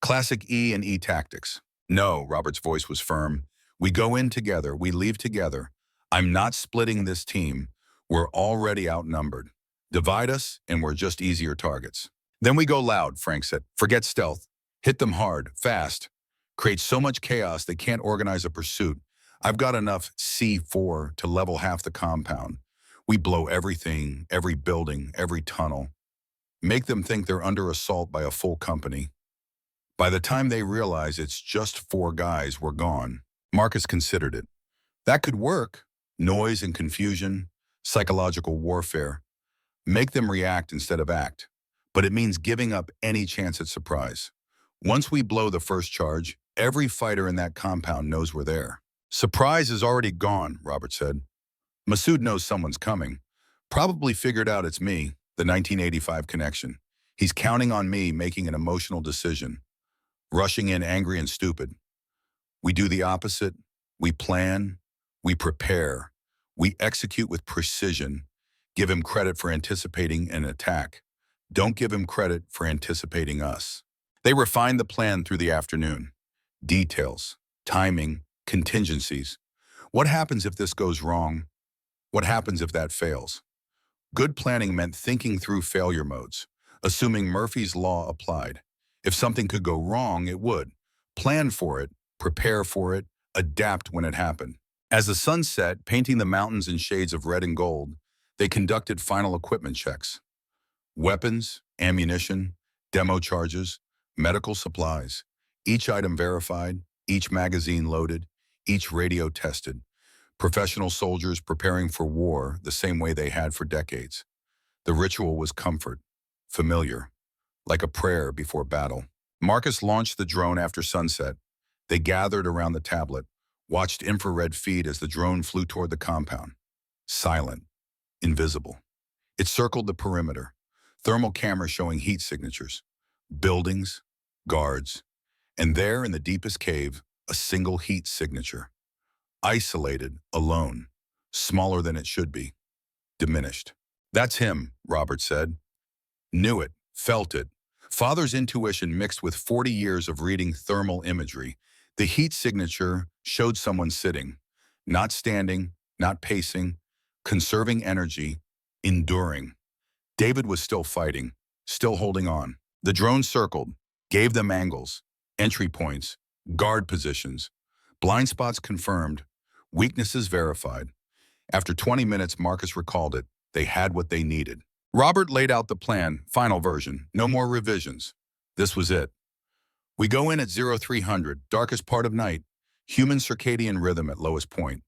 Classic E and E tactics. No, Robert's voice was firm. We go in together, we leave together. I'm not splitting this team. We're already outnumbered. Divide us, and we're just easier targets. Then we go loud, Frank said. Forget stealth. Hit them hard, fast. Create so much chaos they can't organize a pursuit. I've got enough C4 to level half the compound. We blow everything, every building, every tunnel. Make them think they're under assault by a full company. By the time they realize it's just 4 guys, we're gone. Marcus considered it. That could work. Noise and confusion, psychological warfare. Make them react instead of act. But it means giving up any chance at surprise. Once we blow the first charge, every fighter in that compound knows we're there. Surprise is already gone, Robert said. Massoud knows someone's coming. Probably figured out it's me, the 1985 connection. He's counting on me making an emotional decision. Rushing in angry and stupid. We do the opposite. We plan. We prepare. We execute with precision. Give him credit for anticipating an attack. Don't give him credit for anticipating us. They refined the plan through the afternoon. Details, timing, contingencies. What happens if this goes wrong? What happens if that fails? Good planning meant thinking through failure modes, assuming Murphy's Law applied. If something could go wrong, it would. Plan for it, prepare for it, adapt when it happened. As the sun set, painting the mountains in shades of red and gold, they conducted final equipment checks. Weapons, ammunition, demo charges, medical supplies. Each item verified, each magazine loaded, each radio tested. Professional soldiers preparing for war the same way they had for decades. The ritual was comfort, familiar, like a prayer before battle. Marcus launched the drone after sunset. They gathered around the tablet, watched infrared feed as the drone flew toward the compound. Silent, invisible. It circled the perimeter, thermal cameras showing heat signatures, buildings, guards, and there in the deepest cave, a single heat signature. Isolated, alone, smaller than it should be, diminished. That's him, Robert said. Knew it, felt it. Father's intuition mixed with 40 years of reading thermal imagery. The heat signature showed someone sitting, not standing, not pacing, conserving energy, enduring. David was still fighting, still holding on. The drone circled, gave them angles, entry points, guard positions, blind spots confirmed, weaknesses verified. After 20 minutes, Marcus recalled it. They had what they needed. Robert laid out the plan, final version, no more revisions. This was it. We go in at 0300, darkest part of night, human circadian rhythm at lowest point,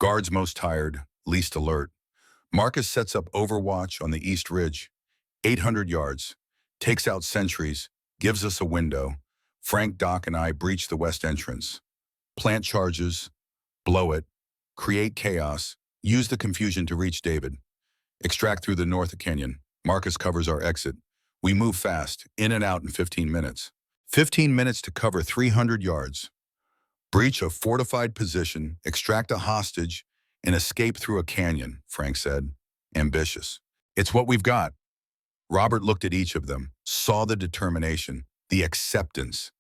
guards most tired, least alert. Marcus sets up overwatch on the east ridge, 800 yards, takes out sentries, gives us a window. Frank, Doc, and I breach the west entrance. Plant charges, blow it, create chaos, use the confusion to reach David. Extract through the north canyon. Marcus covers our exit. We move fast, in and out in 15 minutes. 15 minutes to cover 300 yards. Breach a fortified position, extract a hostage, and escape through a canyon, Frank said. Ambitious. It's what we've got. Robert looked at each of them, saw the determination, the acceptance.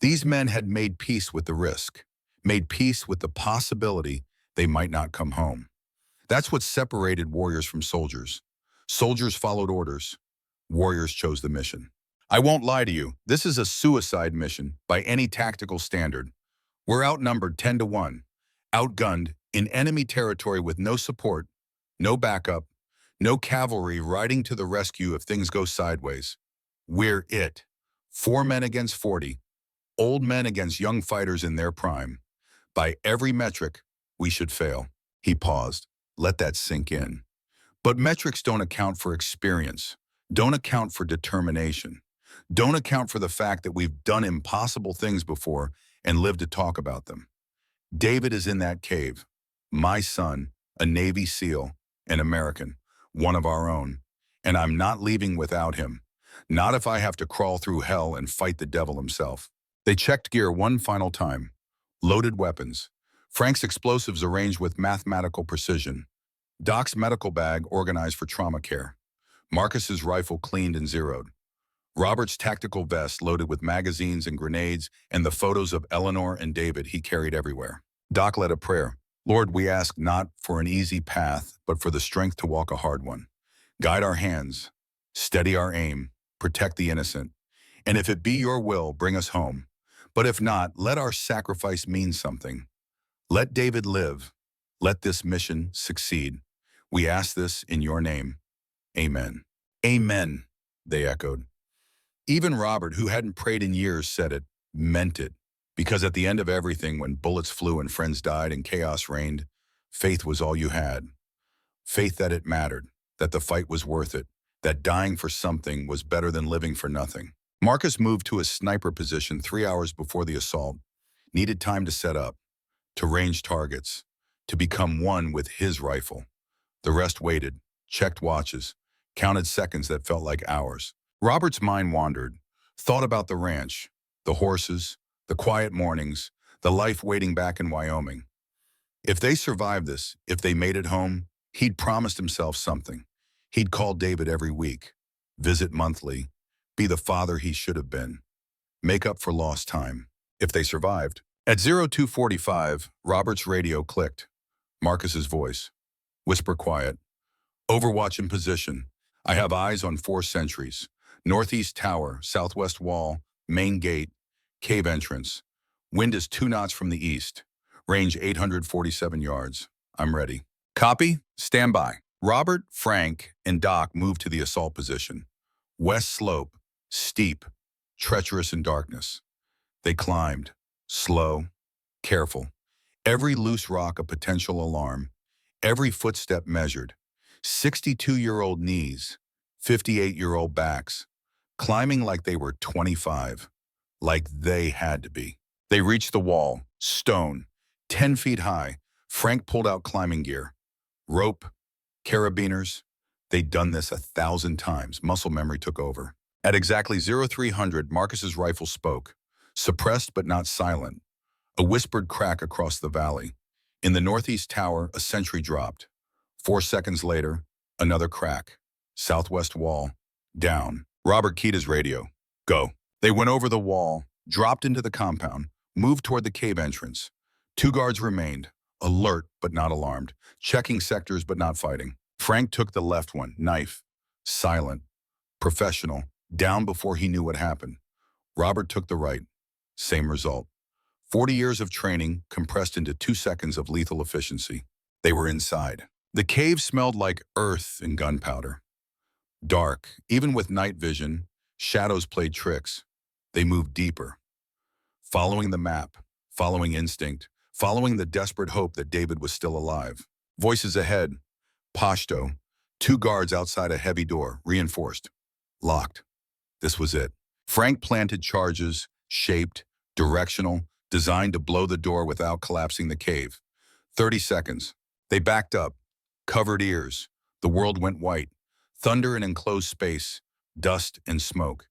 These men had made peace with the risk, made peace with the possibility they might not come home. That's what separated warriors from soldiers. Soldiers followed orders. Warriors chose the mission. I won't lie to you, this is a suicide mission by any tactical standard. We're outnumbered 10 to 1, outgunned, in enemy territory with no support, no backup, no cavalry riding to the rescue if things go sideways. We're it. 4 men against 40, old men against young fighters in their prime. By every metric, we should fail. He paused. Let that sink in. But metrics don't account for experience, don't account for determination, don't account for the fact that we've done impossible things before and lived to talk about them. David is in that cave. My son, a Navy SEAL, an American, one of our own. And I'm not leaving without him. Not if I have to crawl through hell and fight the devil himself. They checked gear one final time. Loaded weapons. Frank's explosives arranged with mathematical precision. Doc's medical bag organized for trauma care. Marcus's rifle cleaned and zeroed. Robert's tactical vest loaded with magazines and grenades and the photos of Eleanor and David he carried everywhere. Doc led a prayer. Lord, we ask not for an easy path, but for the strength to walk a hard one. Guide our hands, steady our aim, protect the innocent. And if it be your will, bring us home. But if not, let our sacrifice mean something. Let David live. Let this mission succeed. We ask this in your name. Amen. Amen, they echoed. Even Robert, who hadn't prayed in years, said it, meant it. Because at the end of everything, when bullets flew and friends died and chaos reigned, faith was all you had. Faith that it mattered, that the fight was worth it, that dying for something was better than living for nothing. Marcus moved to a sniper position 3 hours before the assault, needed time to set up, to range targets, to become one with his rifle. The rest waited, checked watches, counted seconds that felt like hours. Robert's mind wandered, thought about the ranch, the horses, the quiet mornings, the life waiting back in Wyoming. If they survived this, if they made it home, he'd promised himself something. He'd call David every week, visit monthly, be the father he should have been, make up for lost time, if they survived. At 02:45, Robert's radio clicked. Marcus's voice. Whisper quiet. Overwatch in position. I have eyes on 4 sentries. Northeast tower, southwest wall, main gate, cave entrance. Wind is 2 knots from the east. Range 847 yards. I'm ready. Copy. Stand by. Robert, Frank, and Doc moved to the assault position. West slope, steep, treacherous in darkness. They climbed. Slow, careful. Every loose rock a potential alarm. Every footstep measured. 62-year-old knees, 58-year-old backs, climbing like they were 25, like they had to be. They reached the wall, stone, 10 feet high. Frank pulled out climbing gear. Rope, carabiners. They'd done this 1,000 times. Muscle memory took over. At exactly 0300, Marcus's rifle spoke, suppressed but not silent. A whispered crack across the valley. In the northeast tower, a sentry dropped. 4 seconds later, another crack. Southwest wall. Down. Robert keyed his radio. Go. They went over the wall, dropped into the compound, moved toward the cave entrance. 2 guards remained, alert but not alarmed, checking sectors but not fighting. Frank took the left one, knife. Silent. Professional. Down before he knew what happened. Robert took the right. Same result. 40 years of training compressed into 2 seconds of lethal efficiency. They were inside. The cave smelled like earth and gunpowder. Dark, even with night vision, shadows played tricks. They moved deeper. Following the map, following instinct, following the desperate hope that David was still alive. Voices ahead. Pashto. 2 guards outside a heavy door, reinforced. Locked. This was it. Frank planted charges, shaped, directional, designed to blow the door without collapsing the cave. 30 seconds. They backed up. Covered ears. The world went white. Thunder in enclosed space. Dust and smoke.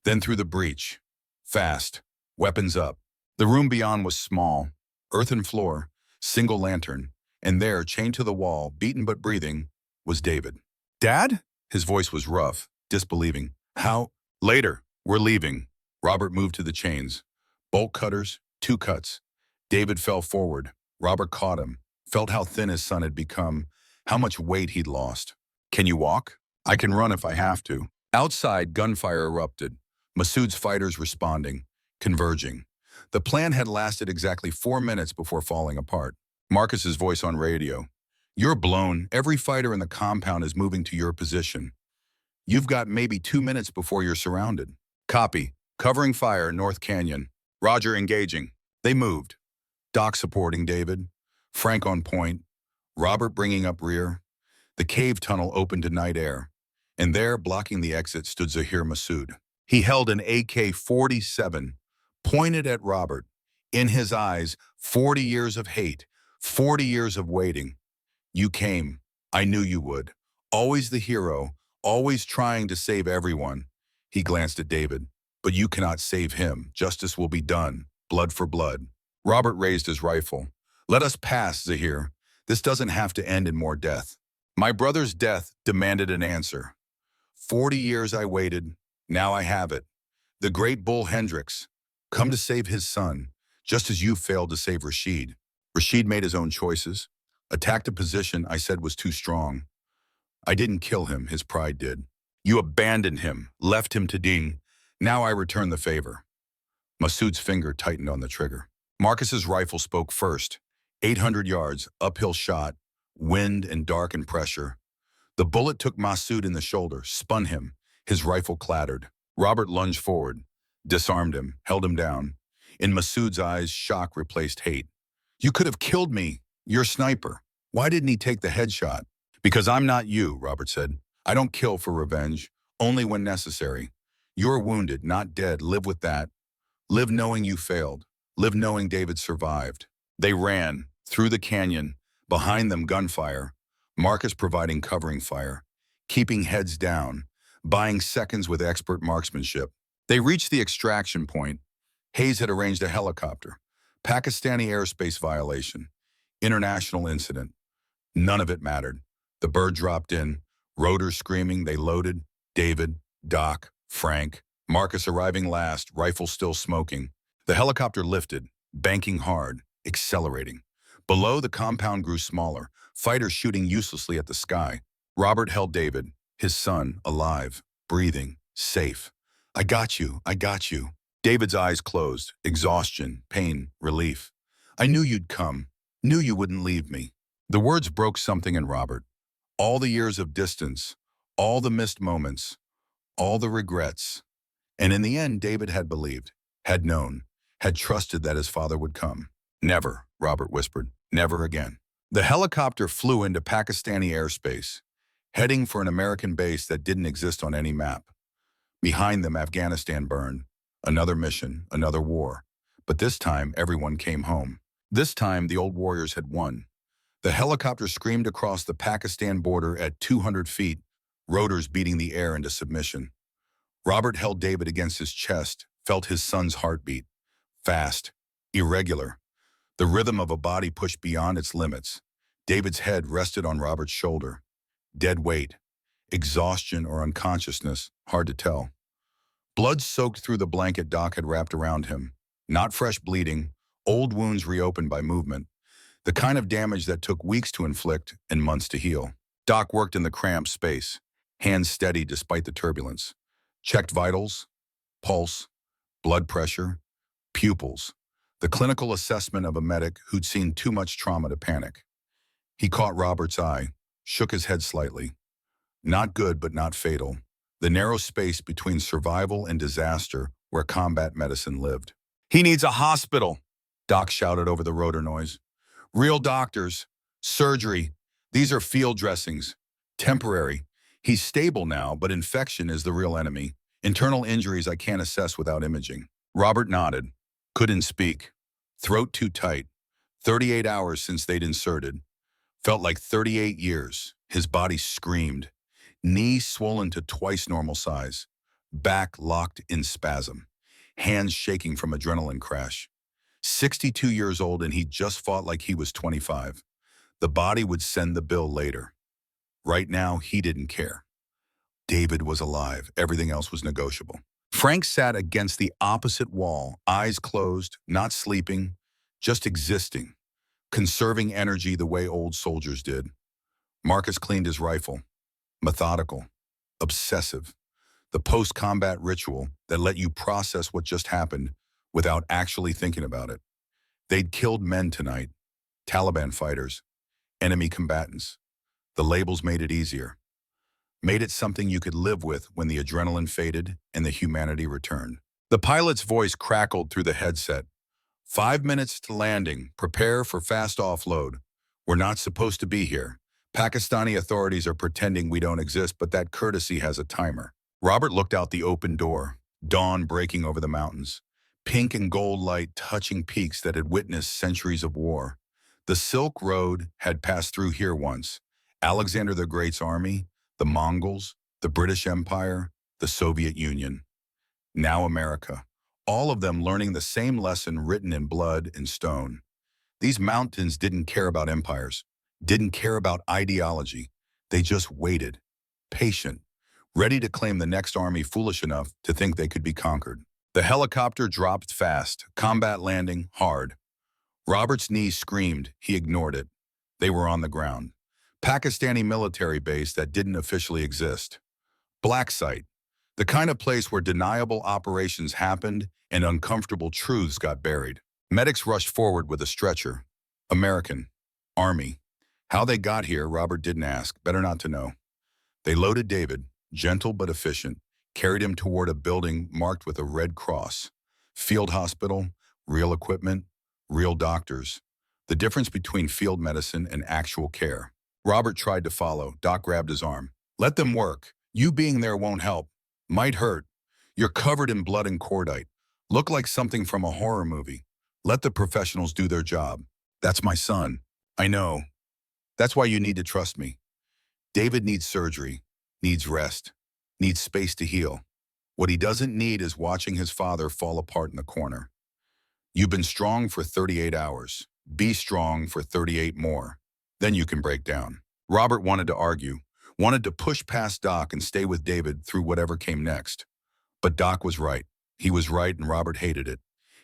Then through the breach. Fast. Weapons up. The room beyond was small. Earthen floor. Single lantern. And there, chained to the wall, beaten but breathing, was David. Dad? His voice was rough, disbelieving. How? Later. We're leaving. Robert moved to the chains. Bolt cutters, 2 cuts. David fell forward. Robert caught him. Felt how thin his son had become, how much weight he'd lost. Can you walk? I can run if I have to. Outside, gunfire erupted. Massoud's fighters responding, converging. The plan had lasted exactly 4 minutes before falling apart. Marcus's voice on radio. You're blown. Every fighter in the compound is moving to your position. You've got maybe 2 minutes before you're surrounded. Copy. Covering fire, North Canyon. Roger, engaging. They moved. Doc supporting David. Frank on point. Robert bringing up rear. The cave tunnel opened to night air. And there, blocking the exit, stood Zahir Massoud. He held an AK-47, pointed at Robert. In his eyes, 40 years of hate, 40 years of waiting. You came. I knew you would. Always the hero, always trying to save everyone. He glanced at David. But you cannot save him. Justice will be done. Blood for blood. Robert raised his rifle. Let us pass, Zahir. This doesn't have to end in more death. My brother's death demanded an answer. 40 years I waited. Now I have it. The great bull Hendricks, come to save his son, just as you failed to save Rashid. Rashid made his own choices, attacked a position I said was too strong. I didn't kill him, his pride did. You abandoned him, left him to ding. Now I return the favor. Massoud's finger tightened on the trigger. Marcus's rifle spoke first. 800 yards, uphill shot, wind and dark and pressure. The bullet took Massoud in the shoulder, spun him. His rifle clattered. Robert lunged forward, disarmed him, held him down. In Massoud's eyes, shock replaced hate. You could have killed me. You're a sniper. Why didn't he take the headshot? Because I'm not you, Robert said. I don't kill for revenge, only when necessary. You're wounded, not dead. Live with that. Live knowing you failed. Live knowing David survived. They ran, through the canyon, behind them gunfire, Marcus providing covering fire, keeping heads down, buying seconds with expert marksmanship. They reached the extraction point. Hayes had arranged a helicopter. Pakistani airspace violation. International incident. None of it mattered. The bird dropped in, rotors screaming, they loaded. David, Doc, Frank, Marcus arriving last, rifle still smoking. The helicopter lifted, banking hard, accelerating. Below, the compound grew smaller, fighters shooting uselessly at the sky. Robert held David, his son, alive, breathing, safe. I got you, I got you. David's eyes closed, exhaustion, pain, relief. I knew you'd come, knew you wouldn't leave me. The words broke something in Robert. All the years of distance, all the missed moments, all the regrets. And in the end, David had believed, had known, had trusted that his father would come. Never, Robert whispered, never again. The helicopter flew into Pakistani airspace, heading for an American base that didn't exist on any map. Behind them, Afghanistan burned. Another mission, another war. But this time, everyone came home. This time, the old warriors had won. The helicopter screamed across the Pakistan border at 200 feet, rotors beating the air into submission. Robert held David against his chest, felt his son's heartbeat. Fast, irregular. The rhythm of a body pushed beyond its limits. David's head rested on Robert's shoulder. Dead weight. Exhaustion or unconsciousness, hard to tell. Blood soaked through the blanket Doc had wrapped around him. Not fresh bleeding, old wounds reopened by movement. The kind of damage that took weeks to inflict and months to heal. Doc worked in the cramped space, hands steady despite the turbulence. Checked vitals, pulse, blood pressure, pupils. The clinical assessment of a medic who'd seen too much trauma to panic. He caught Robert's eye, shook his head slightly. Not good, but not fatal. The narrow space between survival and disaster where combat medicine lived. He needs a hospital, Doc shouted over the rotor noise. Real doctors, surgery, these are field dressings. Temporary. He's stable now, but infection is the real enemy. Internal injuries I can't assess without imaging. Robert nodded. Couldn't speak. Throat too tight. 38 hours since they'd inserted. Felt like 38 years. His body screamed. Knee swollen to twice normal size. Back locked in spasm. Hands shaking from adrenaline crash. 62 years old and he just fought like he was 25. The body would send the bill later. Right now, he didn't care. David was alive. Everything else was negotiable. Frank sat against the opposite wall, eyes closed, not sleeping, just existing, conserving energy the way old soldiers did. Marcus cleaned his rifle. Methodical, obsessive. The post-combat ritual that let you process what just happened without actually thinking about it. They'd killed men tonight, Taliban fighters, enemy combatants. The labels made it easier. Made it something you could live with when the adrenaline faded and the humanity returned. The pilot's voice crackled through the headset. 5 minutes to landing. Prepare for fast offload. We're not supposed to be here. Pakistani authorities are pretending we don't exist, but that courtesy has a timer. Robert looked out the open door, dawn breaking over the mountains. Pink and gold light touching peaks that had witnessed centuries of war. The Silk Road had passed through here once. Alexander the Great's army, the Mongols, the British Empire, the Soviet Union. Now America. All of them learning the same lesson written in blood and stone. These mountains didn't care about empires, didn't care about ideology. They just waited, patient, ready to claim the next army foolish enough to think they could be conquered. The helicopter dropped fast, combat landing hard. Robert's knees screamed. He ignored it. They were on the ground. Pakistani military base that didn't officially exist. Black site. The kind of place where deniable operations happened and uncomfortable truths got buried. Medics rushed forward with a stretcher. American. Army. How they got here, Robert didn't ask. Better not to know. They loaded David, gentle but efficient, carried him toward a building marked with a red cross. Field hospital, real equipment, real doctors. The difference between field medicine and actual care. Robert tried to follow. Doc grabbed his arm. Let them work. You being there won't help. Might hurt. You're covered in blood and cordite. Look like something from a horror movie. Let the professionals do their job. That's my son. I know. That's why you need to trust me. David needs surgery, needs rest, needs space to heal. What he doesn't need is watching his father fall apart in the corner. You've been strong for 38 hours. Be strong for 38 more. Then you can break down. Robert wanted to argue, wanted to push past Doc and stay with David through whatever came next. But Doc was right. He was right, and Robert hated it.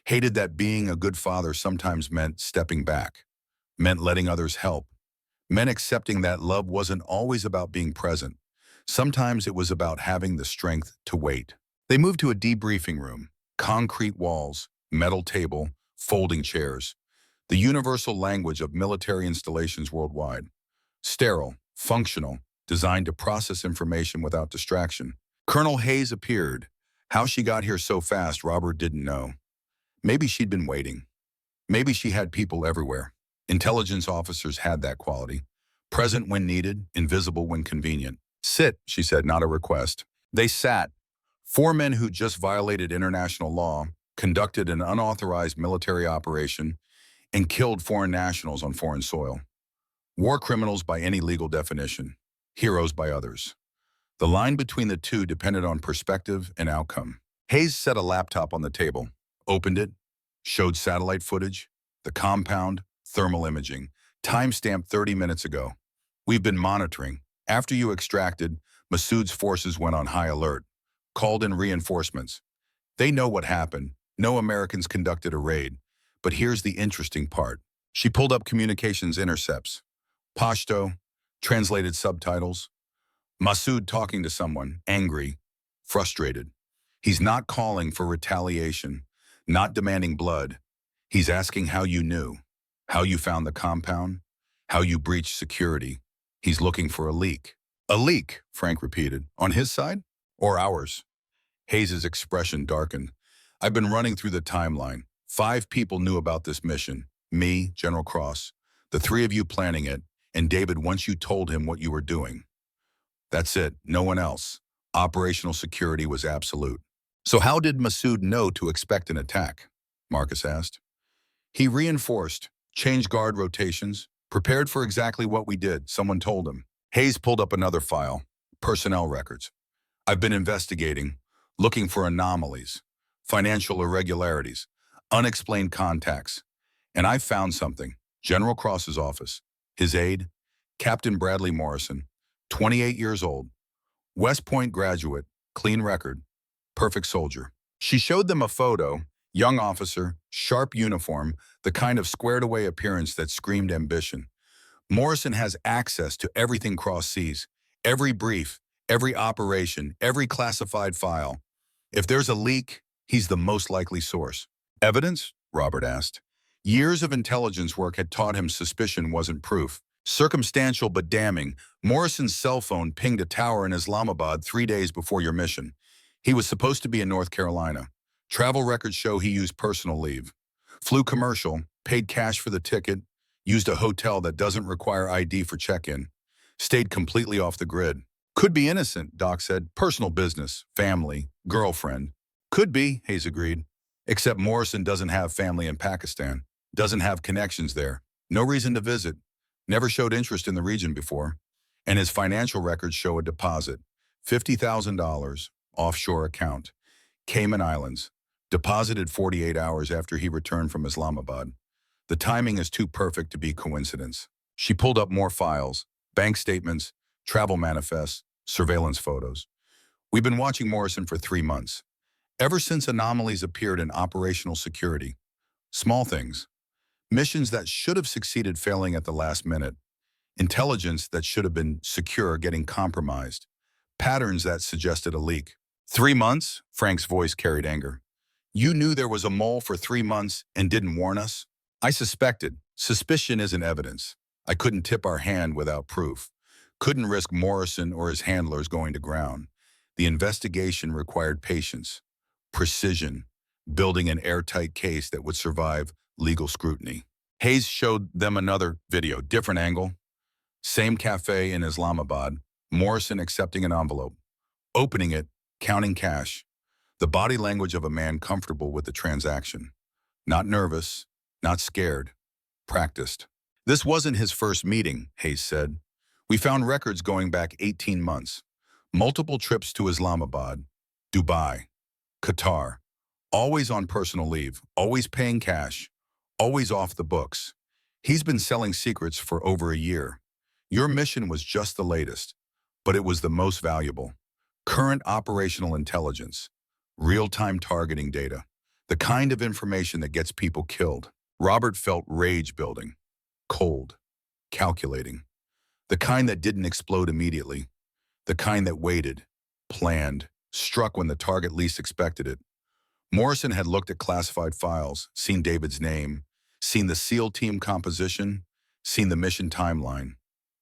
Hated that being a good father sometimes meant stepping back, meant letting others help, meant accepting that love wasn't always about being present. Sometimes it was about having the strength to wait. They moved to a debriefing room, concrete walls, metal table, folding chairs, the universal language of military installations worldwide. Sterile, functional, designed to process information without distraction. Colonel Hayes appeared. How she got here so fast, Robert didn't know. Maybe she'd been waiting. Maybe she had people everywhere. Intelligence officers had that quality. Present when needed, invisible when convenient. Sit, she said, not a request. They sat. 4 men who just violated international law, conducted an unauthorized military operation, and killed foreign nationals on foreign soil. War criminals by any legal definition. Heroes by others. The line between the two depended on perspective and outcome. Hayes set a laptop on the table, opened it, showed satellite footage, the compound, thermal imaging, timestamped 30 minutes ago. We've been monitoring. After you extracted, Massoud's forces went on high alert, called in reinforcements. They know what happened. No Americans conducted a raid. But here's the interesting part. She pulled up communications intercepts. Pashto, translated subtitles. Massoud talking to someone, angry, frustrated. He's not calling for retaliation, not demanding blood. He's asking how you knew, how you found the compound, how you breached security. He's looking for a leak. A leak, Frank repeated. On his side or ours? Hayes' expression darkened. I've been running through the timeline. 5 people knew about this mission. Me, General Cross, the 3 of you planning it, and David once you told him what you were doing. That's it, no one else. Operational security was absolute. So how did Massoud know to expect an attack? Marcus asked. He reinforced, changed guard rotations, prepared for exactly what we did, someone told him. Hayes pulled up another file, personnel records. I've been investigating, looking for anomalies, financial irregularities, unexplained contacts. And I found something. General Cross's office, his aide, Captain Bradley Morrison, 28 years old, West Point graduate, clean record, perfect soldier. She showed them a photo, young officer, sharp uniform, the kind of squared-away appearance that screamed ambition. Morrison has access to everything Cross sees, every brief, every operation, every classified file. If there's a leak, he's the most likely source. Evidence? Robert asked. Years of intelligence work had taught him suspicion wasn't proof. Circumstantial but damning, Morrison's cell phone pinged a tower in Islamabad 3 days before your mission. He was supposed to be in North Carolina. Travel records show he used personal leave. Flew commercial, paid cash for the ticket, used a hotel that doesn't require ID for check-in. Stayed completely off the grid. Could be innocent, Doc said. Personal business, family, girlfriend. Could be, Hayes agreed. Except Morrison doesn't have family in Pakistan. Doesn't have connections there. No reason to visit. Never showed interest in the region before. And his financial records show a deposit. $50,000, offshore account. Cayman Islands. Deposited 48 hours after he returned from Islamabad. The timing is too perfect to be coincidence. She pulled up more files, bank statements, travel manifests, surveillance photos. We've been watching Morrison for 3 months. Ever since anomalies appeared in operational security. Small things. Missions that should have succeeded failing at the last minute. Intelligence that should have been secure getting compromised. Patterns that suggested a leak. 3 months? Frank's voice carried anger. You knew there was a mole for 3 months and didn't warn us? I suspected. Suspicion isn't evidence. I couldn't tip our hand without proof. Couldn't risk Morrison or his handlers going to ground. The investigation required patience, precision, building an airtight case that would survive legal scrutiny. Hayes showed them another video, different angle. Same cafe in Islamabad, Morrison accepting an envelope, opening it, counting cash. The body language of a man comfortable with the transaction. Not nervous, not scared, practiced. This wasn't his first meeting, Hayes said. We found records going back 18 months. Multiple trips to Islamabad, Dubai, Qatar. Always on personal leave, always paying cash, always off the books. He's been selling secrets for over a year. Your mission was just the latest, but it was the most valuable. Current operational intelligence, real-time targeting data, the kind of information that gets people killed. Robert felt rage building, cold, calculating. The kind that didn't explode immediately, the kind that waited, planned, struck when the target least expected it. Morrison had looked at classified files, seen David's name, seen the SEAL team composition, seen the mission timeline,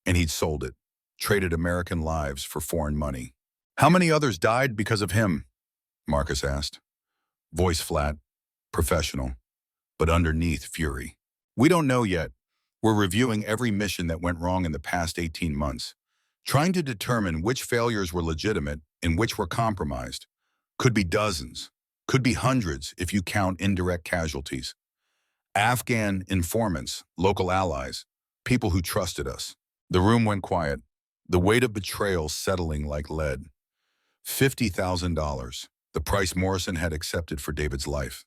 and he'd sold it, traded American lives for foreign money. How many others died because of him? Marcus asked. Voice flat, professional, but underneath fury. We don't know yet. We're reviewing every mission that went wrong in the past 18 months, trying to determine which failures were legitimate and which were compromised. Could be dozens, could be hundreds if you count indirect casualties. Afghan informants, local allies, people who trusted us. The room went quiet, the weight of betrayal settling like lead. $50,000, the price Morrison had accepted for David's life,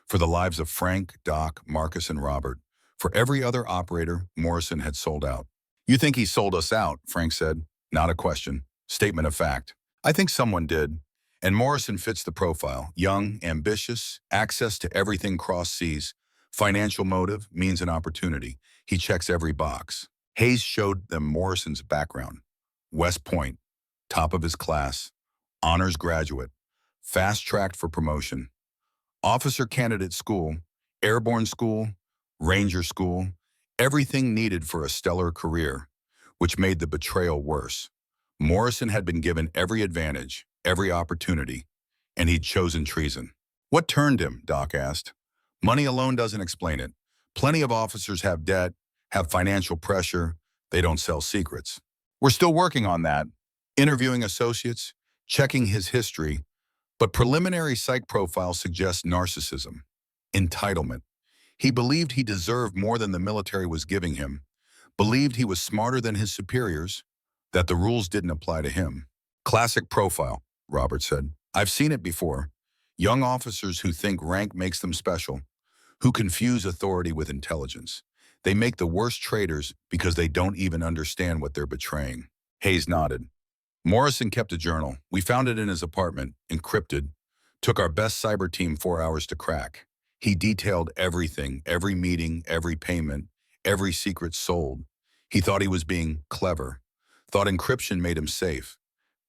for the lives of Frank, Doc, Marcus, and Robert. For every other operator, Morrison had sold out. You think he sold us out, Frank said. Not a question. Statement of fact. I think someone did. And Morrison fits the profile. Young, ambitious, access to everything cross seas. Financial motive, means an opportunity. He checks every box. Hayes showed them Morrison's background. West Point, top of his class, honors graduate, fast-tracked for promotion. Officer candidate school, airborne school, Ranger school, everything needed for a stellar career, which made the betrayal worse. Morrison had been given every advantage, every opportunity, and he'd chosen treason. What turned him, Doc asked. Money alone doesn't explain it. Plenty of officers have debt, have financial pressure. They don't sell secrets. We're still working on that, interviewing associates, checking his history, but preliminary psych profile suggests narcissism, entitlement. He believed he deserved more than the military was giving him, believed he was smarter than his superiors, that the rules didn't apply to him. Classic profile, Robert said. I've seen it before. Young officers who think rank makes them special, who confuse authority with intelligence. They make the worst traitors because they don't even understand what they're betraying. Hayes nodded. Morrison kept a journal. We found it in his apartment, encrypted. Took our best cyber team 4 hours to crack. He detailed everything, every meeting, every payment, every secret sold. He thought he was being clever. Thought encryption made him safe.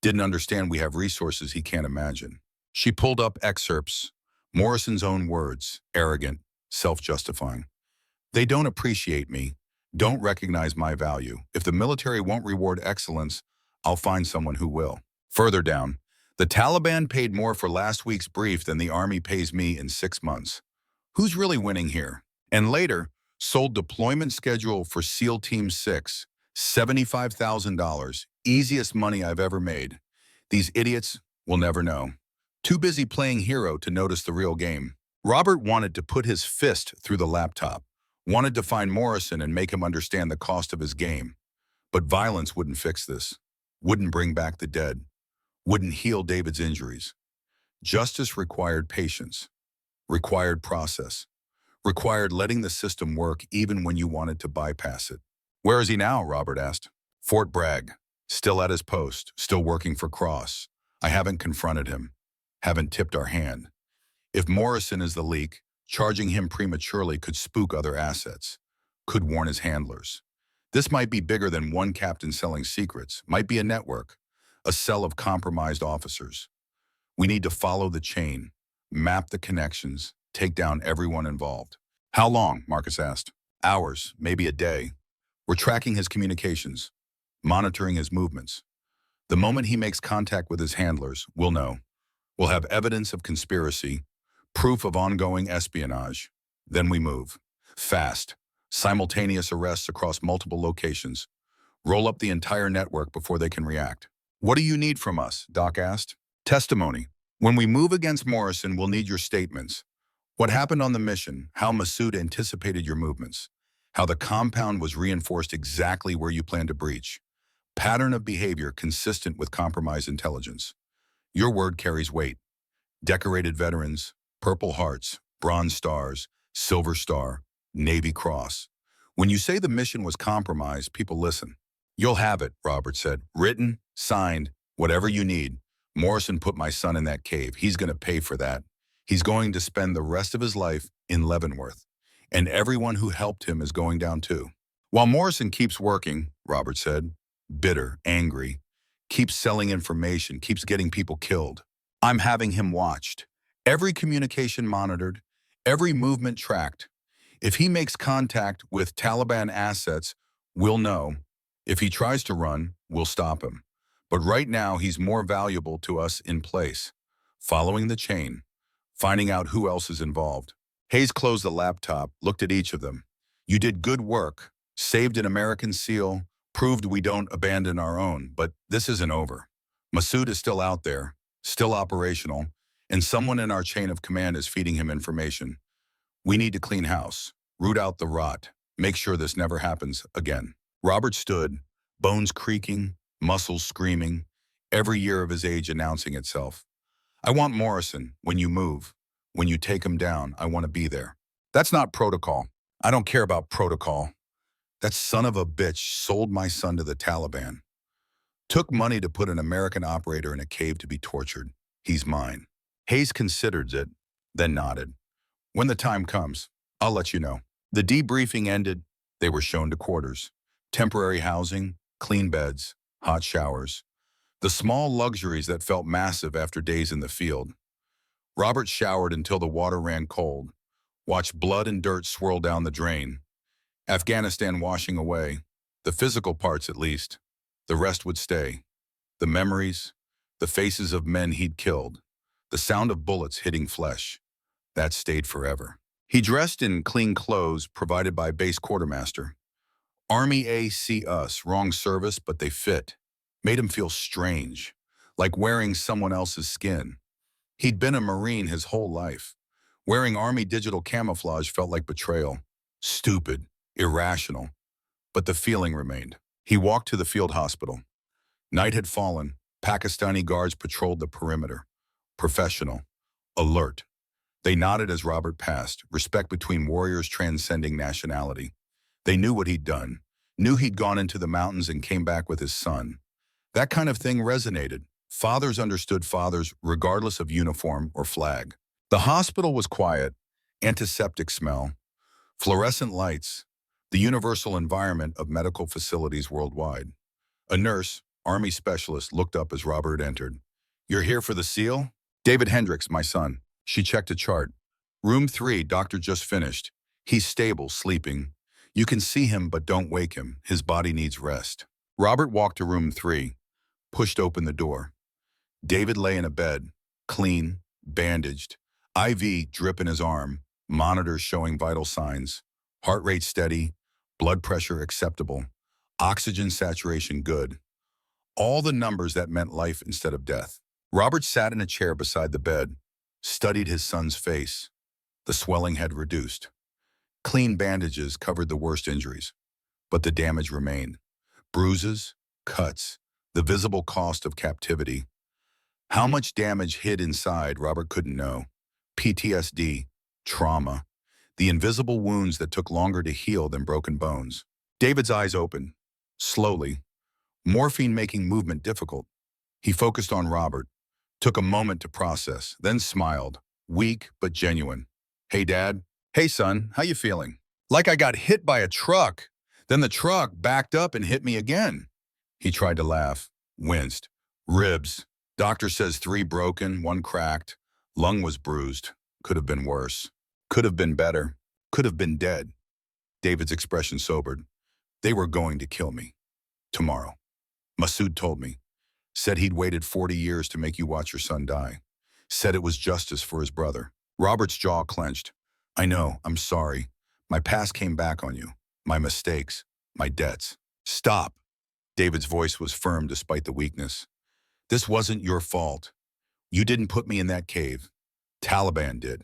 Didn't understand we have resources he can't imagine. She pulled up excerpts. Morrison's own words, arrogant, self-justifying. They don't appreciate me, don't recognize my value. If the military won't reward excellence, I'll find someone who will. Further down, the Taliban paid more for last week's brief than the Army pays me in 6 months. Who's really winning here? And later, sold deployment schedule for SEAL Team 6, $75,000, easiest money I've ever made. These idiots will never know. Too busy playing hero to notice the real game. Robert wanted to put his fist through the laptop, wanted to find Morrison and make him understand the cost of his game. But violence wouldn't fix this, wouldn't bring back the dead, wouldn't heal David's injuries. Justice required patience, required process, required letting the system work even when you wanted to bypass it. Where is he now? Robert asked. Fort Bragg, still at his post, still working for Cross. I haven't confronted him, haven't tipped our hand. If Morrison is the leak, Charging him prematurely could spook other assets, could warn his handlers. This might be bigger than one captain selling secrets, might be a network, a cell of compromised officers. We need to follow the chain, map the connections, take down everyone involved. How long? Marcus asked. Hours, maybe a day. We're tracking his communications, monitoring his movements. The moment he makes contact with his handlers, we'll know. We'll have evidence of conspiracy, proof of ongoing espionage. Then we move. Fast. Simultaneous arrests across multiple locations. Roll up the entire network before they can react. What do you need from us? Doc asked. Testimony. When we move against Morrison, we'll need your statements. What happened on the mission, how Massoud anticipated your movements, how the compound was reinforced exactly where you planned to breach. Pattern of behavior consistent with compromised intelligence. Your word carries weight. Decorated veterans, Purple Hearts, Bronze Stars, Silver Star, Navy Cross. When you say the mission was compromised, people listen. You'll have it, Robert said. Written, signed, whatever you need. Morrison put my son in that cave. He's going to pay for that. He's going to spend the rest of his life in Leavenworth. And everyone who helped him is going down too. While Morrison keeps working, Robert said, bitter, angry, keeps selling information, keeps getting people killed, I'm having him watched. Every communication monitored, every movement tracked. If he makes contact with Taliban assets, we'll know. If he tries to run, we'll stop him. But right now, he's more valuable to us in place, following the chain, finding out who else is involved. Hayes closed the laptop, looked at each of them. You did good work, saved an American SEAL, proved we don't abandon our own, but this isn't over. Massoud is still out there, still operational, and someone in our chain of command is feeding him information. We need to clean house, root out the rot, make sure this never happens again. Robert stood, bones creaking, muscles screaming, every year of his age announcing itself. I want Morrison, when you move, when you take him down, I want to be there. That's not protocol. I don't care about protocol. That son of a bitch sold my son to the Taliban. Took money to put an American operator in a cave to be tortured. He's mine. Hayes considered it, then nodded. When the time comes, I'll let you know. The debriefing ended. They were shown to quarters. Temporary housing, clean beds, hot showers. The small luxuries that felt massive after days in the field. Robert showered until the water ran cold, watched blood and dirt swirl down the drain. Afghanistan washing away, the physical parts at least. The rest would stay. The memories, the faces of men he'd killed, the sound of bullets hitting flesh. That stayed forever. He dressed in clean clothes provided by base quartermaster. Army AC us, wrong service, but they fit. Made him feel strange, like wearing someone else's skin. He'd been a Marine his whole life. Wearing Army digital camouflage felt like betrayal. Stupid, irrational. But the feeling remained. He walked to the field hospital. Night had fallen. Pakistani guards patrolled the perimeter. Professional. Alert. They nodded as Robert passed, respect between warriors transcending nationality. They knew what he'd done, knew he'd gone into the mountains and came back with his son. That kind of thing resonated. Fathers understood fathers regardless of uniform or flag. The hospital was quiet, antiseptic smell, fluorescent lights, the universal environment of medical facilities worldwide. A nurse, Army specialist, looked up as Robert entered. You're here for the SEAL? David Hendricks, my son. She checked a chart. Room 3, doctor just finished. He's stable, sleeping. You can see him, but don't wake him. His body needs rest. Robert walked to room 3, pushed open the door. David lay in a bed, clean, bandaged, IV drip in his arm, monitors showing vital signs, heart rate steady, blood pressure acceptable, oxygen saturation good. All the numbers that meant life instead of death. Robert sat in a chair beside the bed, studied his son's face. The swelling had reduced. Clean bandages covered the worst injuries, but the damage remained. Bruises, cuts, the visible cost of captivity. How much damage hid inside, Robert couldn't know. PTSD, trauma, the invisible wounds that took longer to heal than broken bones. David's eyes opened, slowly, morphine making movement difficult. He focused on Robert, took a moment to process, then smiled, weak but genuine. Hey, Dad. Hey, son. How you feeling? Like I got hit by a truck. Then the truck backed up and hit me again. He tried to laugh, winced. Ribs. Doctor says 3 broken, 1 cracked. Lung was bruised. Could have been worse. Could have been better. Could have been dead. David's expression sobered. They were going to kill me. Tomorrow. Massoud told me. Said he'd waited 40 years to make you watch your son die. Said it was justice for his brother. Robert's jaw clenched. I know, I'm sorry. My past came back on you. My mistakes. My debts. Stop. David's voice was firm despite the weakness. This wasn't your fault. You didn't put me in that cave. Taliban did.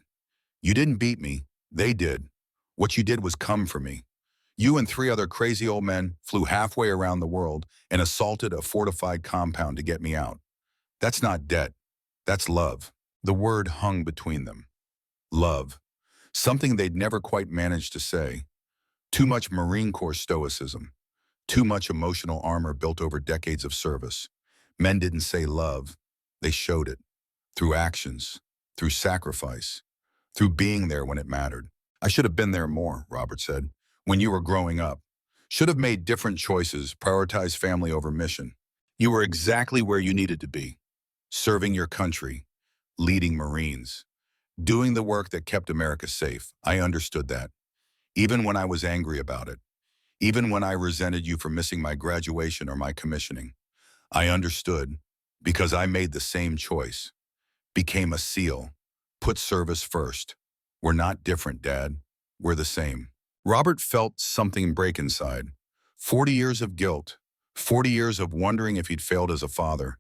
You didn't beat me. They did. What you did was come for me. You and 3 other crazy old men flew halfway around the world and assaulted a fortified compound to get me out. That's not debt. That's love. The word hung between them. Love. Something they'd never quite managed to say. Too much Marine Corps stoicism. Too much emotional armor built over decades of service. Men didn't say love. They showed it. Through actions. Through sacrifice. Through being there when it mattered. I should have been there more, Robert said. When you were growing up. Should have made different choices, prioritized family over mission. You were exactly where you needed to be. Serving your country. Leading Marines. Doing the work that kept America safe. I understood that. Even when I was angry about it. Even when I resented you for missing my graduation or my commissioning. I understood because I made the same choice. Became a SEAL. Put service first. We're not different, Dad. We're the same. Robert felt something break inside. 40 years of guilt. 40 years of wondering if he'd failed as a father.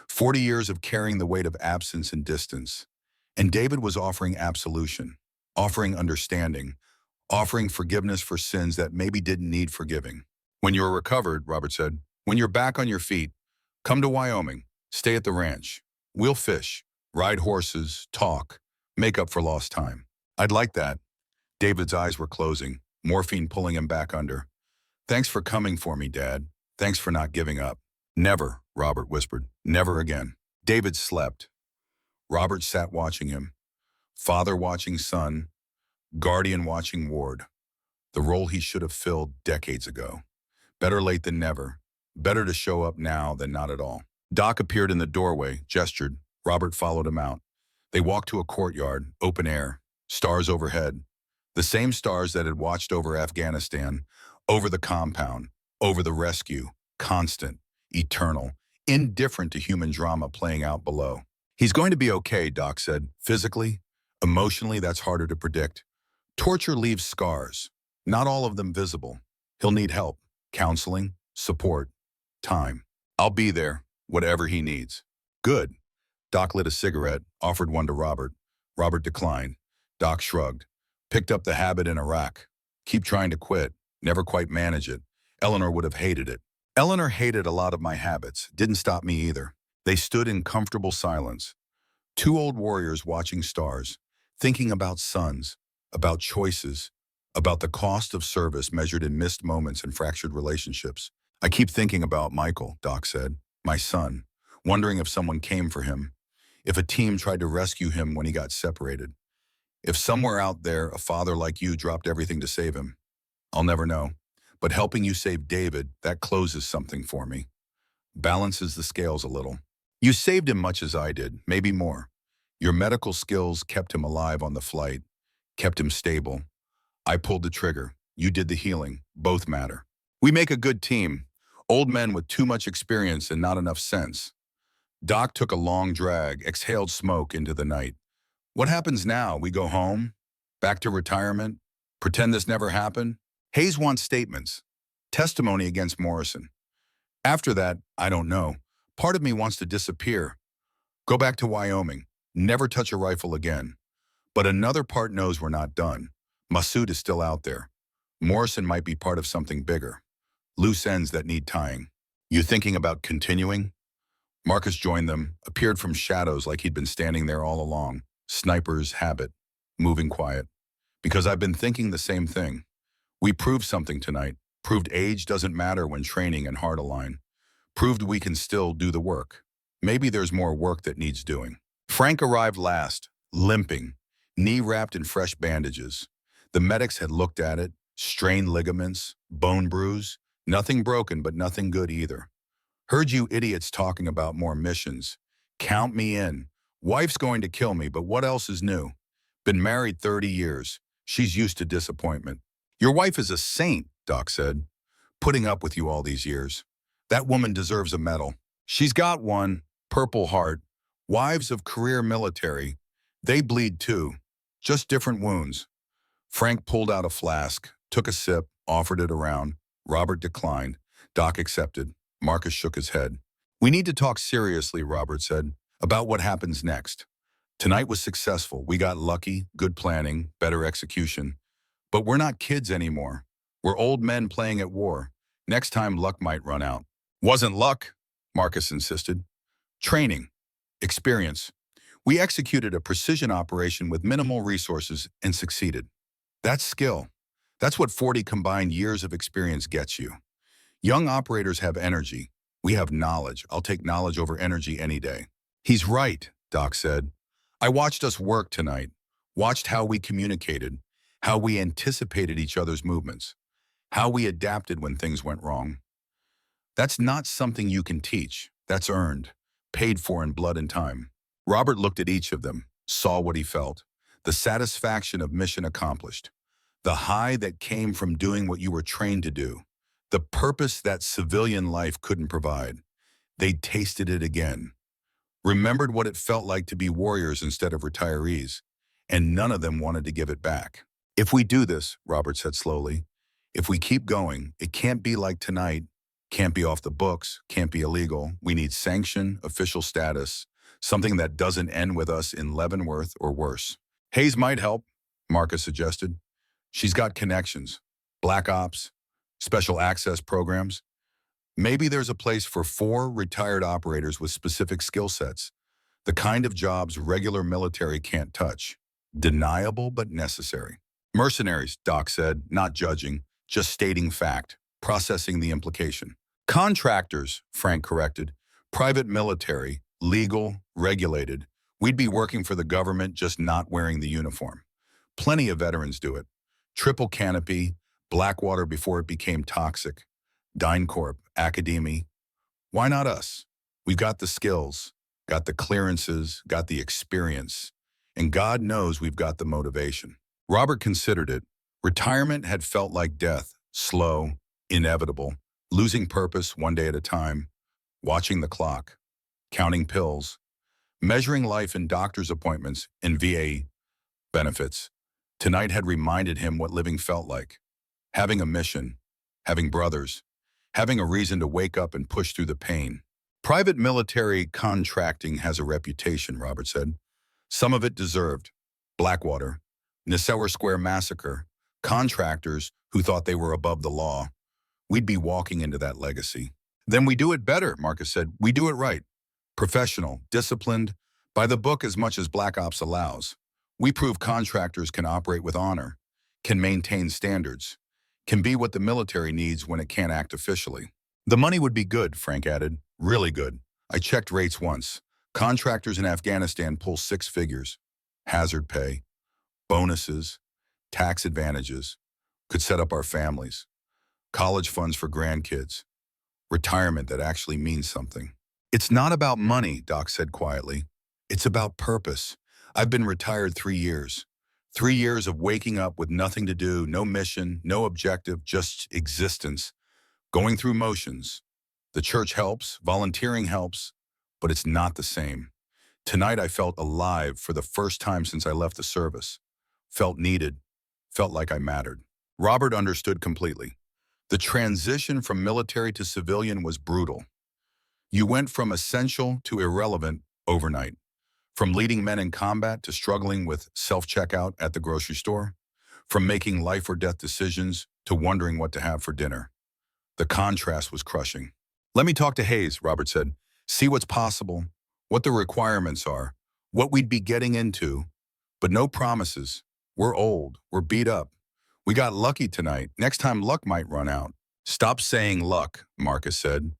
40 years of carrying the weight of absence and distance. And David was offering absolution. Offering understanding. Offering forgiveness for sins that maybe didn't need forgiving. When you're recovered, Robert said, when you're back on your feet, come to Wyoming. Stay at the ranch. We'll fish. Ride horses. Talk. Make up for lost time. I'd like that. David's eyes were closing, morphine pulling him back under. Thanks for coming for me, Dad. Thanks for not giving up. Never, Robert whispered. Never again. David slept. Robert sat watching him. Father watching son. Guardian watching ward. The role he should have filled decades ago. Better late than never. Better to show up now than not at all. Doc appeared in the doorway, gestured. Robert followed him out. They walked to a courtyard, open air, stars overhead. The same stars that had watched over Afghanistan, over the compound, over the rescue, constant, eternal, indifferent to human drama playing out below. He's going to be okay, Doc said. Physically, emotionally, that's harder to predict. Torture leaves scars, not all of them visible. He'll need help, counseling, support, time. I'll be there, whatever he needs. Good. Doc lit a cigarette, offered one to Robert. Robert declined. Doc shrugged. Picked up the habit in Iraq. Keep trying to quit. Never quite manage it. Eleanor would have hated it. Eleanor hated a lot of my habits. Didn't stop me either. They stood in comfortable silence. 2 old warriors watching stars, thinking about sons, about choices, about the cost of service measured in missed moments and fractured relationships. I keep thinking about Michael, Doc said, my son, wondering if someone came for him, if a team tried to rescue him when he got separated. If somewhere out there, a father like you dropped everything to save him. I'll never know. But helping you save David, that closes something for me. Balances the scales a little. You saved him much as I did, maybe more. Your medical skills kept him alive on the flight, kept him stable. I pulled the trigger. You did the healing. Both matter. We make a good team. Old men with too much experience and not enough sense. Doc took a long drag, exhaled smoke into the night. What happens now? We go home? Back to retirement? Pretend this never happened? Hayes wants statements. Testimony against Morrison. After that, I don't know. Part of me wants to disappear. Go back to Wyoming. Never touch a rifle again. But another part knows we're not done. Massoud is still out there. Morrison might be part of something bigger. Loose ends that need tying. You thinking about continuing? Marcus joined them, appeared from shadows like he'd been standing there all along. Sniper's habit, moving quiet. Because I've been thinking the same thing. We proved something tonight. Proved age doesn't matter when training and heart align. Proved we can still do the work. Maybe there's more work that needs doing. Frank arrived last, limping, knee wrapped in fresh bandages. The medics had looked at it, strained ligaments, bone bruise, nothing broken but nothing good either. Heard you idiots talking about more missions. Count me in. Wife's going to kill me, but what else is new? Been married 30 years. She's used to disappointment. Your wife is a saint, Doc said, putting up with you all these years. That woman deserves a medal. She's got one, Purple Heart. Wives of career military. They bleed too, just different wounds. Frank pulled out a flask, took a sip, offered it around. Robert declined. Doc accepted. Marcus shook his head. We need to talk seriously, Robert said, about what happens next. Tonight was successful. We got lucky, good planning, better execution. But we're not kids anymore. We're old men playing at war. Next time luck might run out. Wasn't luck, Marcus insisted. Training. Experience. We executed a precision operation with minimal resources and succeeded. That's skill. That's what 40 combined years of experience gets you. Young operators have energy. We have knowledge. I'll take knowledge over energy any day. He's right, Doc said. I watched us work tonight, watched how we communicated, how we anticipated each other's movements, how we adapted when things went wrong. That's not something you can teach. That's earned, paid for in blood and time. Robert looked at each of them, saw what he felt, the satisfaction of mission accomplished, the high that came from doing what you were trained to do, the purpose that civilian life couldn't provide. They tasted it again, remembered what it felt like to be warriors instead of retirees, and none of them wanted to give it back. If we do this, Robert said slowly, if we keep going, it can't be like tonight, can't be off the books, can't be illegal. We need sanction, official status, something that doesn't end with us in Leavenworth or worse. Hayes might help, Marcus suggested. She's got connections, black ops, special access programs. Maybe there's a place for 4 retired operators with specific skill sets, the kind of jobs regular military can't touch. Deniable but necessary. Mercenaries, Doc said, not judging, just stating fact, processing the implication. Contractors, Frank corrected. Private military, legal, regulated. We'd be working for the government, just not wearing the uniform. Plenty of veterans do it. Triple canopy, Blackwater before it became toxic. DynCorp, Academy. Why not us? We've got the skills, got the clearances, got the experience, and God knows we've got the motivation. Robert considered it. Retirement had felt like death, slow, inevitable, losing purpose one day at a time, watching the clock, counting pills, measuring life in doctor's appointments and VA benefits. Tonight had reminded him what living felt like. Having a mission, having brothers, having a reason to wake up and push through the pain. Private military contracting has a reputation, Robert said. Some of it deserved. Blackwater, Nassauer Square massacre, contractors who thought they were above the law. We'd be walking into that legacy. Then we do it better, Marcus said. We do it right. Professional, disciplined, by the book as much as Black Ops allows. We prove contractors can operate with honor, can maintain standards, can be what the military needs when it can't act officially. The money would be good, Frank added. Really good. I checked rates once. Contractors in Afghanistan pull 6 figures. Hazard pay, bonuses, tax advantages, could set up our families, college funds for grandkids, retirement that actually means something. It's not about money, Doc said quietly. It's about purpose. I've been retired 3 years. 3 years of waking up with nothing to do, no mission, no objective, just existence, going through motions. The church helps, volunteering helps, but it's not the same. Tonight I felt alive for the first time since I left the service. Felt needed, felt like I mattered. Robert understood completely. The transition from military to civilian was brutal. You went from essential to irrelevant overnight. From leading men in combat to struggling with self-checkout at the grocery store. From making life or death decisions to wondering what to have for dinner. The contrast was crushing. Let me talk to Hayes, Robert said. See what's possible, what the requirements are, what we'd be getting into, but no promises. We're old, we're beat up. We got lucky tonight. Next time luck might run out. Stop saying luck, Marcus said.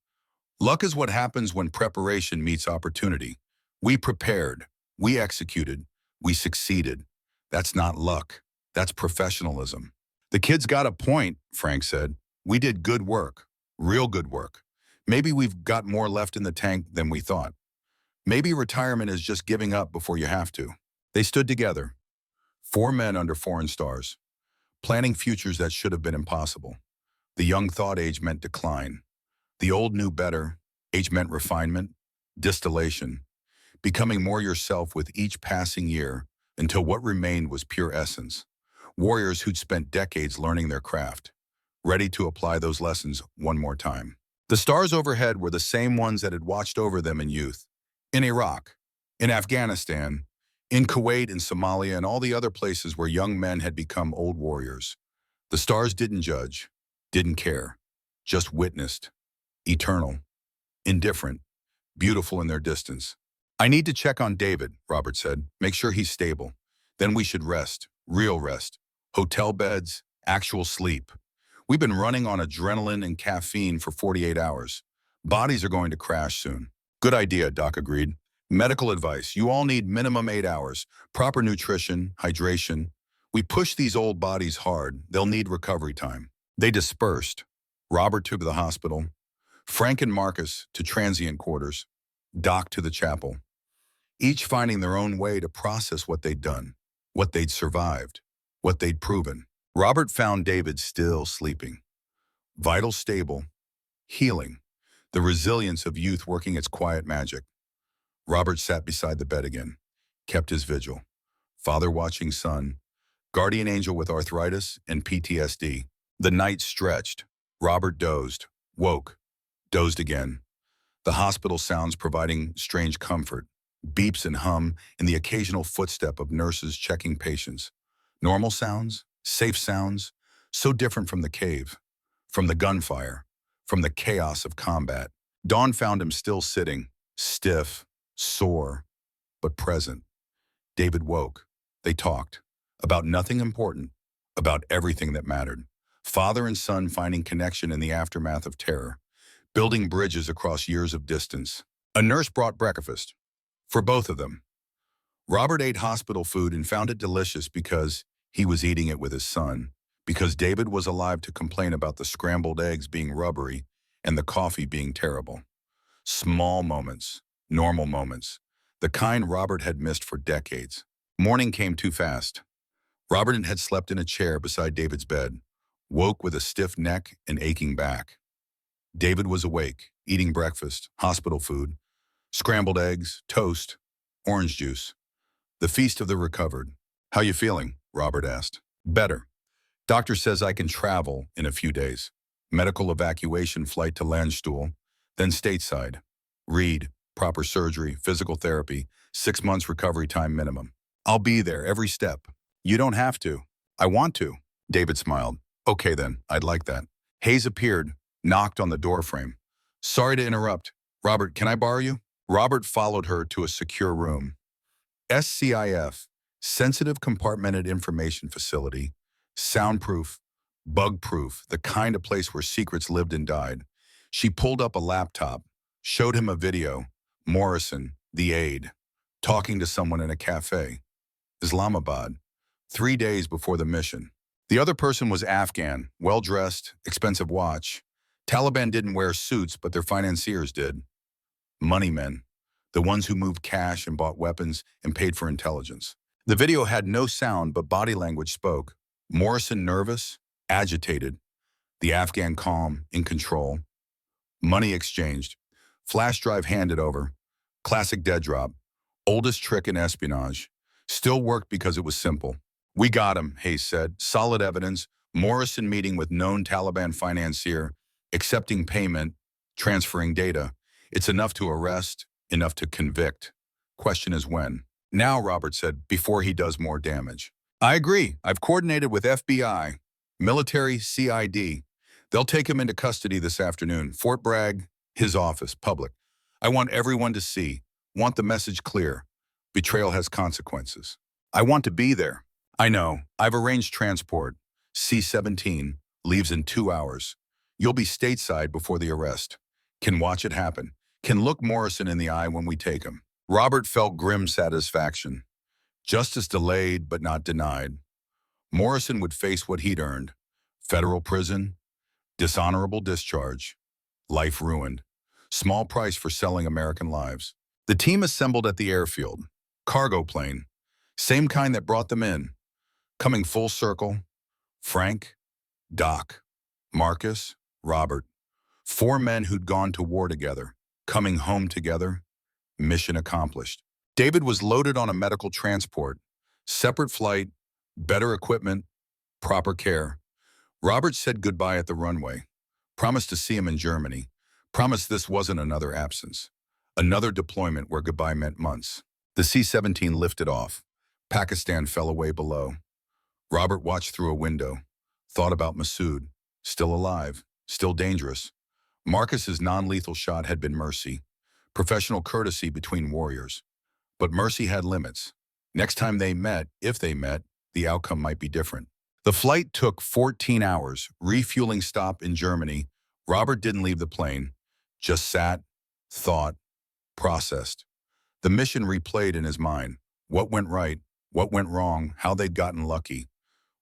Luck is what happens when preparation meets opportunity. We prepared, we executed, we succeeded. That's not luck. That's professionalism. The kid's got a point, Frank said. We did good work. Real good work. Maybe we've got more left in the tank than we thought. Maybe retirement is just giving up before you have to. They stood together, 4 men under foreign stars, planning futures that should have been impossible. The young thought age meant decline. The old knew better. Age meant refinement, distillation, becoming more yourself with each passing year until what remained was pure essence. Warriors who'd spent decades learning their craft, ready to apply those lessons one more time. The stars overhead were the same ones that had watched over them in youth, in Iraq, in Afghanistan, in Kuwait, in Somalia, and all the other places where young men had become old warriors. The stars didn't judge, didn't care, just witnessed, eternal, indifferent, beautiful in their distance. I need to check on David, Robert said. Make sure he's stable. Then we should rest, real rest. Hotel beds, actual sleep. We've been running on adrenaline and caffeine for 48 hours. Bodies are going to crash soon. Good idea, Doc agreed. Medical advice. You all need minimum 8 hours. Proper nutrition, hydration. We push these old bodies hard. They'll need recovery time. They dispersed. Robert to the hospital. Frank and Marcus to transient quarters. Doc to the chapel. Each finding their own way to process what they'd done, what they'd survived, what they'd proven. Robert found David still sleeping. Vital stable, healing, the resilience of youth working its quiet magic. Robert sat beside the bed again, kept his vigil. Father watching son, guardian angel with arthritis and PTSD. The night stretched. Robert dozed, woke, dozed again. The hospital sounds providing strange comfort, beeps and hum, and the occasional footstep of nurses checking patients. Normal sounds, safe sounds, so different from the cave, from the gunfire, from the chaos of combat. Dawn found him still sitting, stiff, sore, but present. David woke. They talked. About nothing important, about everything that mattered. Father and son finding connection in the aftermath of terror, building bridges across years of distance. A nurse brought breakfast for both of them. Robert ate hospital food and found it delicious because he was eating it with his son, because David was alive to complain about the scrambled eggs being rubbery and the coffee being terrible. Small moments, normal moments, the kind Robert had missed for decades. Morning came too fast. Robert had slept in a chair beside David's bed, woke with a stiff neck and aching back. David was awake, eating breakfast, hospital food, scrambled eggs, toast, orange juice. The feast of the recovered. How you feeling? Robert asked. Better. Doctor says I can travel in a few days. Medical evacuation flight to Landstuhl, then stateside. Read, proper surgery, physical therapy, 6 months recovery time minimum. I'll be there every step. You don't have to. I want to. David smiled. Okay then, I'd like that. Hayes appeared, knocked on the doorframe. Sorry to interrupt. Robert, can I borrow you? Robert followed her to a secure room. SCIF, Sensitive Compartmented Information Facility, soundproof, bug-proof, the kind of place where secrets lived and died. She pulled up a laptop, showed him a video, Morrison, the aide, talking to someone in a cafe. Islamabad, 3 days before the mission. The other person was Afghan, well-dressed, expensive watch. Taliban didn't wear suits, but their financiers did. Money men, the ones who moved cash and bought weapons and paid for intelligence. The video had no sound, but body language spoke. Morrison nervous, agitated. The Afghan calm, in control. Money exchanged. Flash drive handed over. Classic dead drop. Oldest trick in espionage. Still worked because it was simple. We got him, Hayes said. Solid evidence. Morrison meeting with known Taliban financier, accepting payment, transferring data. It's enough to arrest, enough to convict. Question is when. Now, Robert said, before he does more damage. I agree. I've coordinated with FBI, military, CID. They'll take him into custody this afternoon. Fort Bragg, his office, public. I want everyone to see. Want the message clear. Betrayal has consequences. I want to be there. I know. I've arranged transport. C-17 leaves in 2 hours. You'll be stateside before the arrest. Can watch it happen. Can look Morrison in the eye when we take him. Robert felt grim satisfaction. Justice delayed but not denied. Morrison would face what he'd earned: federal prison, dishonorable discharge, life ruined. Small price for selling American lives. The team assembled at the airfield. Cargo plane. Same kind that brought them in. Coming full circle. Frank, Doc, Marcus, Robert. 4 men who'd gone to war together. Coming home together. Mission accomplished. David was loaded on a medical transport. Separate flight, better equipment, proper care. Robert said goodbye at the runway. Promised to see him in Germany. Promised this wasn't another absence. Another deployment where goodbye meant months. The C-17 lifted off. Pakistan fell away below. Robert watched through a window. Thought about Massoud. Still alive. Still dangerous. Marcus's non-lethal shot had been mercy. Professional courtesy between warriors. But mercy had limits. Next time they met, if they met, the outcome might be different. The flight took 14 hours, refueling stop in Germany. Robert didn't leave the plane, just sat, thought, processed. The mission replayed in his mind. What went right, what went wrong, how they'd gotten lucky.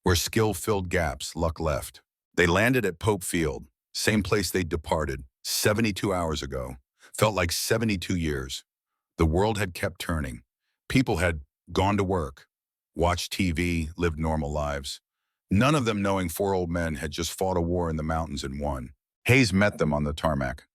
Where skill filled gaps, luck left. They landed at Pope Field, same place they'd departed, 72 hours ago. Felt like 72 years. The world had kept turning. People had gone to work, watched TV, lived normal lives. None of them knowing 4 old men had just fought a war in the mountains and won. Hayes met them on the tarmac.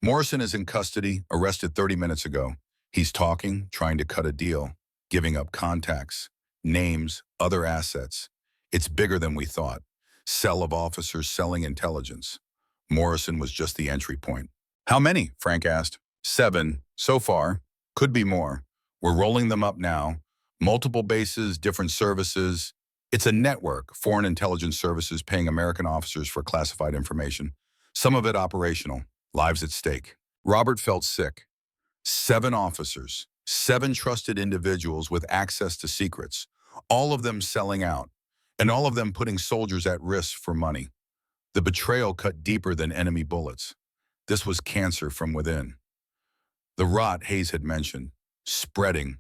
Morrison is in custody, arrested 30 minutes ago. He's talking, trying to cut a deal, giving up contacts, names, other assets. It's bigger than we thought. Cell of officers selling intelligence. Morrison was just the entry point. How many? Frank asked. 7, so far. Could be more. We're rolling them up now. Multiple bases, different services. It's a network, foreign intelligence services paying American officers for classified information. Some of it operational, lives at stake. Robert felt sick. 7 officers, 7 trusted individuals with access to secrets, all of them selling out, and all of them putting soldiers at risk for money. The betrayal cut deeper than enemy bullets. This was cancer from within. The rot Hayes had mentioned, spreading,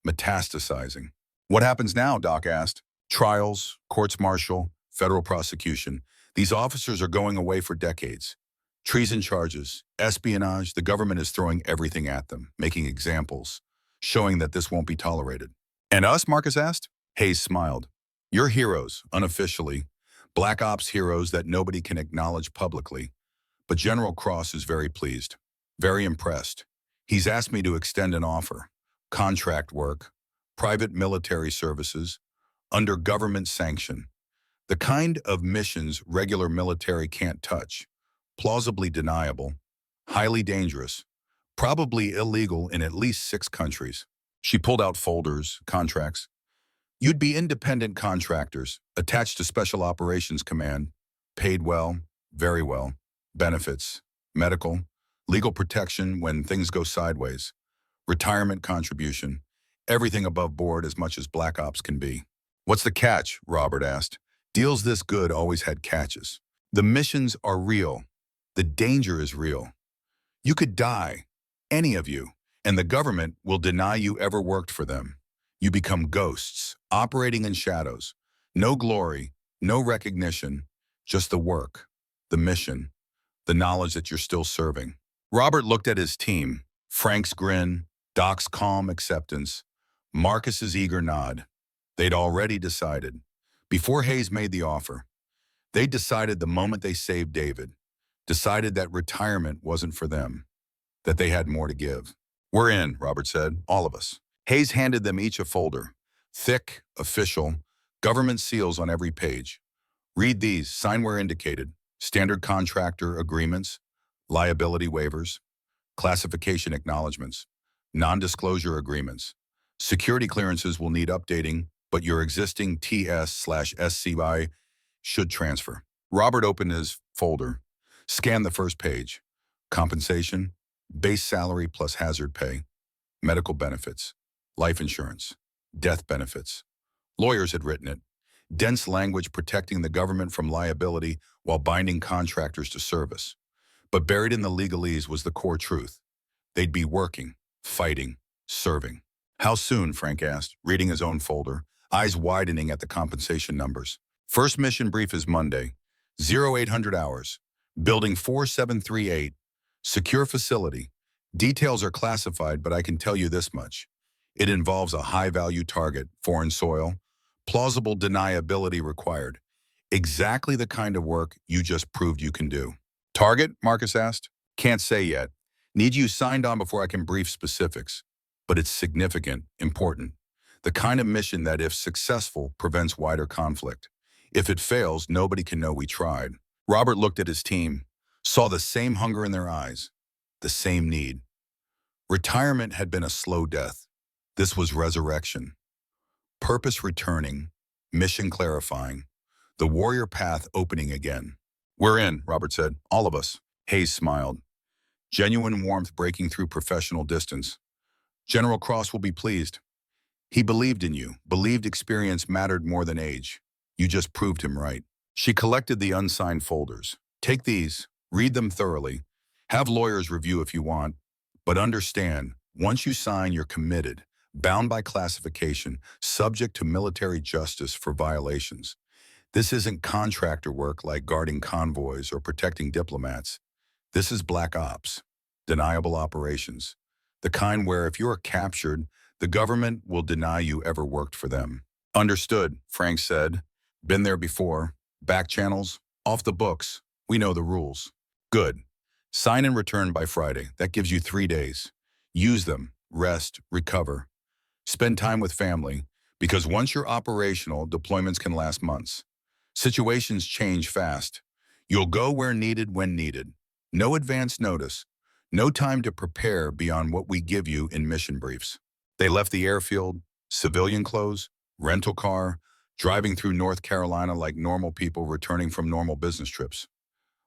metastasizing. What happens now, Doc asked. Trials, courts-martial, federal prosecution. These officers are going away for decades. Treason charges, espionage, the government is throwing everything at them, making examples, showing that this won't be tolerated. And us, Marcus asked? Hayes smiled. You're heroes, unofficially. Black Ops heroes that nobody can acknowledge publicly. But General Cross is very pleased, very impressed. He's asked me to extend an offer. Contract work, private military services, under government sanction. The kind of missions regular military can't touch. Plausibly deniable, highly dangerous, probably illegal in at least 6 countries. She pulled out folders, contracts. You'd be independent contractors, attached to Special Operations Command, paid well, very well, benefits, medical, legal protection when things go sideways, retirement contribution, everything above board as much as Black Ops can be. What's the catch? Robert asked. Deals this good always had catches. The missions are real. The danger is real. You could die, any of you, and the government will deny you ever worked for them. You become ghosts, operating in shadows. No glory, no recognition, just the work, the mission, the knowledge that you're still serving. Robert looked at his team, Frank's grin, Doc's calm acceptance, Marcus's eager nod. They'd already decided. Before Hayes made the offer, they decided the moment they saved David, decided that retirement wasn't for them, that they had more to give. We're in, Robert said, all of us. Hayes handed them each a folder, thick, official, government seals on every page. Read these, sign where indicated, standard contractor agreements, liability waivers, classification acknowledgments, non-disclosure agreements. Security clearances will need updating, but your existing TS/SCI should transfer. Robert opened his folder, scanned the first page. Compensation, base salary plus hazard pay, medical benefits, life insurance, death benefits. Lawyers had written it. Dense language protecting the government from liability while binding contractors to service. But buried in the legalese was the core truth. They'd be working, fighting, serving. How soon, Frank asked, reading his own folder, eyes widening at the compensation numbers. First mission brief is Monday, 0800 hours. Building 4738. Secure facility. Details are classified, but I can tell you this much. It involves a high-value target, foreign soil, plausible deniability required. Exactly the kind of work you just proved you can do. Target? Marcus asked. Can't say yet. Need you signed on before I can brief specifics. But it's significant, important. The kind of mission that, if successful, prevents wider conflict. If it fails, nobody can know we tried. Robert looked at his team, saw the same hunger in their eyes, the same need. Retirement had been a slow death. This was resurrection. Purpose returning, mission clarifying, the warrior path opening again. We're in, Robert said, all of us. Hayes smiled. Genuine warmth breaking through professional distance. General Cross will be pleased. He believed in you, believed experience mattered more than age. You just proved him right. She collected the unsigned folders. Take these, read them thoroughly. Have lawyers review if you want. But understand, once you sign, you're committed, bound by classification, subject to military justice for violations. This isn't contractor work like guarding convoys or protecting diplomats. This is black ops, deniable operations. The kind where if you're captured, the government will deny you ever worked for them. Understood, Frank said. Been there before. Back channels, off the books. We know the rules. Good. Sign and return by Friday. That gives you 3 days. Use them. Rest, recover. Spend time with family, because once you're operational, deployments can last months. Situations change fast. You'll go where needed when needed. No advance notice. No time to prepare beyond what we give you in mission briefs. They left the airfield, civilian clothes, rental car, driving through North Carolina like normal people returning from normal business trips.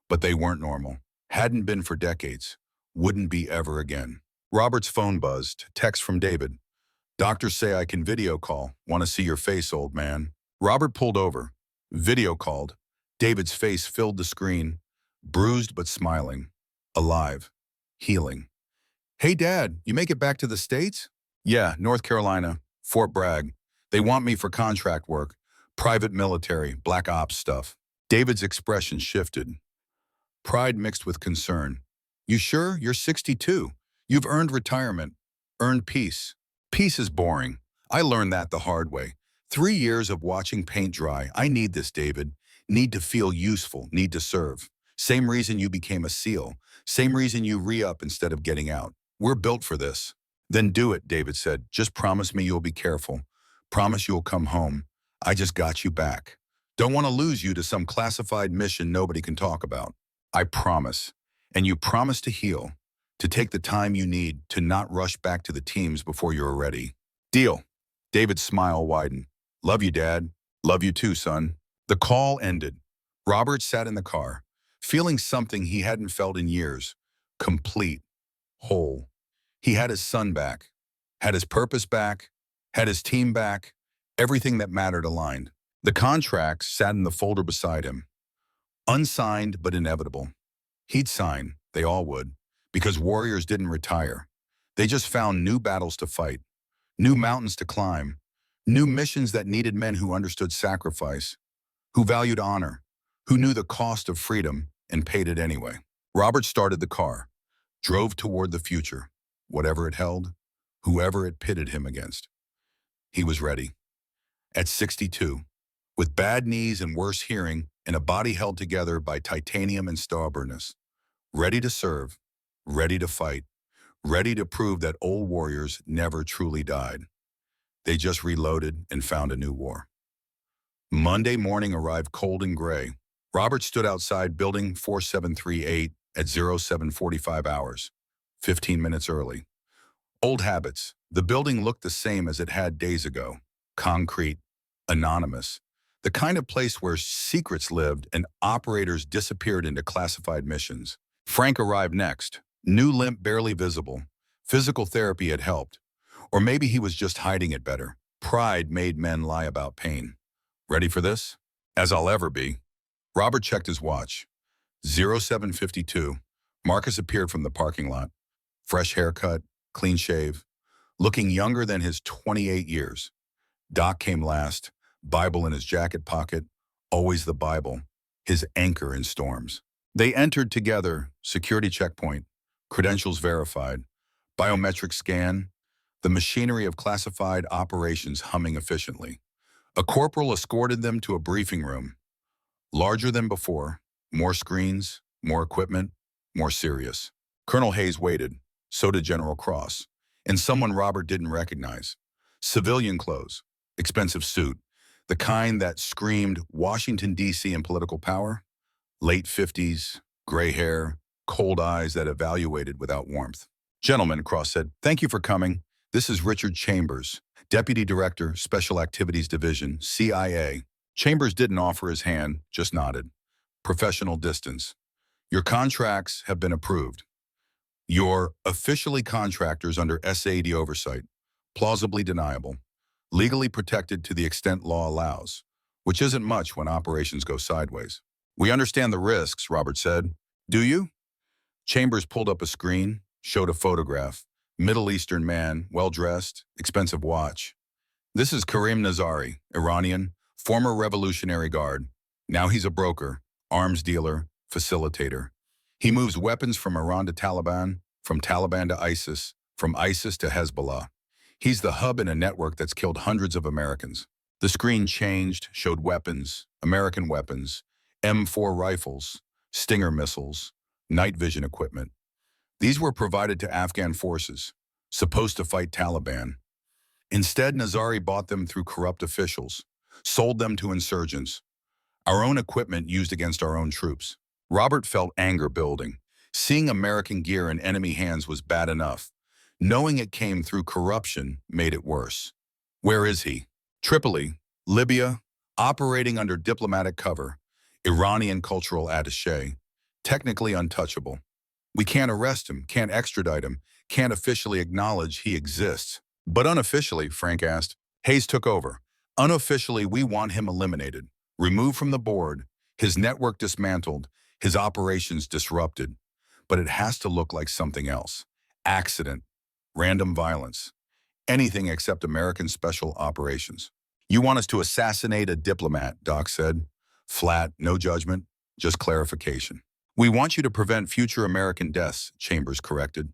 But they weren't normal. Hadn't been for decades. Wouldn't be ever again. Robert's phone buzzed. Text from David. Doctors say I can video call. Want to see your face, old man. Robert pulled over. Video called. David's face filled the screen. Bruised but smiling. Alive. Healing. Hey, Dad, you make it back to the States? Yeah, North Carolina. Fort Bragg. They want me for contract work. Private military, black ops stuff. David's expression shifted. Pride mixed with concern. You sure? You're 62. You've earned retirement. Earned peace. Peace is boring. I learned that the hard way. 3 years of watching paint dry. I need this, David. Need to feel useful. Need to serve. Same reason you became a SEAL. Same reason you re-up instead of getting out. We're built for this. Then do it, David said. Just promise me you'll be careful. Promise you'll come home. I just got you back. Don't want to lose you to some classified mission nobody can talk about. I promise. And you promise to heal, to take the time you need, to not rush back to the teams before you're ready. Deal. David's smile widened. Love you, Dad. Love you too, son. The call ended. Robert sat in the car, feeling something he hadn't felt in years. Complete. Whole. He had his son back, had his purpose back, had his team back, everything that mattered aligned. The contracts sat in the folder beside him. Unsigned but inevitable. He'd sign, they all would, because warriors didn't retire. They just found new battles to fight, new mountains to climb, new missions that needed men who understood sacrifice, who valued honor, who knew the cost of freedom and paid it anyway. Robert started the car, drove toward the future, whatever it held, whoever it pitted him against. He was ready. At 62, with bad knees and worse hearing and a body held together by titanium and stubbornness, ready to serve, ready to fight, ready to prove that old warriors never truly died. They just reloaded and found a new war. Monday morning arrived cold and gray. Robert stood outside building 4738 at 0745 hours, 15 minutes early. Old habits. The building looked the same as it had days ago. Concrete, anonymous. The kind of place where secrets lived and operators disappeared into classified missions. Frank arrived next. New limp barely visible. Physical therapy had helped. Or maybe he was just hiding it better. Pride made men lie about pain. Ready for this? As I'll ever be. Robert checked his watch. 0752. Marcus appeared from the parking lot. Fresh haircut, clean shave. looking younger than his 28 years. Doc came last, Bible in his jacket pocket, always the Bible, his anchor in storms. They entered together, security checkpoint, credentials verified, biometric scan, the machinery of classified operations humming efficiently. A corporal escorted them to a briefing room, larger than before, more screens, more equipment, more serious. Colonel Hayes waited, so did General Cross, and someone Robert didn't recognize. Civilian clothes, expensive suit, the kind that screamed Washington, D.C. and political power, late 50s, gray hair, cold eyes that evaluated without warmth. Gentlemen, Cross said, thank you for coming. This is Richard Chambers, Deputy Director, Special Activities Division, CIA. Chambers didn't offer his hand, just nodded. Professional distance. Your contracts have been approved. You're officially contractors under S-80 oversight, plausibly deniable, legally protected to the extent law allows, which isn't much when operations go sideways. We understand the risks, Robert said. Do you? Chambers pulled up a screen, showed a photograph. Middle Eastern man, well-dressed, expensive watch. This is Karim Nazari, Iranian, former Revolutionary Guard. Now he's a broker, arms dealer, facilitator. He moves weapons from Iran to Taliban, from Taliban to ISIS, from ISIS to Hezbollah. He's the hub in a network that's killed hundreds of Americans. The screen changed, showed weapons, American weapons, M4 rifles, Stinger missiles, night vision equipment. These were provided to Afghan forces, supposed to fight Taliban. Instead, Nazari bought them through corrupt officials, sold them to insurgents. Our own equipment used against our own troops. Robert felt anger building. Seeing American gear in enemy hands was bad enough. Knowing it came through corruption made it worse. Where is he? Tripoli, Libya, operating under diplomatic cover, Iranian cultural attaché, technically untouchable. We can't arrest him, can't extradite him, can't officially acknowledge he exists. But unofficially, Frank asked, Hayes took over. Unofficially, we want him eliminated, removed from the board, his network dismantled, his operations disrupted. But it has to look like something else. Accident, random violence, anything except American special operations. You want us to assassinate a diplomat, Doc said. Flat, no judgment, just clarification. We want you to prevent future American deaths, Chambers corrected.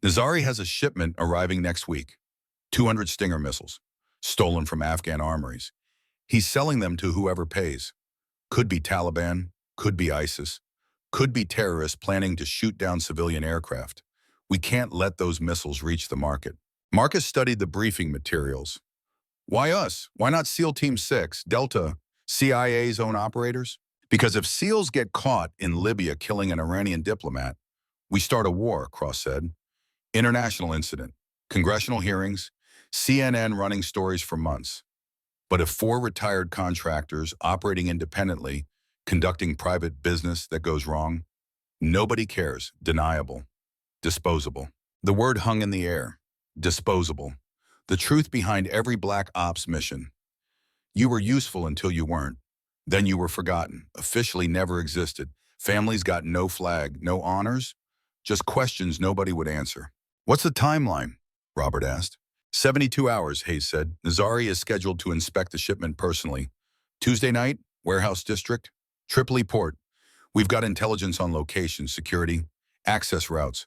Nazari has a shipment arriving next week. 200 Stinger missiles, stolen from Afghan armories. He's selling them to whoever pays. Could be Taliban, could be ISIS, could be terrorists planning to shoot down civilian aircraft. We can't let those missiles reach the market. Marcus studied the briefing materials. Why us? Why not SEAL Team 6, Delta, CIA's own operators? Because if SEALs get caught in Libya killing an Iranian diplomat, we start a war, Cross said. International incident, congressional hearings, CNN running stories for months. But if 4 retired contractors operating independently, conducting private business that goes wrong, nobody cares, deniable, disposable. The word hung in the air, disposable. The truth behind every black ops mission. You were useful until you weren't. Then you were forgotten, officially never existed. Families got no flag, no honors, just questions nobody would answer. What's the timeline? Robert asked. 72 hours, Hayes said. Nazari is scheduled to inspect the shipment personally. Tuesday night, warehouse district, Tripoli port. We've got intelligence on location, security, access routes.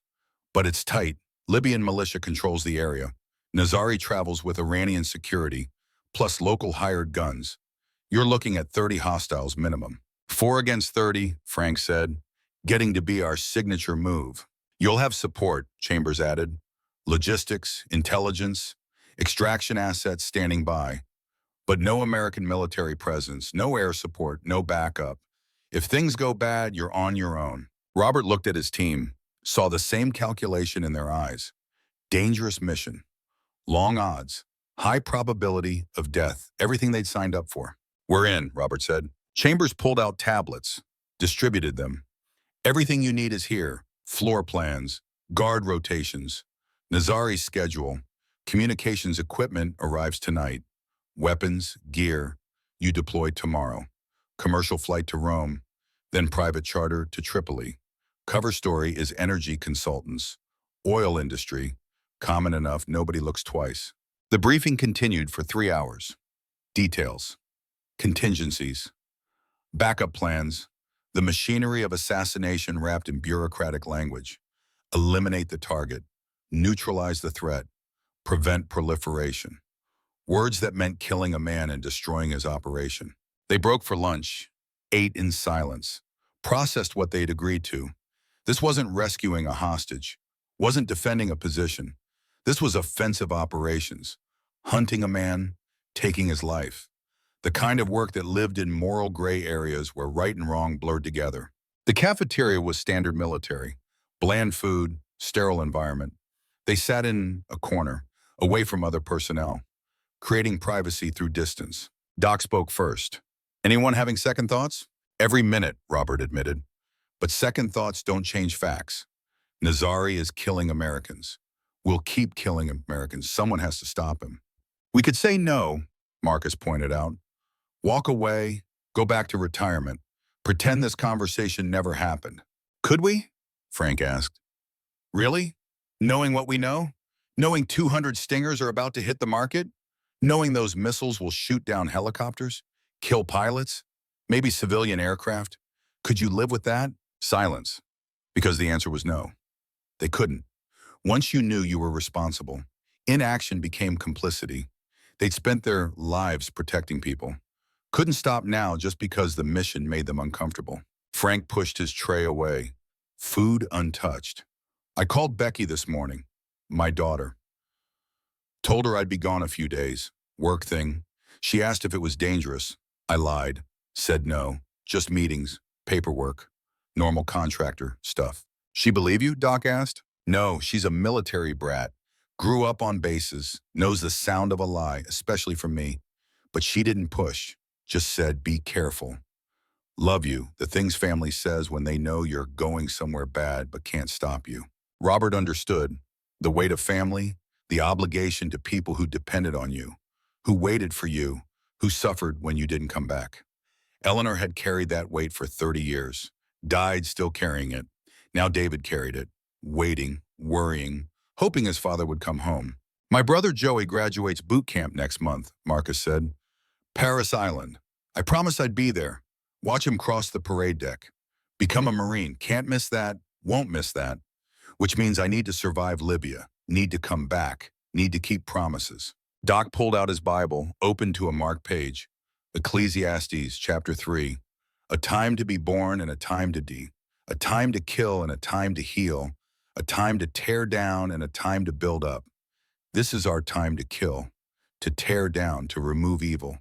But it's tight. Libyan militia controls the area. Nazari travels with Iranian security, plus local hired guns. You're looking at 30 hostiles minimum. 4 against 30, Frank said, getting to be our signature move. You'll have support, Chambers added. Logistics, intelligence, extraction assets standing by. But no American military presence, no air support, no backup. If things go bad, you're on your own. Robert looked at his team, saw the same calculation in their eyes. Dangerous mission. Long odds. High probability of death. Everything they'd signed up for. We're in, Robert said. Chambers pulled out tablets, distributed them. Everything you need is here. Floor plans, guard rotations, Nazari's schedule. Communications equipment arrives tonight. Weapons, gear, you deploy tomorrow. Commercial flight to Rome, then private charter to Tripoli. Cover story is energy consultants, oil industry, Common enough, nobody looks twice. The briefing continued for 3 hours. Details, contingencies, backup plans, the machinery of assassination wrapped in bureaucratic language. Eliminate the target, neutralize the threat, prevent proliferation. Words that meant killing a man and destroying his operation. They broke for lunch, ate in silence, processed what they'd agreed to. This wasn't rescuing a hostage, wasn't defending a position. This was offensive operations, hunting a man, taking his life. The kind of work that lived in moral gray areas where right and wrong blurred together. The cafeteria was standard military, bland food, sterile environment. They sat in a corner, away from other personnel, creating privacy through distance. Doc spoke first. Anyone having second thoughts? Every minute, Robert admitted. But second thoughts don't change facts. Nazari is killing Americans. We'll keep killing Americans. Someone has to stop him. We could say no, Marcus pointed out. Walk away, go back to retirement. Pretend this conversation never happened. Could we? Frank asked. Really? Knowing what we know? Knowing 200 Stingers are about to hit the market? Knowing those missiles will shoot down helicopters? Kill pilots? Maybe civilian aircraft? Could you live with that? Silence. Because the answer was no. They couldn't. Once you knew you were responsible, inaction became complicity. They'd spent their lives protecting people. Couldn't stop now just because the mission made them uncomfortable. Frank pushed his tray away. Food untouched. I called Becky this morning, my daughter. Told her I'd be gone a few days. Work thing. She asked if it was dangerous. I lied. Said no. Just meetings, paperwork, normal contractor stuff. She believe you? Doc asked. No, she's a military brat. Grew up on bases. Knows the sound of a lie, especially from me. But she didn't push. Just said, be careful. Love you, the things family says when they know you're going somewhere bad but can't stop you. Robert understood the weight of family, the obligation to people who depended on you, who waited for you, who suffered when you didn't come back. Eleanor had carried that weight for 30 years, died still carrying it. Now David carried it, waiting, worrying, hoping his father would come home. My brother Joey graduates boot camp next month, Marcus said. Paris Island. I promised I'd be there. Watch him cross the parade deck. Become a Marine. Can't miss that. Won't miss that. Which means I need to survive Libya. Need to come back. Need to keep promises. Doc pulled out his Bible, opened to a marked page. Ecclesiastes, chapter 3. A time to be born and a time to die. A time to kill and a time to heal. A time to tear down and a time to build up. This is our time to kill, to tear down, to remove evil.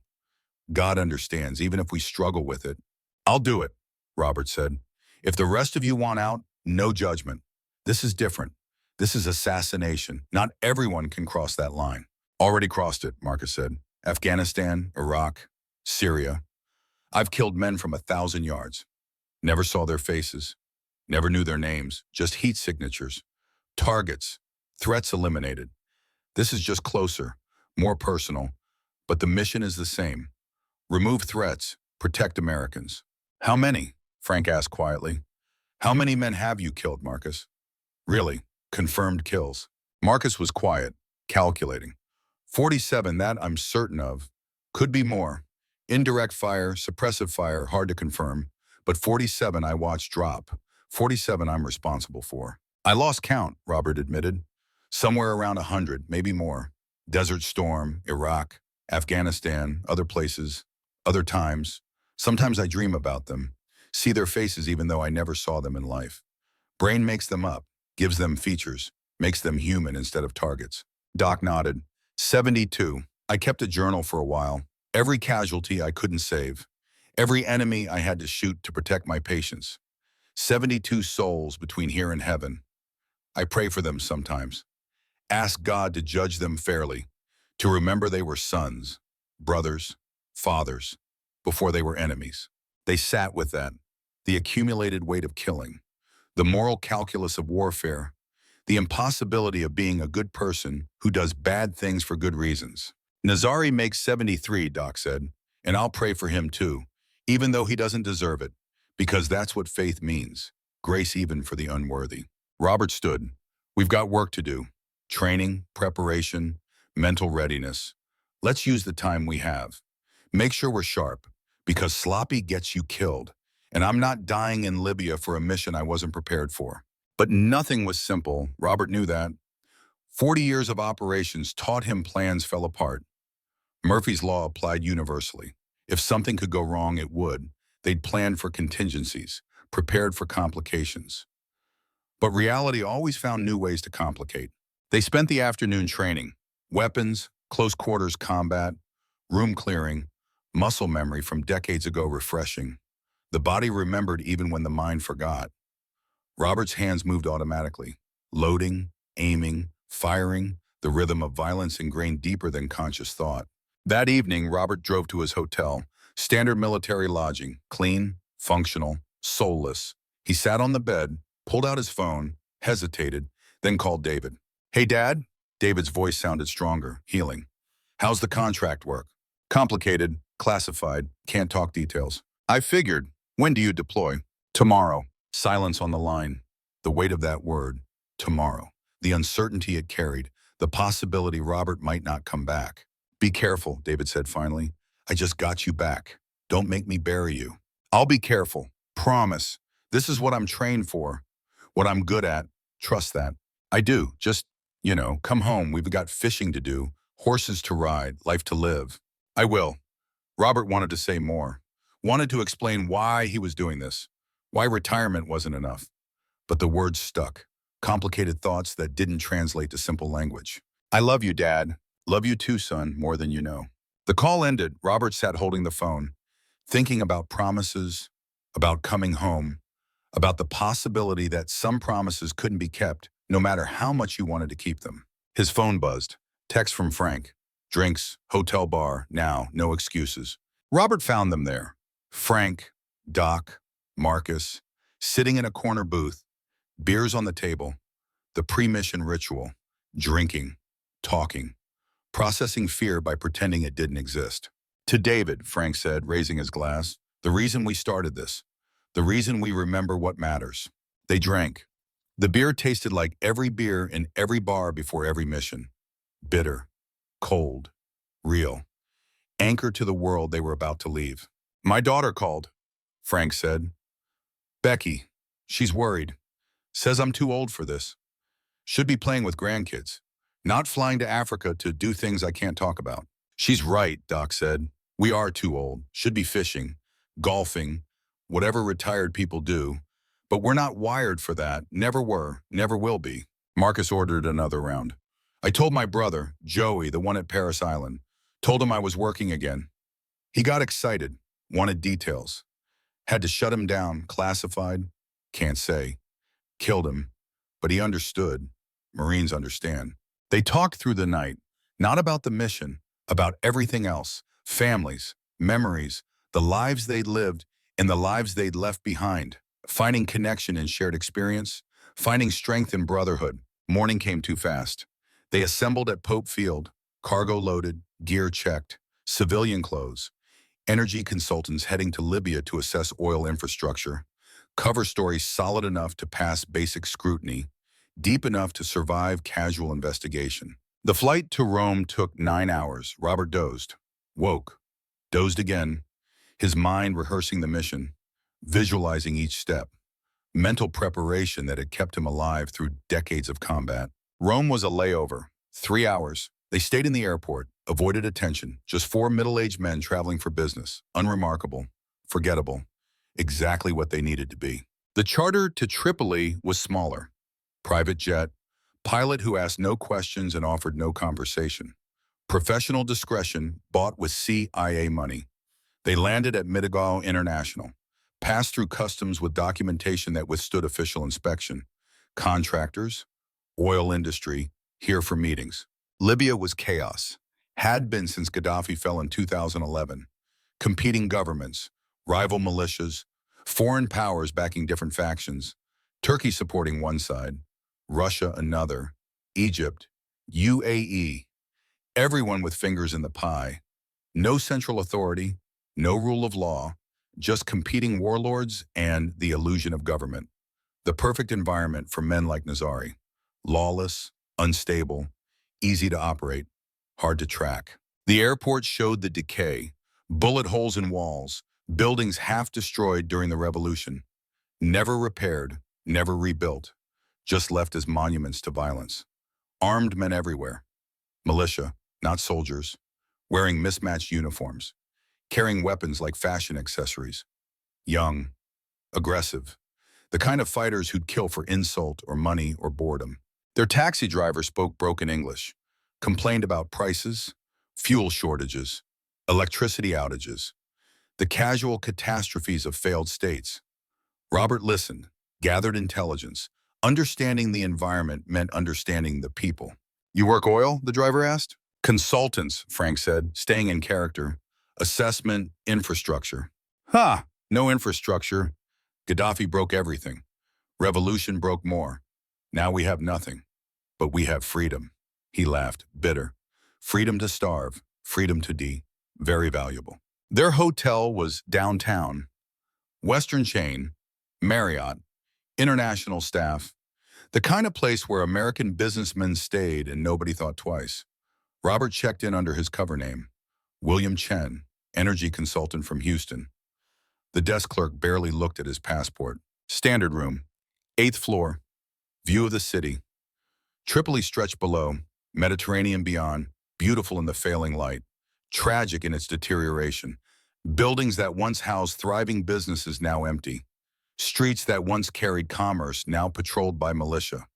God understands, even if we struggle with it. I'll do it, Robert said. If the rest of you want out, no judgment. This is different. This is assassination. Not everyone can cross that line. Already crossed it, Marcus said. Afghanistan, Iraq, Syria. I've killed men from 1,000 yards. Never saw their faces. Never knew their names. Just heat signatures. Targets. Threats eliminated. This is just closer, more personal. But the mission is the same. Remove threats. Protect Americans. How many? Frank asked quietly. How many men have you killed, Marcus? Really? Confirmed kills. Marcus was quiet, calculating. 47, that I'm certain of. Could be more. Indirect fire, suppressive fire, hard to confirm. But 47 I watched drop. 47 I'm responsible for. I lost count, Robert admitted. Somewhere around 100, maybe more. Desert Storm, Iraq, Afghanistan, other places, other times. Sometimes I dream about them, see their faces even though I never saw them in life. Brain makes them up, gives them features, makes them human instead of targets. Doc nodded. 72. I kept a journal for a while. Every casualty I couldn't save. Every enemy I had to shoot to protect my patients. 72 souls between here and heaven. I pray for them sometimes. Ask God to judge them fairly, to remember they were sons, brothers, fathers, before they were enemies. They sat with that, the accumulated weight of killing, the moral calculus of warfare, the impossibility of being a good person who does bad things for good reasons. Nazari makes 73, Doc said, and I'll pray for him too, even though he doesn't deserve it, because that's what faith means, grace even for the unworthy. Robert stood. We've got work to do. Training, preparation, mental readiness. Let's use the time we have. Make sure we're sharp, because sloppy gets you killed. And I'm not dying in Libya for a mission I wasn't prepared for. But nothing was simple. Robert knew that. 40 years of operations taught him plans fell apart. Murphy's Law applied universally. If something could go wrong, it would. They'd planned for contingencies, prepared for complications. But reality always found new ways to complicate. They spent the afternoon training. Weapons, close quarters combat, room clearing, muscle memory from decades ago refreshing. The body remembered even when the mind forgot. Robert's hands moved automatically, loading, aiming, firing, the rhythm of violence ingrained deeper than conscious thought. That evening, Robert drove to his hotel, standard military lodging, clean, functional, soulless. He sat on the bed, pulled out his phone, hesitated, then called David. "Hey, Dad?" David's voice sounded stronger, healing. "How's the contract work?" "Complicated, classified, can't talk details." "I figured. When do you deploy?" "Tomorrow." Silence on the line. The weight of that word, tomorrow. The uncertainty it carried, the possibility Robert might not come back. "Be careful," David said finally. "I just got you back. Don't make me bury you." "I'll be careful. Promise. This is what I'm trained for. What I'm good at. Trust that." "I do. Just, come home. We've got fishing to do, horses to ride, life to live." "I will." Robert wanted to say more. Wanted to explain why he was doing this. Why retirement wasn't enough. But the words stuck. Complicated thoughts that didn't translate to simple language. "I love you, Dad. Love you too, son, more than you know." The call ended. Robert sat holding the phone, thinking about promises, about coming home, about the possibility that some promises couldn't be kept, no matter how much you wanted to keep them. His phone buzzed. Text from Frank. Drinks, hotel bar, now, no excuses. Robert found them there. Frank, Doc, Marcus, sitting in a corner booth, beers on the table, the pre-mission ritual, drinking, talking, processing fear by pretending it didn't exist. "To David," Frank said, raising his glass, "the reason we started this, the reason we remember what matters." They drank. The beer tasted like every beer in every bar before every mission. Bitter, cold, real. Anchored to the world they were about to leave. "My daughter called," Frank said. "Becky. She's worried. Says I'm too old for this. Should be playing with grandkids. Not flying to Africa to do things I can't talk about." "She's right," Doc said. "We are too old. Should be fishing, golfing, whatever retired people do. But we're not wired for that. Never were, never will be." Marcus ordered another round. "I told my brother, Joey, the one at Paris Island. Told him I was working again. He got excited, wanted details. Had to shut him down, classified, can't say. Killed him, but he understood. Marines understand." They talked through the night, not about the mission, about everything else, families, memories, the lives they'd lived, and the lives they'd left behind, finding connection in shared experience, finding strength in brotherhood. Morning came too fast. They assembled at Pope Field, cargo loaded, gear checked, civilian clothes, energy consultants heading to Libya to assess oil infrastructure, cover stories solid enough to pass basic scrutiny, deep enough to survive casual investigation. The flight to Rome took 9 hours. Robert dozed, woke, dozed again, his mind rehearsing the mission, visualizing each step, mental preparation that had kept him alive through decades of combat. Rome was a layover, 3 hours. They stayed in the airport, avoided attention, just 4 middle-aged men traveling for business, unremarkable, forgettable, exactly what they needed to be. The charter to Tripoli was smaller. Private jet, pilot who asked no questions and offered no conversation. Professional discretion bought with CIA money. They landed at Mitigal International, passed through customs with documentation that withstood official inspection. Contractors, oil industry, here for meetings. Libya was chaos, had been since Gaddafi fell in 2011. Competing governments, rival militias, foreign powers backing different factions, Turkey supporting one side, Russia another, Egypt, UAE, everyone with fingers in the pie. No central authority, no rule of law, just competing warlords and the illusion of government. The perfect environment for men like Nazari. Lawless, unstable, easy to operate, hard to track. The airport showed the decay, bullet holes in walls, buildings half destroyed during the revolution, never repaired, never rebuilt, just left as monuments to violence. Armed men everywhere, militia, not soldiers, wearing mismatched uniforms, carrying weapons like fashion accessories, young, aggressive, the kind of fighters who'd kill for insult or money or boredom. Their taxi driver spoke broken English, complained about prices, fuel shortages, electricity outages, the casual catastrophes of failed states. Robert listened, gathered intelligence. Understanding the environment meant understanding the people. "You work oil?" the driver asked. "Consultants," Frank said, staying in character. "Assessment, infrastructure." "Ha! No infrastructure. Gaddafi broke everything. Revolution broke more. Now we have nothing. But we have freedom." He laughed, bitter. Freedom to starve, freedom to die. Very valuable. Their hotel was downtown. Western chain, Marriott, international staff, the kind of place where American businessmen stayed and nobody thought twice. Robert checked in under his cover name, William Chen, energy consultant from Houston. The desk clerk barely looked at his passport. Standard room, 8th floor, view of the city. Tripoli stretched below, Mediterranean beyond, beautiful in the failing light, tragic in its deterioration. Buildings that once housed thriving businesses now empty. Streets that once carried commerce now patrolled by militia.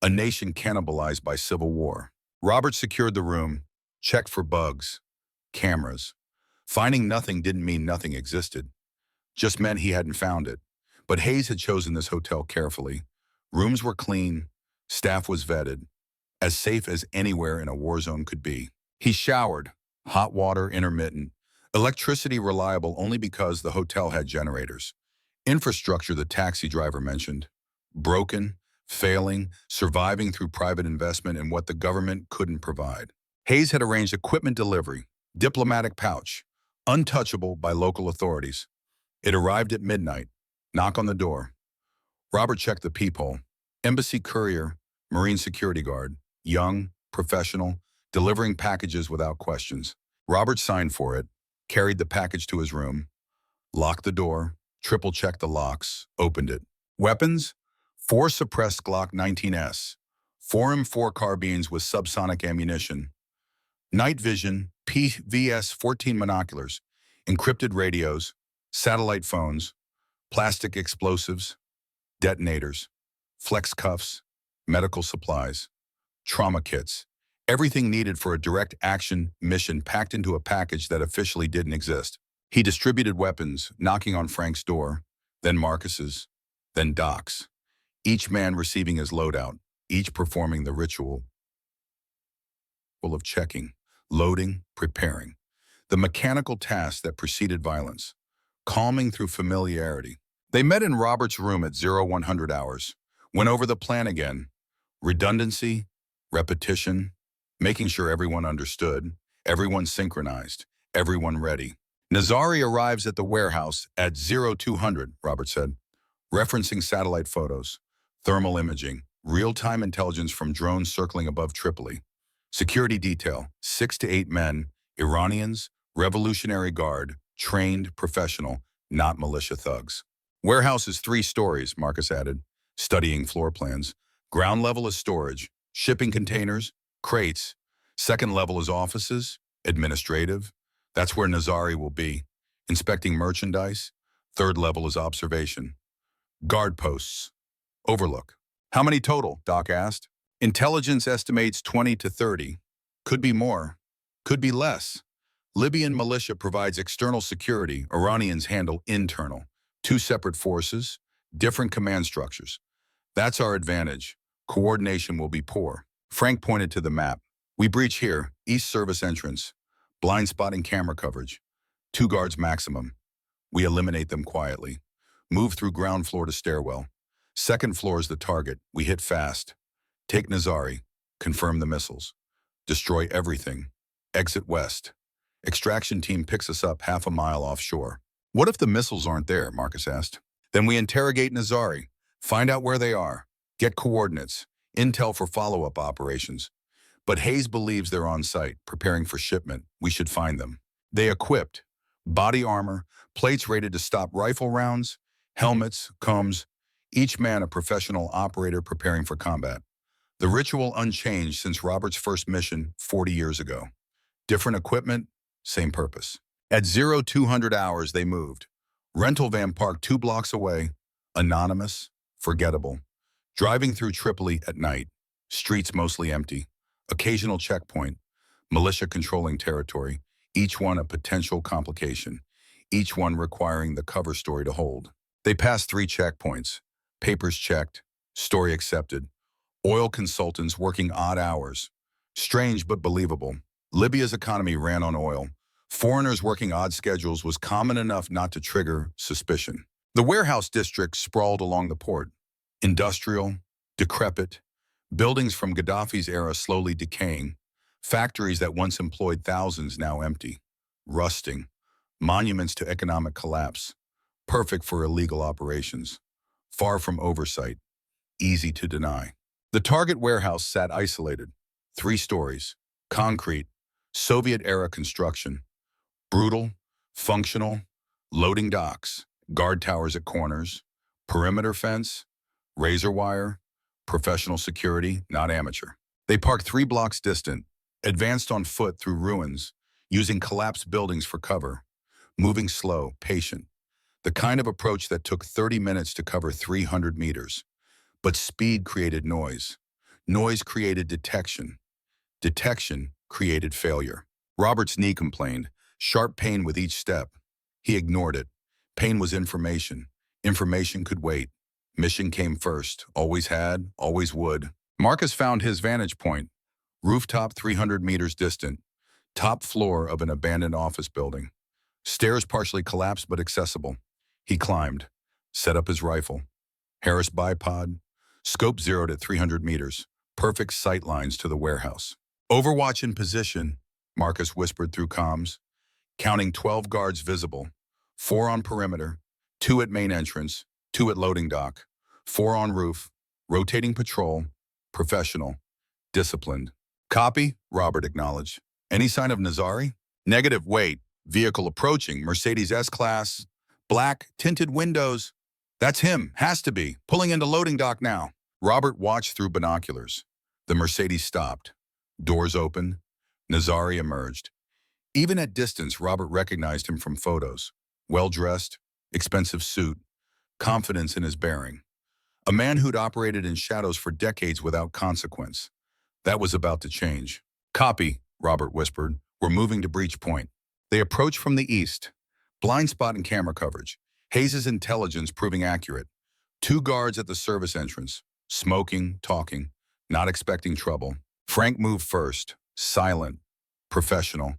A nation cannibalized by civil war. Robert secured the room, checked for bugs, cameras. Finding nothing didn't mean nothing existed. Just meant he hadn't found it. But Hayes had chosen this hotel carefully. Rooms were clean, staff was vetted, as safe as anywhere in a war zone could be. He showered, hot water intermittent, electricity reliable only because the hotel had generators. Infrastructure, the taxi driver mentioned, broken, failing, surviving through private investment in what the government couldn't provide. Hayes had arranged equipment delivery, diplomatic pouch, untouchable by local authorities. It arrived at midnight. Knock on the door. Robert checked the peephole. Embassy courier, Marine security guard, young, professional, delivering packages without questions. Robert signed for it, carried the package to his room, locked the door, triple-checked the locks, opened it. Weapons? 4 suppressed Glock 19s, 4 M4 carbines with subsonic ammunition, night vision, PVS-14 binoculars, encrypted radios, satellite phones, plastic explosives, detonators, flex cuffs, medical supplies, trauma kits, everything needed for a direct action mission packed into a package that officially didn't exist. He distributed weapons, knocking on Frank's door, then Marcus's, then Doc's, each man receiving his loadout, each performing the ritual of checking, loading, preparing, the mechanical task that preceded violence, calming through familiarity. They met in Robert's room at 0100 hours, went over the plan again, redundancy, repetition, making sure everyone understood, everyone synchronized, everyone ready. Nazari arrives at the warehouse at 0200, Robert said, referencing satellite photos, thermal imaging, real-time intelligence from drones circling above Tripoli. Security detail, 6 to 8 men, Iranians, Revolutionary Guard, trained, professional, not militia thugs. Warehouse is 3 stories, Marcus added, studying floor plans. Ground level is storage, shipping containers, crates. Second level is offices, administrative. That's where Nazari will be, inspecting merchandise. Third level is observation. Guard posts. Overlook. How many total? Doc asked. Intelligence estimates 20 to 30. Could be more. Could be less. Libyan militia provides external security. Iranians handle internal. 2 separate forces, different command structures. That's our advantage. Coordination will be poor. Frank pointed to the map. We breach here, east service entrance. Blind spotting camera coverage. 2 guards maximum. We eliminate them quietly. Move through ground floor to stairwell. Second floor is the target. We hit fast. Take Nazari. Confirm the missiles. Destroy everything. Exit west. Extraction team picks us up half a mile offshore. What if the missiles aren't there? Marcus asked. Then we interrogate Nazari. Find out where they are. Get coordinates. intel for follow-up operations. But Hayes believes they're on site, preparing for shipment. We should find them. They equipped body armor, plates rated to stop rifle rounds, helmets, combs, each man a professional operator preparing for combat. The ritual unchanged since Robert's first mission 40 years ago. Different equipment, same purpose. At 0200 hours, they moved. Rental van parked 2 blocks away, anonymous, forgettable. Driving through Tripoli at night, streets mostly empty. Occasional checkpoint, militia controlling territory, each one a potential complication, each one requiring the cover story to hold. They passed 3 checkpoints, papers checked, story accepted, oil consultants working odd hours. Strange but believable. Libya's economy ran on oil. Foreigners working odd schedules was common enough not to trigger suspicion. The warehouse district sprawled along the port. Industrial, decrepit, buildings from Gaddafi's era slowly decaying, factories that once employed thousands now empty, rusting, monuments to economic collapse, perfect for illegal operations, far from oversight, easy to deny. The target warehouse sat isolated, 3 stories, concrete, Soviet-era construction, brutal, functional, loading docks, guard towers at corners, perimeter fence, razor wire, professional security, not amateur. They parked 3 blocks distant, advanced on foot through ruins, using collapsed buildings for cover, moving slow, patient, the kind of approach that took 30 minutes to cover 300 meters. But speed created noise. Noise created detection. Detection created failure. Robert's knee complained, sharp pain with each step. He ignored it. Pain was information. Information could wait. Mission came first, always had, always would. Marcus found his vantage point, rooftop 300 meters distant, top floor of an abandoned office building. Stairs partially collapsed but accessible. He climbed, set up his rifle. Harris bipod, scope zeroed at 300 meters, perfect sight lines to the warehouse. Overwatch in position, Marcus whispered through comms, counting 12 guards visible, 4 on perimeter, 2 at main entrance, 2 at loading dock, 4 on roof, rotating patrol, professional, disciplined. Copy, Robert acknowledged. Any sign of Nazari? Negative, wait. Vehicle approaching, Mercedes S-Class, black, tinted windows. That's him, has to be, pulling into loading dock now. Robert watched through binoculars. The Mercedes stopped. Doors opened. Nazari emerged. Even at distance, Robert recognized him from photos. Well-dressed, expensive suit, confidence in his bearing. A man who'd operated in shadows for decades without consequence. That was about to change. Copy, Robert whispered. We're moving to breach point. They approached from the east. Blind spot in camera coverage. Hayes' intelligence proving accurate. 2 guards at the service entrance. Smoking, talking, not expecting trouble. Frank moved first. Silent, professional.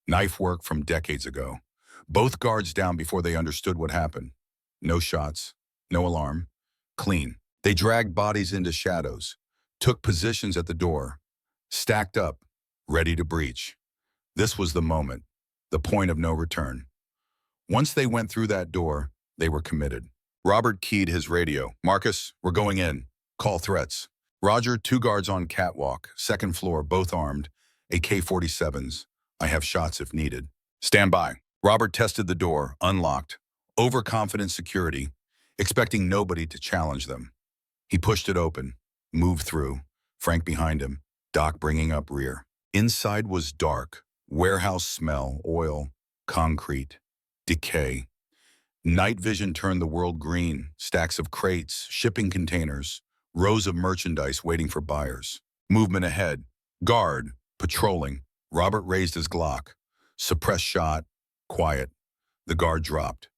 Knife work from decades ago. Both guards down before they understood what happened. No shots. No alarm. Clean. They dragged bodies into shadows. Took positions at the door. Stacked up. Ready to breach. This was the moment. The point of no return. Once they went through that door, they were committed. Robert keyed his radio. Marcus, we're going in. Call threats. Roger, 2 guards on catwalk, 2nd floor, both armed. AK-47s. I have shots if needed. Stand by. Robert tested the door, unlocked. Overconfident security, expecting nobody to challenge them. He pushed it open, moved through. Frank behind him, Doc bringing up rear. Inside was dark. Warehouse smell, oil, concrete, decay. Night vision turned the world green. Stacks of crates, shipping containers, rows of merchandise waiting for buyers. Movement ahead. Guard, patrolling. Robert raised his Glock. Suppressed shot. Quiet. The guard dropped.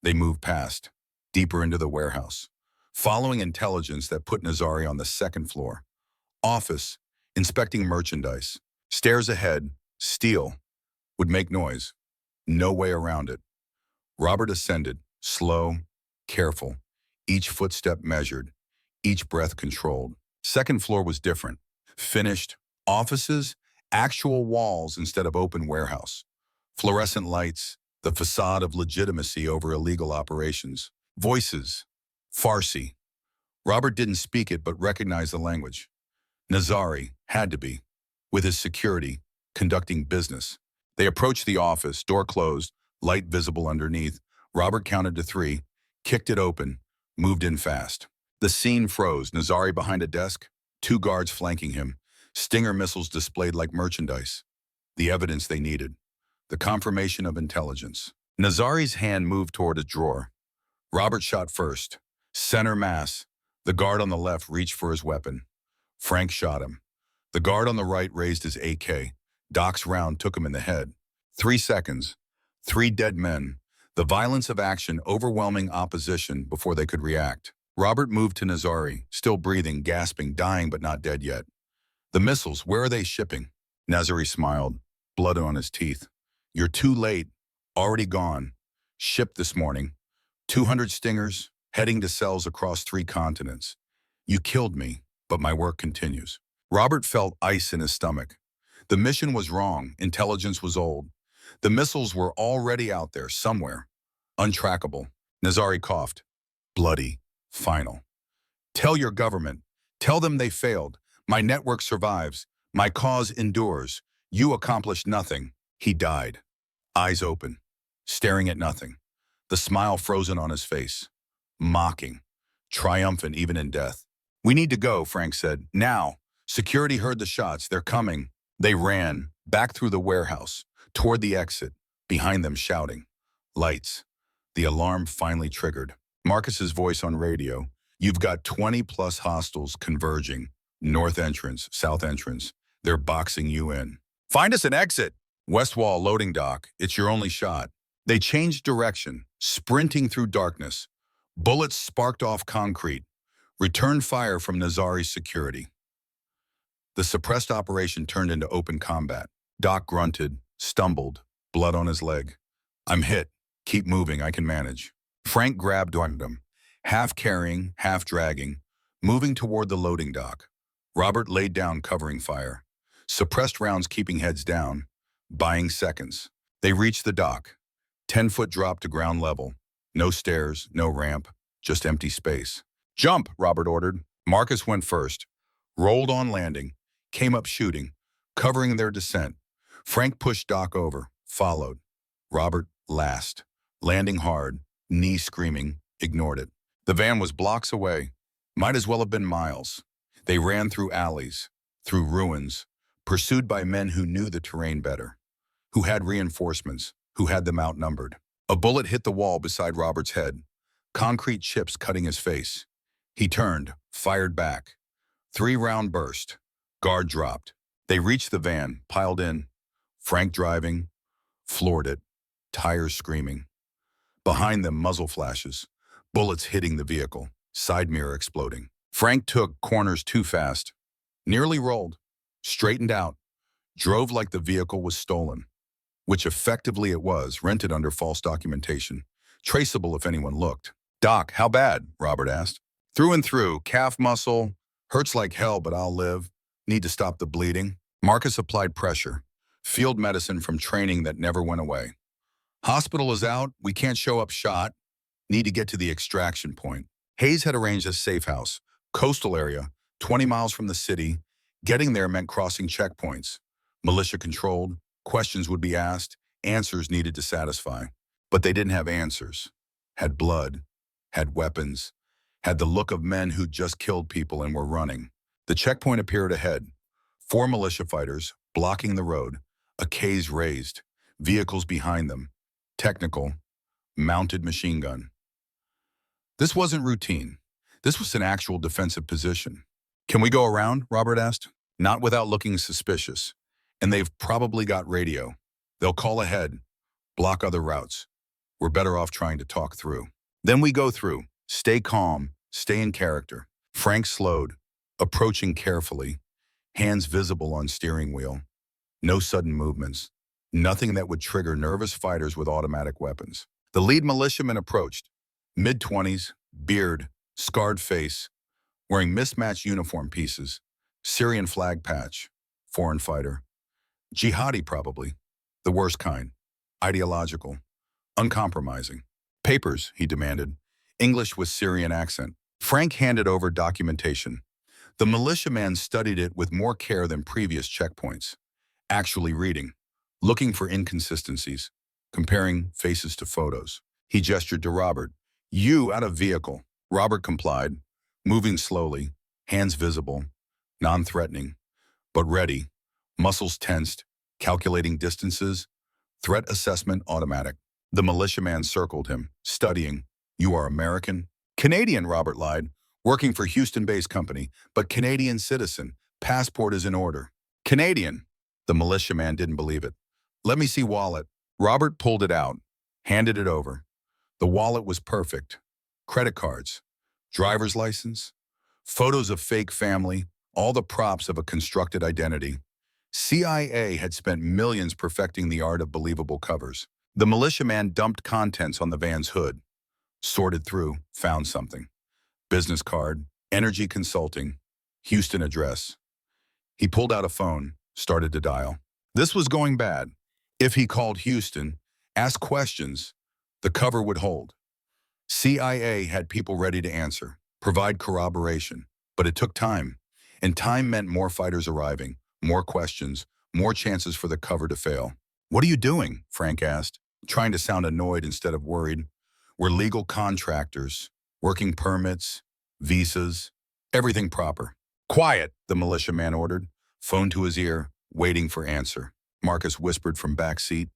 They moved past, deeper into the warehouse, following intelligence that put Nazari on the 2nd floor. Office, inspecting merchandise. Stairs ahead, steel. Would make noise. No way around it. Robert ascended, slow, careful. Each footstep measured, each breath controlled. 2nd floor was different. Finished. Offices, actual walls instead of open warehouse. Fluorescent lights, the facade of legitimacy over illegal operations. Voices. Farsi. Robert didn't speak it but recognized the language. Nazari had to be, with his security, conducting business. They approached the office, door closed, light visible underneath. Robert counted to 3, kicked it open, moved in fast. The scene froze, Nazari behind a desk, 2 guards flanking him, Stinger missiles displayed like merchandise. The evidence they needed. The confirmation of intelligence. Nazari's hand moved toward a drawer. Robert shot first. Center mass. The guard on the left reached for his weapon. Frank shot him. The guard on the right raised his AK. Doc's round took him in the head. 3 seconds. 3 dead men. The violence of action overwhelming opposition before they could react. Robert moved to Nazari, still breathing, gasping, dying but not dead yet. The missiles, where are they shipping? Nazari smiled, blood on his teeth. You're too late. Already gone. Shipped this morning. 200 Stingers, heading to cells across 3 continents. You killed me, but my work continues. Robert felt ice in his stomach. The mission was wrong. Intelligence was old. The missiles were already out there, somewhere. Untrackable. Nazari coughed. Bloody. Final. Tell your government. Tell them they failed. My network survives. My cause endures. You accomplished nothing. He died. Eyes open. Staring at nothing. The smile frozen on his face. Mocking. Triumphant even in death. We need to go, Frank said. Now. Security heard the shots. They're coming. They ran. Back through the warehouse. Toward the exit. Behind them shouting. Lights. The alarm finally triggered. Marcus's voice on radio. You've got 20+ hostiles converging. North entrance, south entrance. They're boxing you in. Find us an exit. West wall loading dock. It's your only shot. They changed direction, sprinting through darkness. Bullets sparked off concrete. Return fire from Nazari's security. The suppressed operation turned into open combat. Doc grunted, stumbled, blood on his leg. I'm hit. Keep moving, I can manage. Frank grabbed onto him, half carrying, half dragging, moving toward the loading dock. Robert laid down covering fire. Suppressed rounds keeping heads down, buying seconds. They reached the dock. 10-foot drop to ground level. No stairs, no ramp, just empty space. Jump, Robert ordered. Marcus went first. Rolled on landing. Came up shooting, covering their descent. Frank pushed Doc over, followed. Robert last. Landing hard, knee screaming, ignored it. The van was blocks away. Might as well have been miles. They ran through alleys, through ruins, pursued by men who knew the terrain better, who had reinforcements, who had them outnumbered. A bullet hit the wall beside Robert's head, concrete chips cutting his face. He turned, fired back. 3-round burst. Guard dropped. They reached the van, piled in. Frank driving, floored it, tires screaming. Behind them, muzzle flashes, bullets hitting the vehicle, side mirror exploding. Frank took corners too fast, nearly rolled, straightened out, drove like the vehicle was stolen, which effectively it was, rented under false documentation, traceable if anyone looked. Doc, how bad? Robert asked. Through and through, calf muscle, hurts like hell, but I'll live. Need to stop the bleeding. Marcus applied pressure, field medicine from training that never went away. Hospital is out, we can't show up shot. Need to get to the extraction point. Hayes had arranged a safe house, coastal area, 20 miles from the city. Getting there meant crossing checkpoints. Militia controlled, questions would be asked, answers needed to satisfy. But they didn't have answers. Had blood, had weapons, had the look of men who'd just killed people and were running. The checkpoint appeared ahead. 4 militia fighters, blocking the road, AKs raised, vehicles behind them. Technical, mounted machine gun. This wasn't routine. This was an actual defensive position. Can we go around? Robert asked. Not without looking suspicious. And they've probably got radio. They'll call ahead, block other routes. We're better off trying to talk through. Then we go through. Stay calm, stay in character. Frank slowed, approaching carefully, hands visible on steering wheel. No sudden movements. Nothing that would trigger nervous fighters with automatic weapons. The lead militiaman approached, mid-20s, beard, scarred face, wearing mismatched uniform pieces, Syrian flag patch, foreign fighter. Jihadi probably, the worst kind, ideological, uncompromising. Papers, he demanded, English with Syrian accent. Frank handed over documentation. The militiaman studied it with more care than previous checkpoints, actually reading, looking for inconsistencies, comparing faces to photos. He gestured to Robert. "You out of vehicle." Robert complied, moving slowly, hands visible, non-threatening, but ready, muscles tensed, calculating distances, threat assessment automatic. The militiaman circled him, studying. "You are American?" "Canadian," Robert lied. "Working for Houston-based company, but Canadian citizen. Passport is in order." "Canadian." The militiaman didn't believe it. "Let me see wallet." Robert pulled it out, handed it over. The wallet was perfect. Credit cards, driver's license, photos of fake family, all the props of a constructed identity. CIA had spent millions perfecting the art of believable covers. The militiaman dumped contents on the van's hood, sorted through, found something. Business card, energy consulting, Houston address. He pulled out a phone, started to dial. This was going bad. If he called Houston, asked questions, the cover would hold. CIA had people ready to answer, provide corroboration, but it took time. And time meant more fighters arriving, more questions, more chances for the cover to fail. "What are you doing?" Frank asked, trying to sound annoyed instead of worried. "We're legal contractors, working permits, visas, everything proper." "Quiet," the militiaman ordered, phone to his ear, waiting for answer. Marcus whispered from back seat.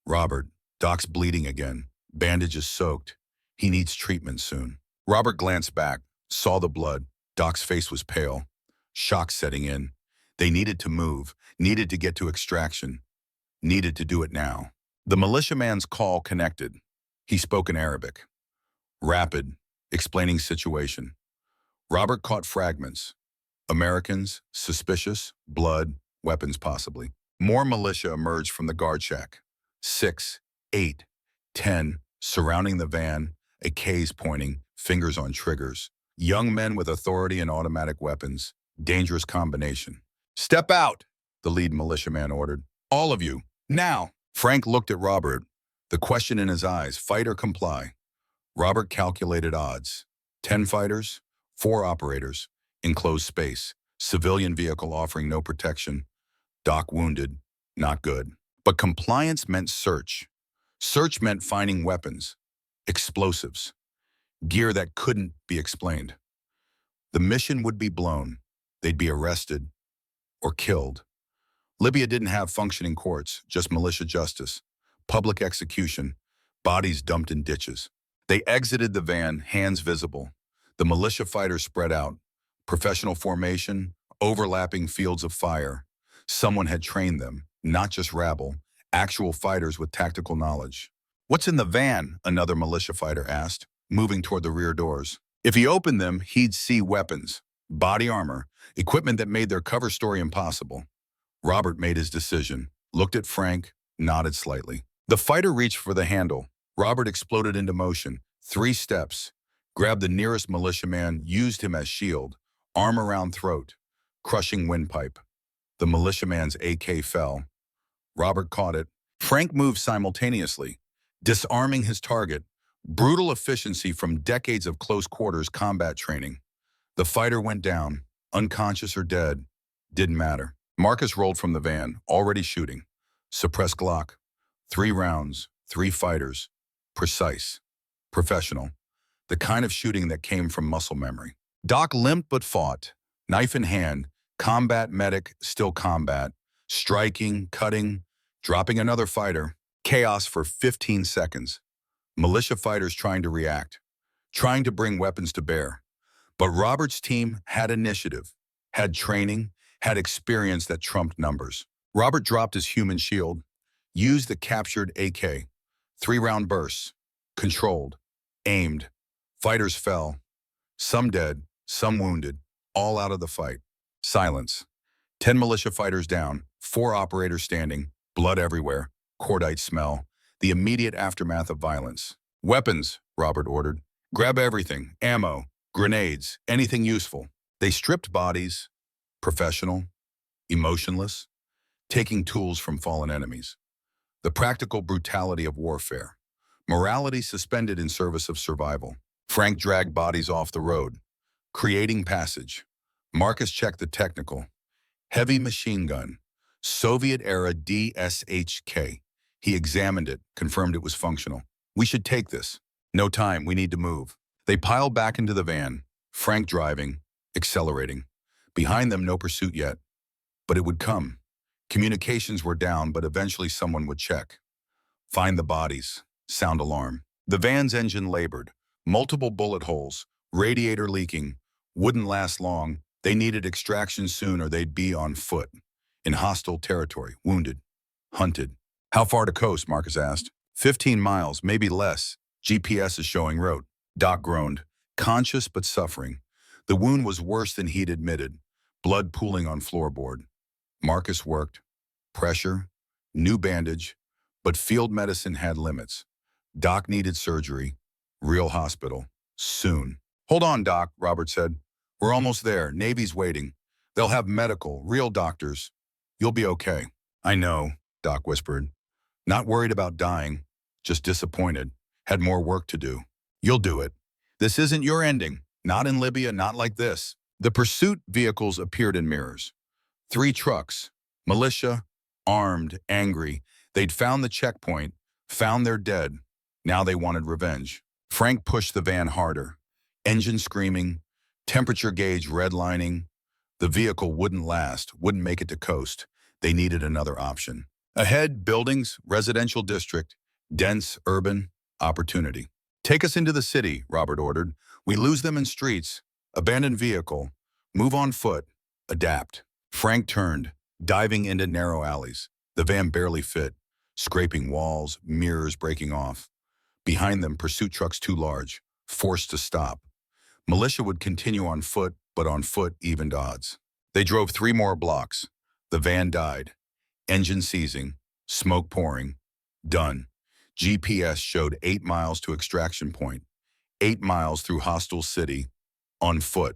"Robert, Doc's bleeding again. Bandages soaked. He needs treatment soon." Robert glanced back, saw the blood. Doc's face was pale. Shock setting in. They needed to move, needed to get to extraction, needed to do it now. The militiaman's call connected. He spoke in Arabic. Rapid, explaining situation. Robert caught fragments. Americans, suspicious, blood, weapons possibly. More militia emerged from the guard shack. 6, 8, 10, surrounding the van, AKs pointing, fingers on triggers. Young men with authority and automatic weapons. Dangerous combination. "Step out," the lead militiaman ordered. "All of you, now." Frank looked at Robert, the question in his eyes, fight or comply. Robert calculated odds. 10 fighters, 4 operators, enclosed space, civilian vehicle offering no protection, Doc wounded, not good. But compliance meant search. Search meant finding weapons, explosives, gear that couldn't be explained. The mission would be blown. They'd be arrested or killed. Libya didn't have functioning courts, just militia justice, public execution, bodies dumped in ditches. They exited the van, hands visible. The militia fighters spread out. Professional formation, overlapping fields of fire. Someone had trained them, not just rabble, actual fighters with tactical knowledge. "What's in the van?" another militia fighter asked, moving toward the rear doors. If he opened them, he'd see weapons, body armor, equipment that made their cover story impossible. Robert made his decision, looked at Frank, nodded slightly. The fighter reached for the handle. Robert exploded into motion. 3 steps. Grabbed the nearest militiaman, used him as shield. Arm around throat. Crushing windpipe. The militiaman's AK fell. Robert caught it. Frank moved simultaneously, disarming his target. Brutal efficiency from decades of close quarters combat training. The fighter went down, unconscious or dead. Didn't matter. Marcus rolled from the van, already shooting. Suppressed Glock. 3 rounds, 3 fighters. Precise. Professional. The kind of shooting that came from muscle memory. Doc limped but fought. Knife in hand. Combat medic, still combat. Striking, cutting, dropping another fighter. Chaos for 15 seconds. Militia fighters trying to react. Trying to bring weapons to bear. But Robert's team had initiative, had training, had experience that trumped numbers. Robert dropped his human shield, used the captured AK. 3-round bursts, controlled, aimed. Fighters fell, some dead, some wounded, all out of the fight. Silence. 10 militia fighters down, 4 operators standing, blood everywhere, cordite smell, the immediate aftermath of violence. "Weapons," Robert ordered. "Grab everything, ammo, grenades, anything useful." They stripped bodies, professional, emotionless, taking tools from fallen enemies. The practical brutality of warfare. Morality suspended in service of survival. Frank dragged bodies off the road, creating passage. Marcus checked the technical. Heavy machine gun. Soviet-era DSHK. He examined it, confirmed it was functional. We should take this. No time, we need to move. They piled back into the van, Frank driving, accelerating. Behind them, no pursuit yet. But it would come. Communications were down, but eventually someone would check. Find the bodies. Sound alarm. The van's engine labored. Multiple bullet holes. Radiator leaking. Wouldn't last long. They needed extraction soon or they'd be on foot. In hostile territory. Wounded. Hunted. How far to coast, Marcus asked. 15 miles, maybe less. GPS is showing route. Doc groaned. Conscious but suffering. The wound was worse than he'd admitted. Blood pooling on floorboard. Marcus worked. Pressure. New bandage. But field medicine had limits. Doc needed surgery. Real hospital. Soon. Hold on, Doc, Robert said. We're almost there. Navy's waiting. They'll have medical, real doctors. You'll be okay. I know, Doc whispered. Not worried about dying, just disappointed. Had more work to do. You'll do it. This isn't your ending. Not in Libya, not like this. The pursuit vehicles appeared in mirrors. 3 trucks. Militia, armed, angry. They'd found the checkpoint, found their dead. Now they wanted revenge. Frank pushed the van harder. Engine screaming, temperature gauge redlining. The vehicle wouldn't last, wouldn't make it to coast. They needed another option. Ahead, buildings, residential district, dense, urban, opportunity. Take us into the city, Robert ordered. We lose them in streets. Abandoned vehicle. Move on foot. Adapt. Frank turned, diving into narrow alleys. The van barely fit. Scraping walls, mirrors breaking off. Behind them, pursuit trucks too large. Forced to stop. Militia would continue on foot, but on foot evened odds. They drove 3 more blocks. The van died. Engine seizing. Smoke pouring. Done. GPS showed 8 miles to extraction point. 8 miles through hostile city. On foot.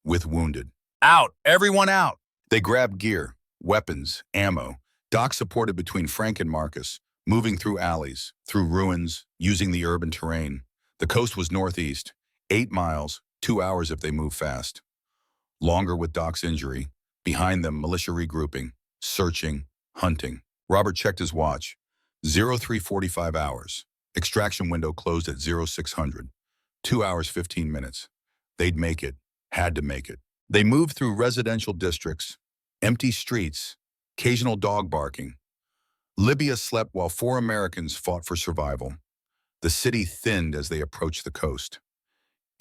With wounded. Out! Everyone out! They grabbed gear, weapons, ammo. Doc supported between Frank and Marcus, moving through alleys, through ruins, using the urban terrain. The coast was northeast. 8 miles, 2 hours if they move fast. Longer with Doc's injury. Behind them, militia regrouping, searching, hunting. Robert checked his watch. 0345 hours. Extraction window closed at 0600. 2 hours, 15 minutes. They'd make it. Had to make it. They moved through residential districts, empty streets, occasional dog barking. Libya slept while 4 Americans fought for survival. The city thinned as they approached the coast.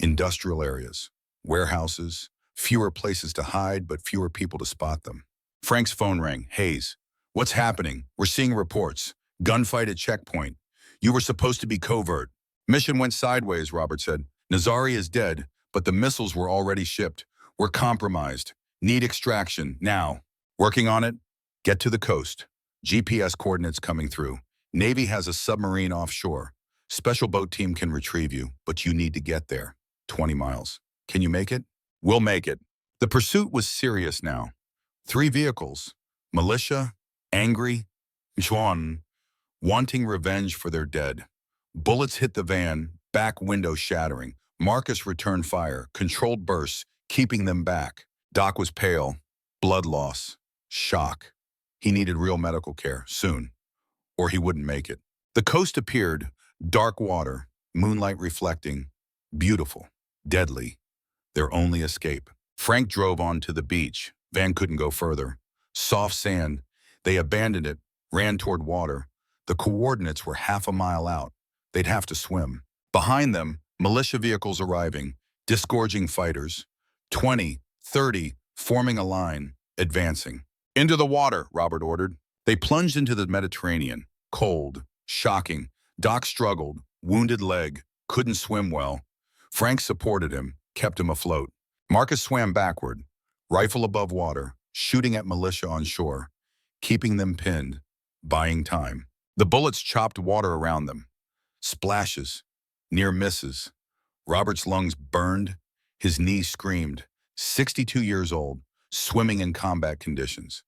Industrial areas, warehouses, fewer places to hide, but fewer people to spot them. Frank's phone rang. Hayes, what's happening? We're seeing reports. Gunfight at checkpoint. You were supposed to be covert. Mission went sideways, Robert said. Nazari is dead, but the missiles were already shipped. We're compromised. Need extraction, now. Working on it? Get to the coast. GPS coordinates coming through. Navy has a submarine offshore. Special boat team can retrieve you, but you need to get there. 20 miles. Can you make it? We'll make it. The pursuit was serious now. 3 vehicles. Militia, angry, Juan, wanting revenge for their dead. Bullets hit the van, back window shattering. Marcus returned fire, controlled bursts, keeping them back. Doc was pale, blood loss, shock. He needed real medical care, soon, or he wouldn't make it. The coast appeared, dark water, moonlight reflecting, beautiful, deadly, their only escape. Frank drove on to the beach. Van couldn't go further. Soft sand. They abandoned it, ran toward water. The coordinates were half a mile out. They'd have to swim. Behind them, militia vehicles arriving, disgorging fighters. 20, 30, forming a line, advancing. Into the water, Robert ordered. They plunged into the Mediterranean. Cold, shocking. Doc struggled, wounded leg, couldn't swim well. Frank supported him, kept him afloat. Marcus swam backward, rifle above water, shooting at militia on shore, keeping them pinned, buying time. The bullets chopped water around them. Splashes, near misses. Robert's lungs burned, his knees screamed. 62 years old, swimming in combat conditions.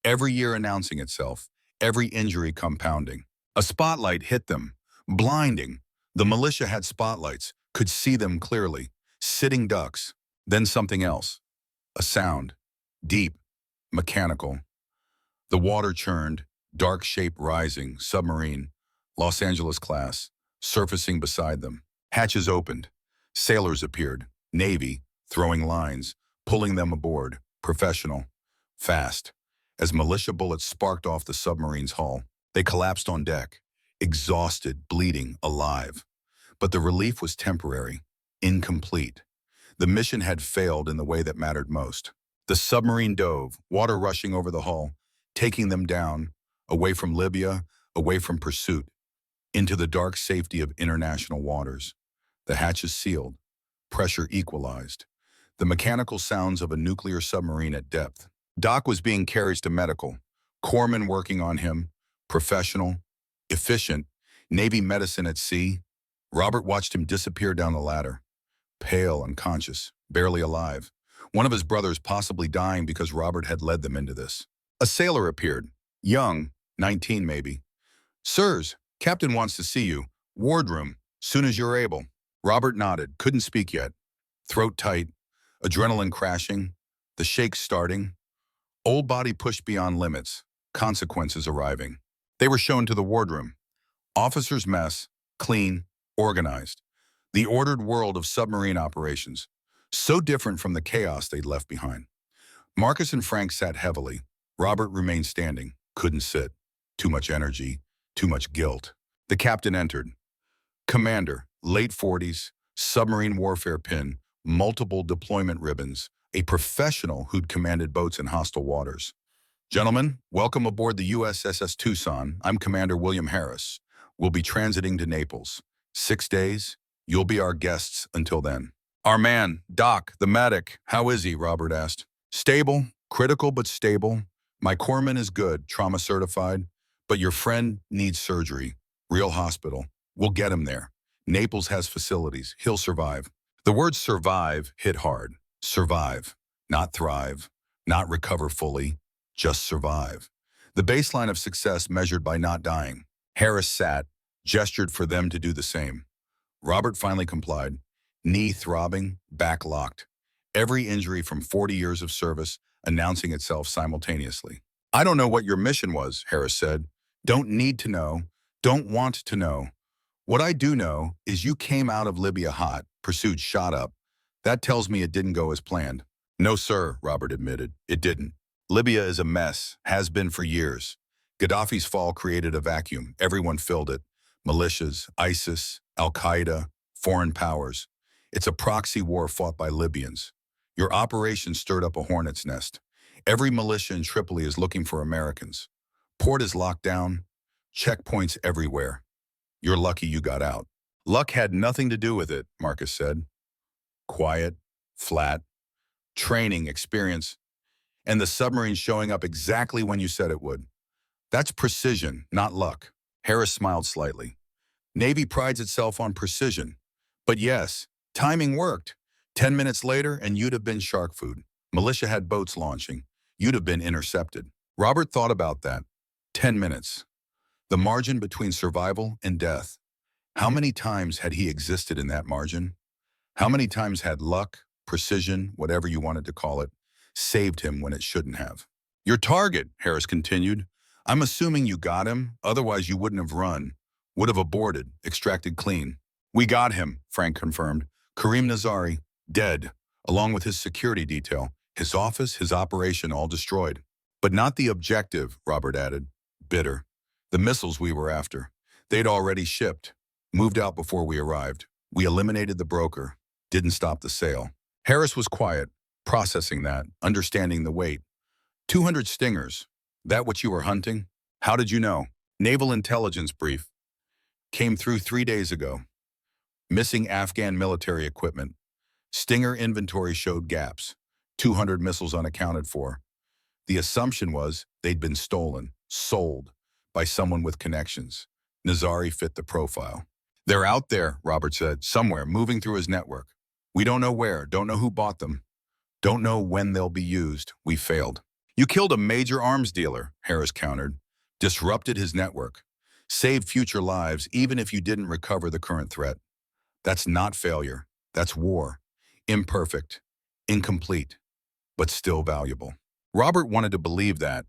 Every year announcing itself, every injury compounding. A spotlight hit them, blinding. The militia had spotlights, could see them clearly. Sitting ducks, then something else. A sound, deep, mechanical. The water churned, dark shape rising, submarine, Los Angeles class, surfacing beside them. Hatches opened. Sailors appeared. Navy, throwing lines, pulling them aboard. Professional. Fast. As militia bullets sparked off the submarine's hull, they collapsed on deck, exhausted, bleeding, alive. But the relief was temporary, incomplete. The mission had failed in the way that mattered most. The submarine dove, water rushing over the hull, taking them down, away from Libya, away from pursuit, into the dark safety of international waters. The hatches sealed, pressure equalized. The mechanical sounds of a nuclear submarine at depth. Doc was being carried to medical. Corpsmen working on him, professional, efficient, Navy medicine at sea. Robert watched him disappear down the ladder, pale, unconscious, barely alive. One of his brothers possibly dying because Robert had led them into this. A sailor appeared, young, 19 maybe. "Sirs, Captain wants to see you. Wardroom, soon as you're able." Robert nodded, couldn't speak yet. Throat tight, adrenaline crashing, the shakes starting. Old body pushed beyond limits, consequences arriving. They were shown to the wardroom. Officers' mess, clean, organized. The ordered world of submarine operations, so different from the chaos they'd left behind. Marcus and Frank sat heavily. Robert remained standing, couldn't sit. Too much energy, too much guilt. The captain entered. Commander, late 40s, submarine warfare pin, multiple deployment ribbons, a professional who'd commanded boats in hostile waters. "Gentlemen, welcome aboard the USS Tucson. I'm Commander William Harris. We'll be transiting to Naples. 6 days. You'll be our guests until then." "Our man, Doc, the medic, how is he?" Robert asked. "Stable, critical but stable. My corpsman is good, trauma certified. But your friend needs surgery. Real hospital. We'll get him there. Naples has facilities. He'll survive." The word survive hit hard. Survive, not thrive, not recover fully, just survive. The baseline of success measured by not dying. Harris sat, gestured for them to do the same. Robert finally complied. Knee throbbing, back locked. Every injury from 40 years of service announcing itself simultaneously. "I don't know what your mission was," Harris said. "Don't need to know. Don't want to know. What I do know is you came out of Libya hot, pursuit shot up. That tells me it didn't go as planned." "No, sir," Robert admitted. "It didn't. Libya is a mess, has been for years. Gaddafi's fall created a vacuum. Everyone filled it. Militias, ISIS, Al-Qaeda, foreign powers. It's a proxy war fought by Libyans. Your operation stirred up a hornet's nest. Every militia in Tripoli is looking for Americans. Port is locked down. Checkpoints everywhere. You're lucky you got out." "Luck had nothing to do with it," Marcus said. Quiet, flat, training, experience, and the submarine showing up exactly when you said it would. That's precision, not luck. Harris smiled slightly. Navy prides itself on precision. But yes, timing worked. 10 minutes later, and you'd have been shark food. Militia had boats launching. You'd have been intercepted. Robert thought about that. 10 minutes. The margin between survival and death. How many times had he existed in that margin? How many times had luck, precision, whatever you wanted to call it, saved him when it shouldn't have? "Your target," Harris continued. "I'm assuming you got him, otherwise you wouldn't have run. Would have aborted, extracted clean." "We got him," Frank confirmed. "Karim Nazari, dead, along with his security detail. His office, his operation, all destroyed. But not the objective," Robert added, bitter. "The missiles we were after. They'd already shipped, moved out before we arrived. We eliminated the broker, didn't stop the sale." Harris was quiet, processing that, understanding the weight. 200 stingers. That what you were hunting? How did you know? Naval intelligence brief. Came through 3 days ago. Missing Afghan military equipment. Stinger inventory showed gaps. 200 missiles unaccounted for. The assumption was they'd been stolen, sold, by someone with connections. Nazari fit the profile. "They're out there," Robert said, "somewhere, moving through his network. We don't know where, don't know who bought them. Don't know when they'll be used. We failed." "You killed a major arms dealer," Harris countered. "Disrupted his network. Saved future lives even if you didn't recover the current threat. That's not failure. That's war. Imperfect. Incomplete. but still valuable. Robert wanted to believe that,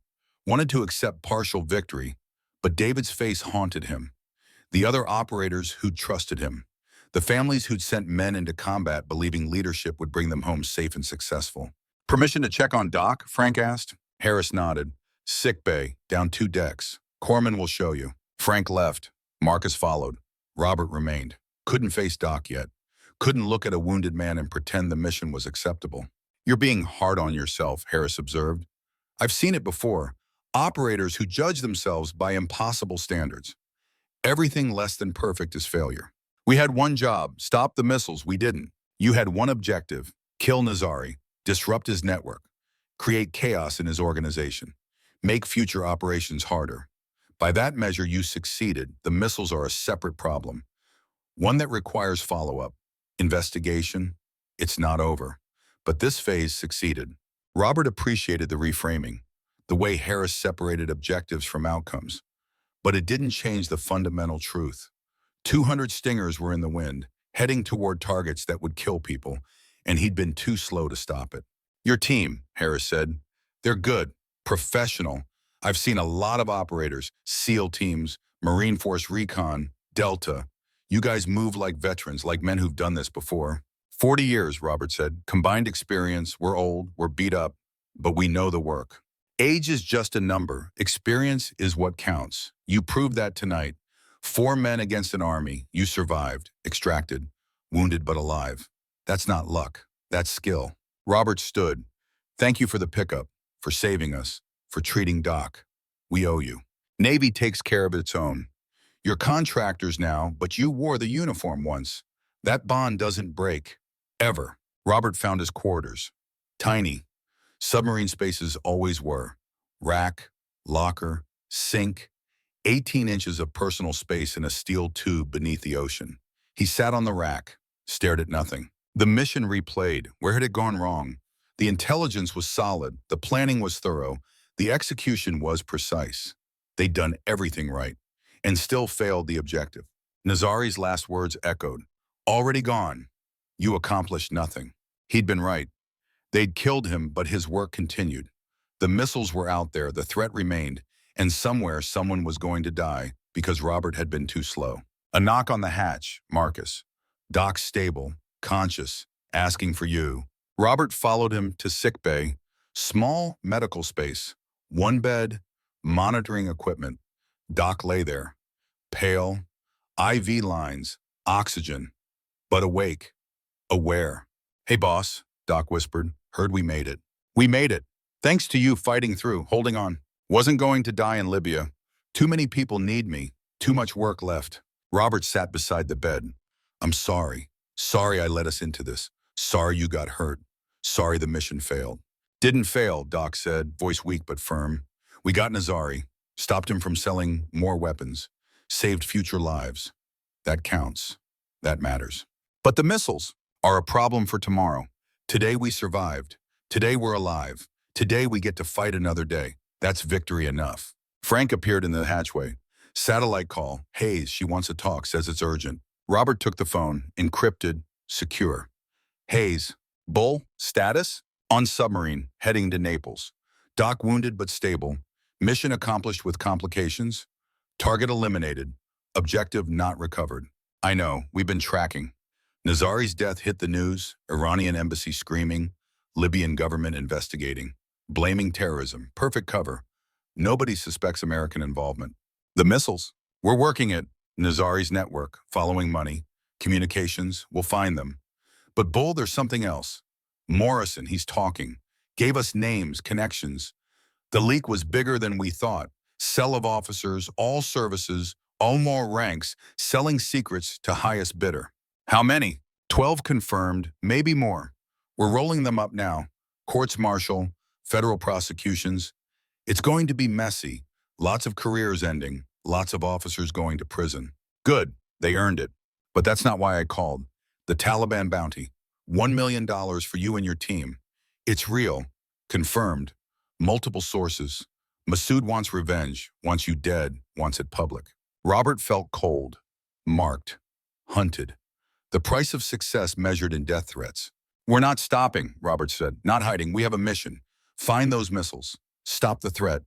wanted to accept partial victory, but David's face haunted him. The other operators who'd trusted him. The families who'd sent men into combat believing leadership would bring them home safe and successful. "Permission to check on Doc?" Frank asked. Harris nodded. "Sick bay, down 2 decks. Corman will show you." Frank left. Marcus followed. Robert remained. Couldn't face Doc yet. Couldn't look at a wounded man and pretend the mission was acceptable. "You're being hard on yourself," Harris observed. "I've seen it before. Operators who judge themselves by impossible standards. Everything less than perfect is failure. We had one job, stop the missiles, we didn't. You had one objective, kill Nazari, disrupt his network, create chaos in his organization, make future operations harder. By that measure, you succeeded. The missiles are a separate problem, one that requires follow-up, investigation. It's not over. But this phase succeeded." Robert appreciated the reframing, the way Harris separated objectives from outcomes. But it didn't change the fundamental truth. 200 Stingers were in the wind, heading toward targets that would kill people, and he'd been too slow to stop it. "Your team," Harris said. "They're good, professional. I've seen a lot of operators, SEAL teams, Marine Force Recon, Delta. You guys move like veterans, like men who've done this before." 40 years, Robert said. "Combined experience, we're old, we're beat up, but we know the work. Age is just a number. Experience is what counts. You proved that tonight. 4 men against an army. You survived, extracted, wounded but alive. That's not luck. That's skill." Robert stood. "Thank you for the pickup, for saving us, for treating Doc. We owe you. Navy takes care of its own. You're contractors now, but you wore the uniform once. That bond doesn't break. Ever." Robert found his quarters. Tiny. Submarine spaces always were. Rack, locker, sink, 18 inches of personal space in a steel tube beneath the ocean. He sat on the rack, stared at nothing. The mission replayed. Where had it gone wrong? The intelligence was solid. The planning was thorough. The execution was precise. They'd done everything right, and still failed the objective. Nazari's last words echoed. "Already gone. You accomplished nothing." He'd been right. They'd killed him, but his work continued. The missiles were out there, the threat remained, and somewhere someone was going to die because Robert had been too slow. A knock on the hatch. Marcus. "Doc's stable, conscious, asking for you." Robert followed him to sick bay, small medical space, 1 bed, monitoring equipment. Doc lay there, pale, IV lines, oxygen, but awake, aware. "Hey, boss," Doc whispered. "Heard we made it." "We made it. Thanks to you fighting through, holding on. Wasn't going to die in Libya. Too many people need me. Too much work left." Robert sat beside the bed. "I'm sorry. Sorry I let us into this. Sorry you got hurt. Sorry the mission failed." "Didn't fail," Doc said, voice weak but firm. "We got Nazari, stopped him from selling more weapons, saved future lives. That counts. That matters. But the missiles are a problem for tomorrow. Today we survived. Today we're alive. Today we get to fight another day. That's victory enough." Frank appeared in the hatchway. "Satellite call. Hayes, she wants to talk, says it's urgent." Robert took the phone, encrypted, secure. "Hayes, Bull, status? On submarine, heading to Naples. Doc wounded but stable. Mission accomplished with complications. Target eliminated. Objective not recovered. I know, we've been tracking." Nazari's death hit the news, Iranian embassy screaming, Libyan government investigating, blaming terrorism, perfect cover. Nobody suspects American involvement. The missiles? We're working it. Nazari's network, following money, communications, we'll find them. But Bull, there's something else. Morrison, he's talking, gave us names, connections. The leak was bigger than we thought. Cell of officers, all services, all more ranks, selling secrets to highest bidder. How many? 12 confirmed, maybe more. We're rolling them up now. Courts-martial, federal prosecutions. It's going to be messy. Lots of careers ending. Lots of officers going to prison. Good, they earned it. But that's not why I called. The Taliban bounty. $1 million for you and your team. It's real. Confirmed. Multiple sources. Massoud wants revenge, wants you dead, wants it public. Robert felt cold, marked, hunted. The price of success measured in death threats. We're not stopping, Robert said. Not hiding. We have a mission. Find those missiles. Stop the threat.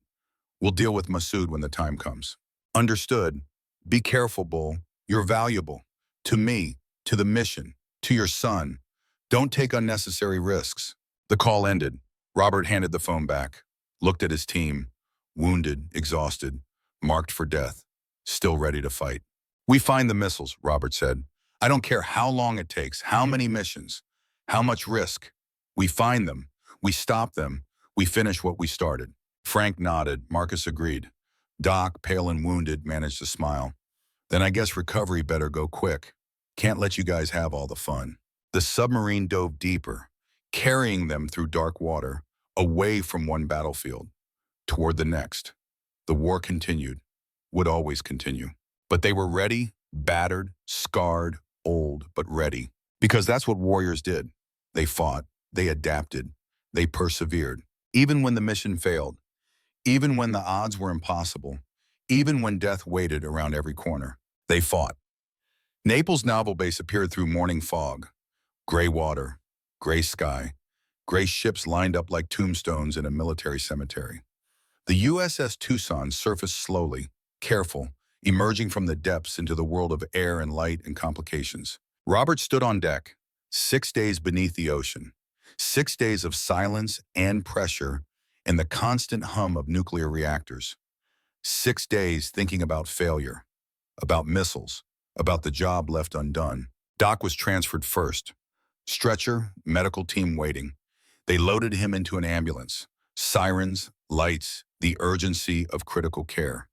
We'll deal with Massoud when the time comes. Understood. Be careful, Bull. You're valuable. To me, to the mission, to your son. Don't take unnecessary risks. The call ended. Robert handed the phone back, looked at his team, wounded, exhausted, marked for death, still ready to fight. We find the missiles, Robert said. I don't care how long it takes, how many missions, how much risk. We find them. We stop them. We finish what we started. Frank nodded. Marcus agreed. Doc, pale and wounded, managed to smile. Then I guess recovery better go quick. Can't let you guys have all the fun. The submarine dove deeper, carrying them through dark water, away from one battlefield, toward the next. The war continued, would always continue. But they were ready, battered, scarred, old, but ready. Because that's what warriors did. They fought, they adapted, they persevered. Even when the mission failed, even when the odds were impossible, even when death waited around every corner, they fought. Naples' naval base appeared through morning fog. Gray water, gray sky, gray ships lined up like tombstones in a military cemetery. The USS Tucson surfaced slowly, careful, emerging from the depths into the world of air and light and complications. Robert stood on deck, 6 days beneath the ocean, 6 days of silence and pressure and the constant hum of nuclear reactors. 6 days thinking about failure, about missiles, about the job left undone. Doc was transferred first. Stretcher, medical team waiting. They loaded him into an ambulance. Sirens, lights, the urgency of critical care.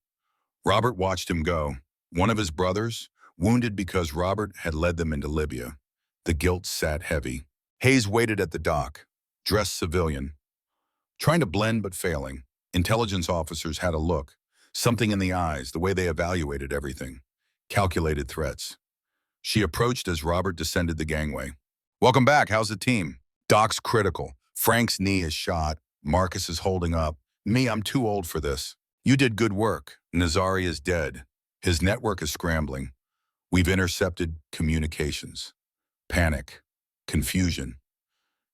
Robert watched him go. One of his brothers, wounded because Robert had led them into Libya. The guilt sat heavy. Hayes waited at the dock, dressed civilian, trying to blend but failing. Intelligence officers had a look, something in the eyes, the way they evaluated everything. Calculated threats. She approached as Robert descended the gangway. Welcome back, how's the team? Doc's critical. Frank's knee is shot. Marcus is holding up. Me, I'm too old for this. You did good work. Nazari is dead. His network is scrambling. We've intercepted communications. Panic. Confusion.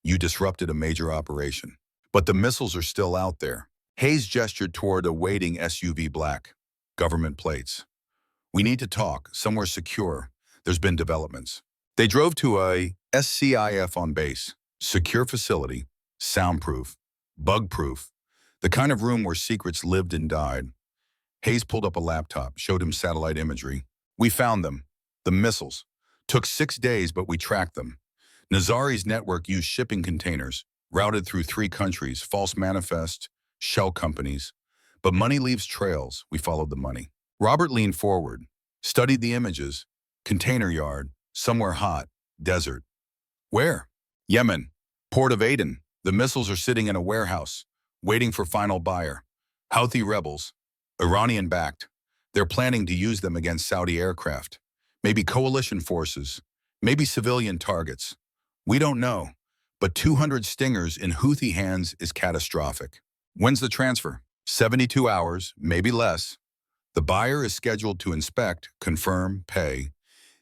You disrupted a major operation. But the missiles are still out there. Hayes gestured toward a waiting SUV black. Government plates. We need to talk, somewhere secure. There's been developments. They drove to a SCIF on base. Secure facility, soundproof, bug-proof. The kind of room where secrets lived and died. Hayes pulled up a laptop, showed him satellite imagery. We found them. The missiles. Took 6 days, but we tracked them. Nazari's network used shipping containers, routed through 3 countries, false manifest, shell companies. But money leaves trails. We followed the money. Robert leaned forward, studied the images. Container yard, somewhere hot, desert. Where? Yemen, port of Aden. The missiles are sitting in a warehouse, waiting for final buyer. Houthi rebels, Iranian-backed. They're planning to use them against Saudi aircraft. Maybe coalition forces, maybe civilian targets. We don't know, but 200 Stingers in Houthi hands is catastrophic. When's the transfer? 72 hours, maybe less. The buyer is scheduled to inspect, confirm, pay.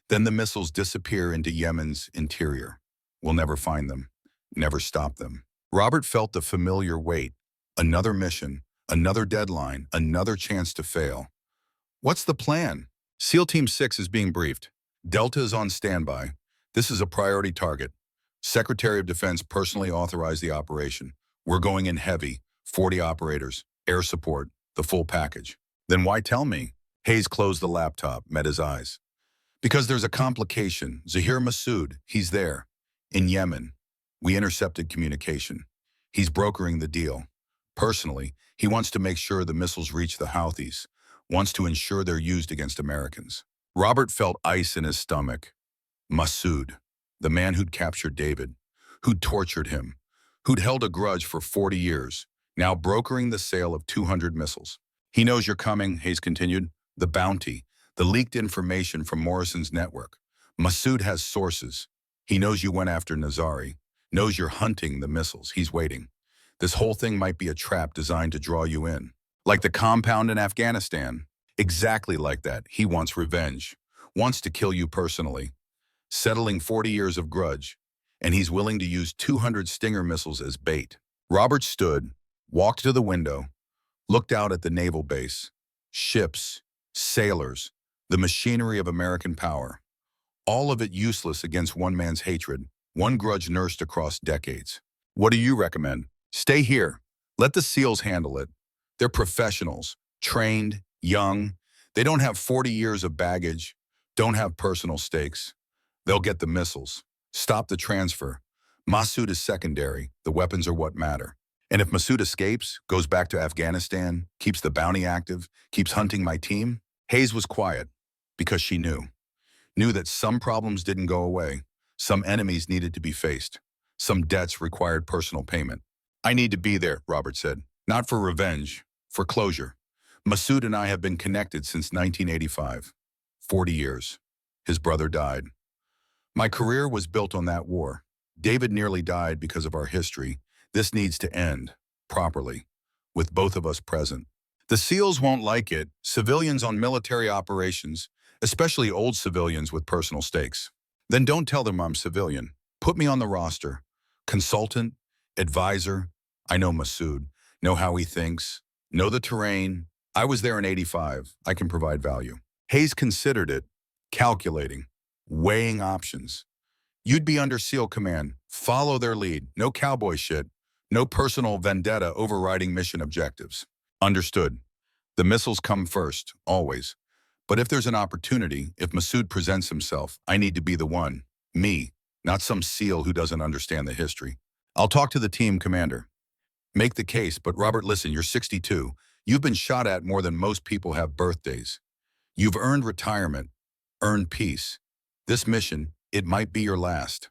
Then the missiles disappear into Yemen's interior. We'll never find them, never stop them. Robert felt the familiar weight. Another mission, another deadline, another chance to fail. What's the plan? SEAL Team 6 is being briefed. Delta is on standby. This is a priority target. Secretary of Defense personally authorized the operation. We're going in heavy, 40 operators, air support, the full package. Then why tell me? Hayes closed the laptop, met his eyes. Because there's a complication. Zahir Massoud, he's there. In Yemen. We intercepted communication. He's brokering the deal. Personally, he wants to make sure the missiles reach the Houthis, wants to ensure they're used against Americans. Robert felt ice in his stomach. Massoud, the man who'd captured David, who'd tortured him, who'd held a grudge for 40 years, now brokering the sale of 200 missiles. He knows you're coming, Hayes continued. The bounty, the leaked information from Morrison's network. Massoud has sources. He knows you went after Nazari, knows you're hunting the missiles. He's waiting. This whole thing might be a trap designed to draw you in. Like the compound in Afghanistan. Exactly like that. He wants revenge. Wants to kill you personally. Settling 40 years of grudge. and he's willing to use 200 Stinger missiles as bait. Robert stood, walked to the window, looked out at the naval base, ships, sailors, the machinery of American power, all of it useless against one man's hatred, one grudge nursed across decades. What do you recommend? Stay here. Let the SEALs handle it. They're professionals, trained, young. They don't have 40 years of baggage, don't have personal stakes. They'll get the missiles. Stop the transfer. Massoud is secondary. The weapons are what matter. And if Massoud escapes, goes back to Afghanistan, keeps the bounty active, keeps hunting my team, Hayes was quiet because she knew that some problems didn't go away, some enemies needed to be faced, some debts required personal payment. I need to be there, Robert said, not for revenge, for closure. Massoud and I have been connected since 1985, 40 years. His brother died. My career was built on that war. David nearly died because of our history. This needs to end, properly, with both of us present. The SEALs won't like it, civilians on military operations, especially old civilians with personal stakes. Then don't tell them I'm civilian. Put me on the roster. Consultant, advisor. I know Massoud, know how he thinks, know the terrain. I was there in '85. I can provide value. Hayes considered it, calculating, weighing options. You'd be under SEAL command. Follow their lead. No cowboy shit. No personal vendetta overriding mission objectives. Understood. The missiles come first, always. But if there's an opportunity, if Massoud presents himself, I need to be the one. Me, not some SEAL who doesn't understand the history. I'll talk to the team commander. Make the case, but Robert, listen, you're 62. You've been shot at more than most people have birthdays. You've earned retirement, earned peace. This mission, it might be your last.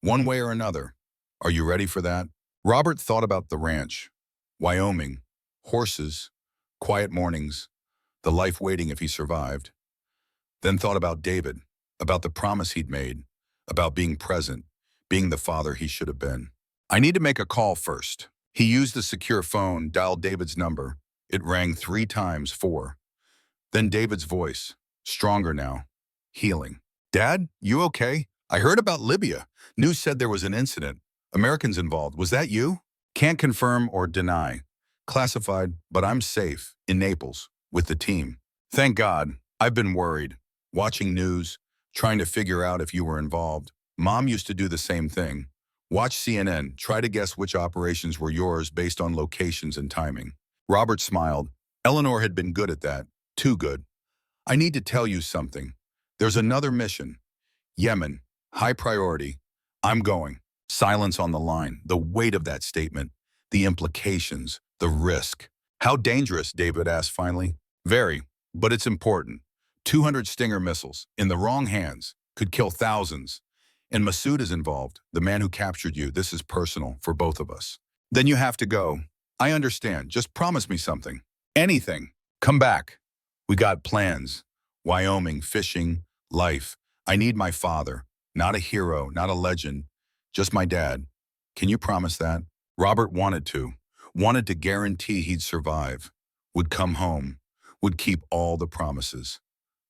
One way or another. Are you ready for that? Robert thought about the ranch, Wyoming, horses, quiet mornings, the life waiting if he survived. Then thought about David, about the promise he'd made, about being present, being the father he should have been. I need to make a call first. He used the secure phone, dialed David's number. It rang 3 times, 4. Then David's voice, stronger now, healing. Dad, you okay? I heard about Libya. News said there was an incident. Americans involved. Was that you? Can't confirm or deny. Classified, but I'm safe, in Naples, with the team. Thank God. I've been worried. Watching news, trying to figure out if you were involved. Mom used to do the same thing. Watch CNN, try to guess which operations were yours based on locations and timing. Robert smiled. Eleanor had been good at that. Too good. I need to tell you something. There's another mission. Yemen, high priority. I'm going. Silence on the line, the weight of that statement, the implications, the risk. How dangerous, David asked finally. Very, but it's important. 200 Stinger missiles, in the wrong hands, could kill thousands. And Massoud is involved, the man who captured you. This is personal for both of us. Then you have to go. I understand. Just promise me something. Anything. Come back. We got plans. Wyoming, fishing, life. I need my father. Not a hero, not a legend. Just my dad. Can you promise that? Robert wanted to guarantee he'd survive, would come home, would keep all the promises.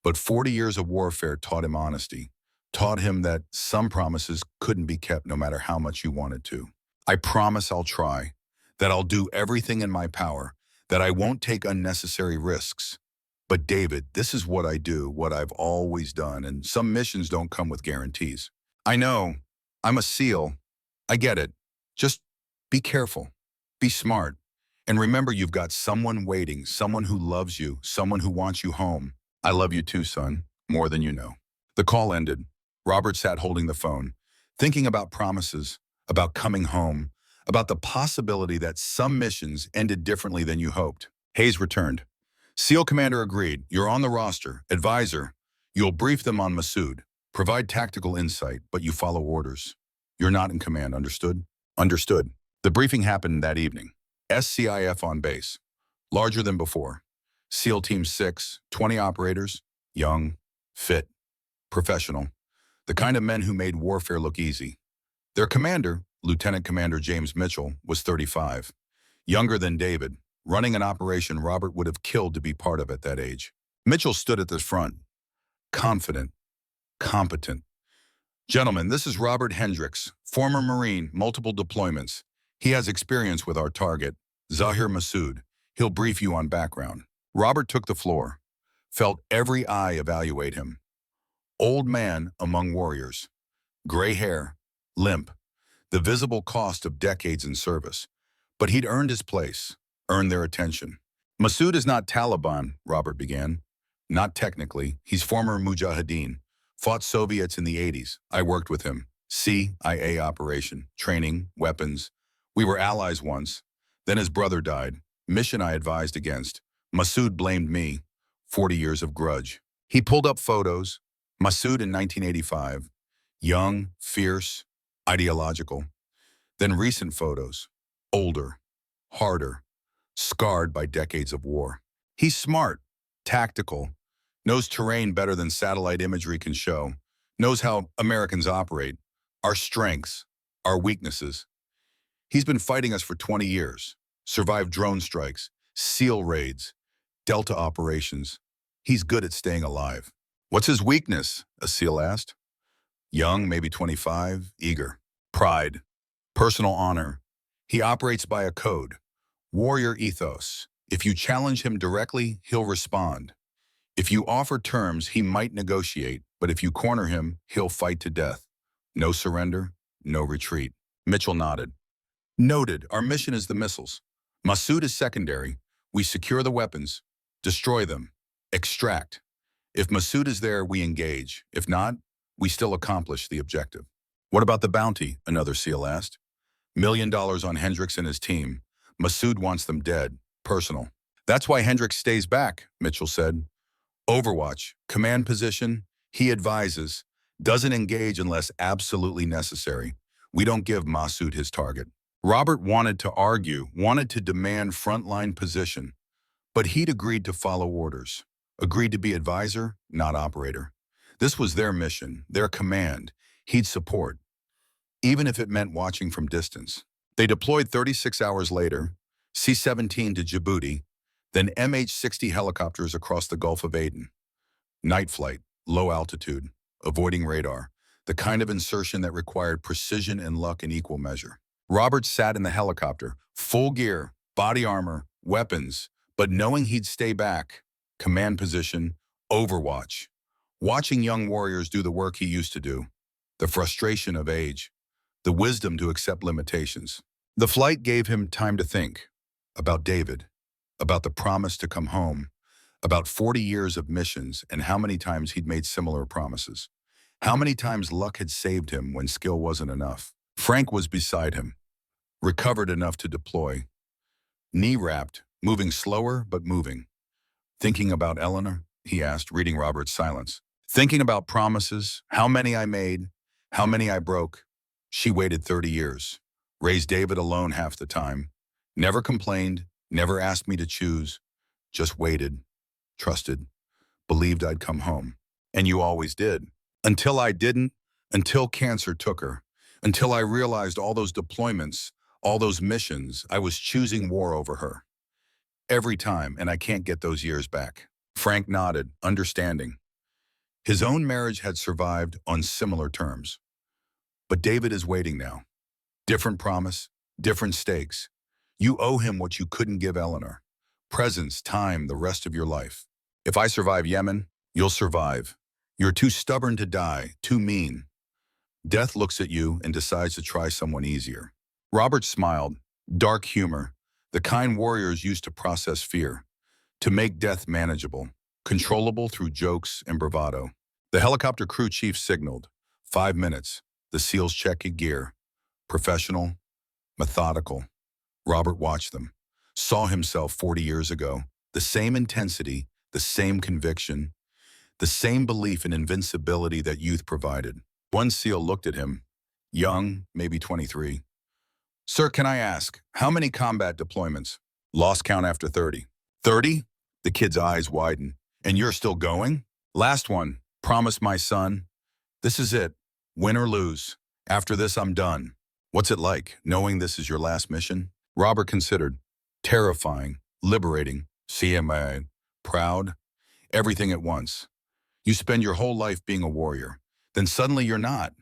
But 40 years of warfare taught him honesty, taught him that some promises couldn't be kept no matter how much you wanted to. I promise I'll try, that I'll do everything in my power, that I won't take unnecessary risks. But David, this is what I do, what I've always done, and some missions don't come with guarantees. I know. I'm a SEAL. I get it. Just be careful. Be smart. And remember, you've got someone waiting, someone who loves you, someone who wants you home. I love you too, son, more than you know. The call ended. Robert sat holding the phone, thinking about promises, about coming home, about the possibility that some missions ended differently than you hoped. Hayes returned. SEAL commander agreed. You're on the roster. Advisor. You'll brief them on Massoud. Provide tactical insight, but you follow orders. You're not in command, understood? Understood. The briefing happened that evening. SCIF on base. Larger than before. SEAL Team 6, 20 operators. Young, fit, professional. The kind of men who made warfare look easy. Their commander, Lieutenant Commander James Mitchell, was 35. Younger than David, running an operation Robert would have killed to be part of at that age. Mitchell stood at the front, confident, competent. Gentlemen, this is Robert Hendricks, former Marine, multiple deployments. He has experience with our target, Zahir Massoud. He'll brief you on background. Robert took the floor, felt every eye evaluate him. Old man among warriors, gray hair, limp, the visible cost of decades in service. But he'd earned his place, earned their attention. Massoud is not Taliban, Robert began. Not technically. He's former Mujahideen. Fought Soviets in the 80s. I worked with him. CIA operation, training, weapons. We were allies once. Then his brother died. Mission I advised against. Massoud blamed me. 40 years of grudge. He pulled up photos. Massoud in 1985. Young, fierce, ideological. Then recent photos. Older, harder, scarred by decades of war. He's smart, tactical, knows terrain better than satellite imagery can show, knows how Americans operate, our strengths, our weaknesses. He's been fighting us for 20 years, survived drone strikes, SEAL raids, Delta operations. He's good at staying alive. What's his weakness? A SEAL asked. Young, maybe 25, eager. Pride, personal honor. He operates by a code, warrior ethos. If you challenge him directly, he'll respond. If you offer terms, he might negotiate, but if you corner him, he'll fight to death. No surrender, no retreat. Mitchell nodded. Noted, our mission is the missiles. Massoud is secondary. We secure the weapons, destroy them, extract. If Massoud is there, we engage. If not, we still accomplish the objective. What about the bounty? Another SEAL asked. $1 million on Hendricks and his team. Massoud wants them dead, personal. That's why Hendricks stays back, Mitchell said. Overwatch, command position, he advises, doesn't engage unless absolutely necessary. We don't give Massoud his target. Robert wanted to argue, wanted to demand frontline position, but he'd agreed to follow orders, agreed to be advisor, not operator. This was their mission, their command. He'd support, even if it meant watching from distance. They deployed 36 hours later, C-17 to Djibouti, then MH-60 helicopters across the Gulf of Aden. Night flight, low altitude, avoiding radar, the kind of insertion that required precision and luck in equal measure. Robert sat in the helicopter, full gear, body armor, weapons, but knowing he'd stay back, command position, overwatch. Watching young warriors do the work he used to do, the frustration of age, the wisdom to accept limitations. The flight gave him time to think about David, about the promise to come home, about 40 years of missions and how many times he'd made similar promises. How many times luck had saved him when skill wasn't enough. Frank was beside him, recovered enough to deploy, knee wrapped, moving slower but moving. Thinking about Eleanor? He asked, reading Robert's silence. Thinking about promises, how many I made, how many I broke. She waited 30 years, raised David alone half the time, never complained, never asked me to choose, just waited, trusted, believed I'd come home. And you always did. Until I didn't, until cancer took her, until I realized all those deployments, all those missions, I was choosing war over her. Every time, and I can't get those years back. Frank nodded, understanding. His own marriage had survived on similar terms. But David is waiting now. Different promise, different stakes. You owe him what you couldn't give Eleanor. Presence, time, the rest of your life. If I survive Yemen, you'll survive. You're too stubborn to die, too mean. Death looks at you and decides to try someone easier. Robert smiled, dark humor, the kind warriors used to process fear, to make death manageable, controllable through jokes and bravado. The helicopter crew chief signaled. 5 minutes. The SEALs check gear. Professional, methodical. Robert watched them, saw himself 40 years ago. The same intensity, the same conviction, the same belief in invincibility that youth provided. One SEAL looked at him, young, maybe 23. Sir, can I ask, how many combat deployments? Lost count after 30. 30? The kid's eyes widened. And you're still going? Last one. Promised my son. This is it. Win or lose. After this, I'm done. What's it like, knowing this is your last mission? Robert considered. Terrifying, liberating, CMI, proud, everything at once. You spend your whole life being a warrior. Then suddenly you're not.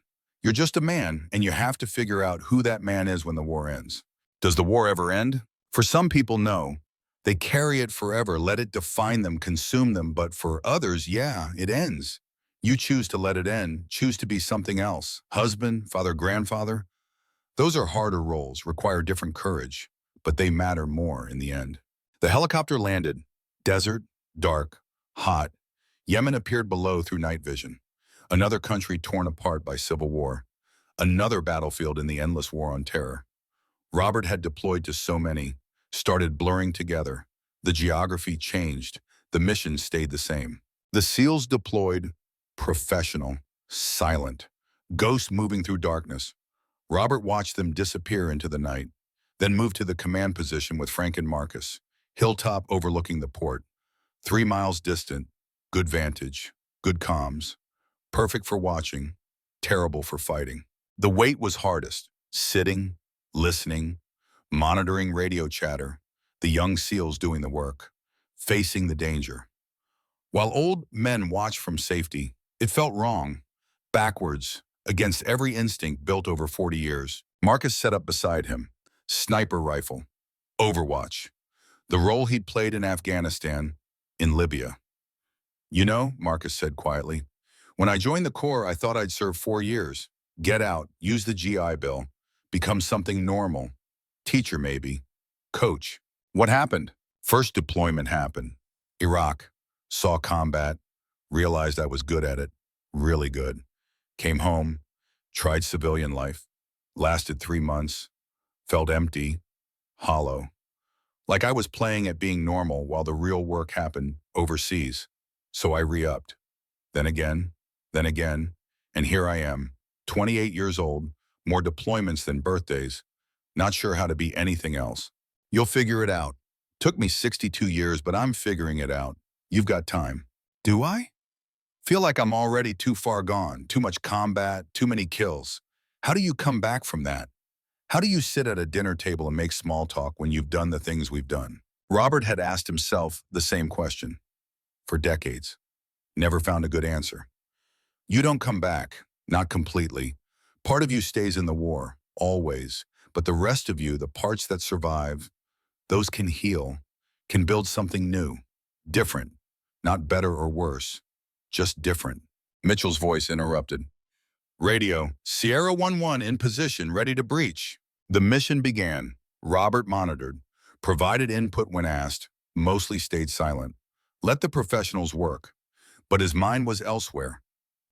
You're just a man, and you have to figure out who that man is when the war ends. Does the war ever end? For some people, no. They carry it forever, let it define them, consume them, but for others, yeah, it ends. You choose to let it end, choose to be something else. Husband, father, grandfather. Those are harder roles, require different courage, but they matter more in the end. The helicopter landed. Desert, dark, hot. Yemen appeared below through night vision. Another country torn apart by civil war. Another battlefield in the endless war on terror. Robert had deployed to so many, started blurring together. The geography changed. The mission stayed the same. The SEALs deployed, professional, silent, ghosts moving through darkness. Robert watched them disappear into the night, then moved to the command position with Frank and Marcus, hilltop overlooking the port. 3 miles distant, good vantage, good comms, perfect for watching, terrible for fighting. The wait was hardest, sitting, listening, monitoring radio chatter, the young SEALs doing the work, facing the danger. While old men watched from safety, it felt wrong, backwards, against every instinct built over 40 years. Marcus sat up beside him, sniper rifle, Overwatch, the role he'd played in Afghanistan, in Libya. You know, Marcus said quietly, when I joined the Corps, I thought I'd serve 4 years, get out, use the GI Bill, become something normal, teacher maybe, coach. What happened? First deployment happened. Iraq, saw combat, realized I was good at it, really good. Came home, tried civilian life, lasted 3 months, felt empty, hollow. Like I was playing at being normal while the real work happened overseas. So I re-upped. Then again, and here I am, 28 years old, more deployments than birthdays, not sure how to be anything else. You'll figure it out. Took me 62 years, but I'm figuring it out. You've got time. Do I? Feel like I'm already too far gone, too much combat, too many kills. How do you come back from that? How do you sit at a dinner table and make small talk when you've done the things we've done? Robert had asked himself the same question for decades. Never found a good answer. You don't come back, not completely. Part of you stays in the war, always. But the rest of you, the parts that survive, those can heal, can build something new, different, not better or worse, just different. Mitchell's voice interrupted. Radio, Sierra 1-1 in position, ready to breach. The mission began. Robert monitored, provided input when asked, mostly stayed silent. Let the professionals work. But his mind was elsewhere,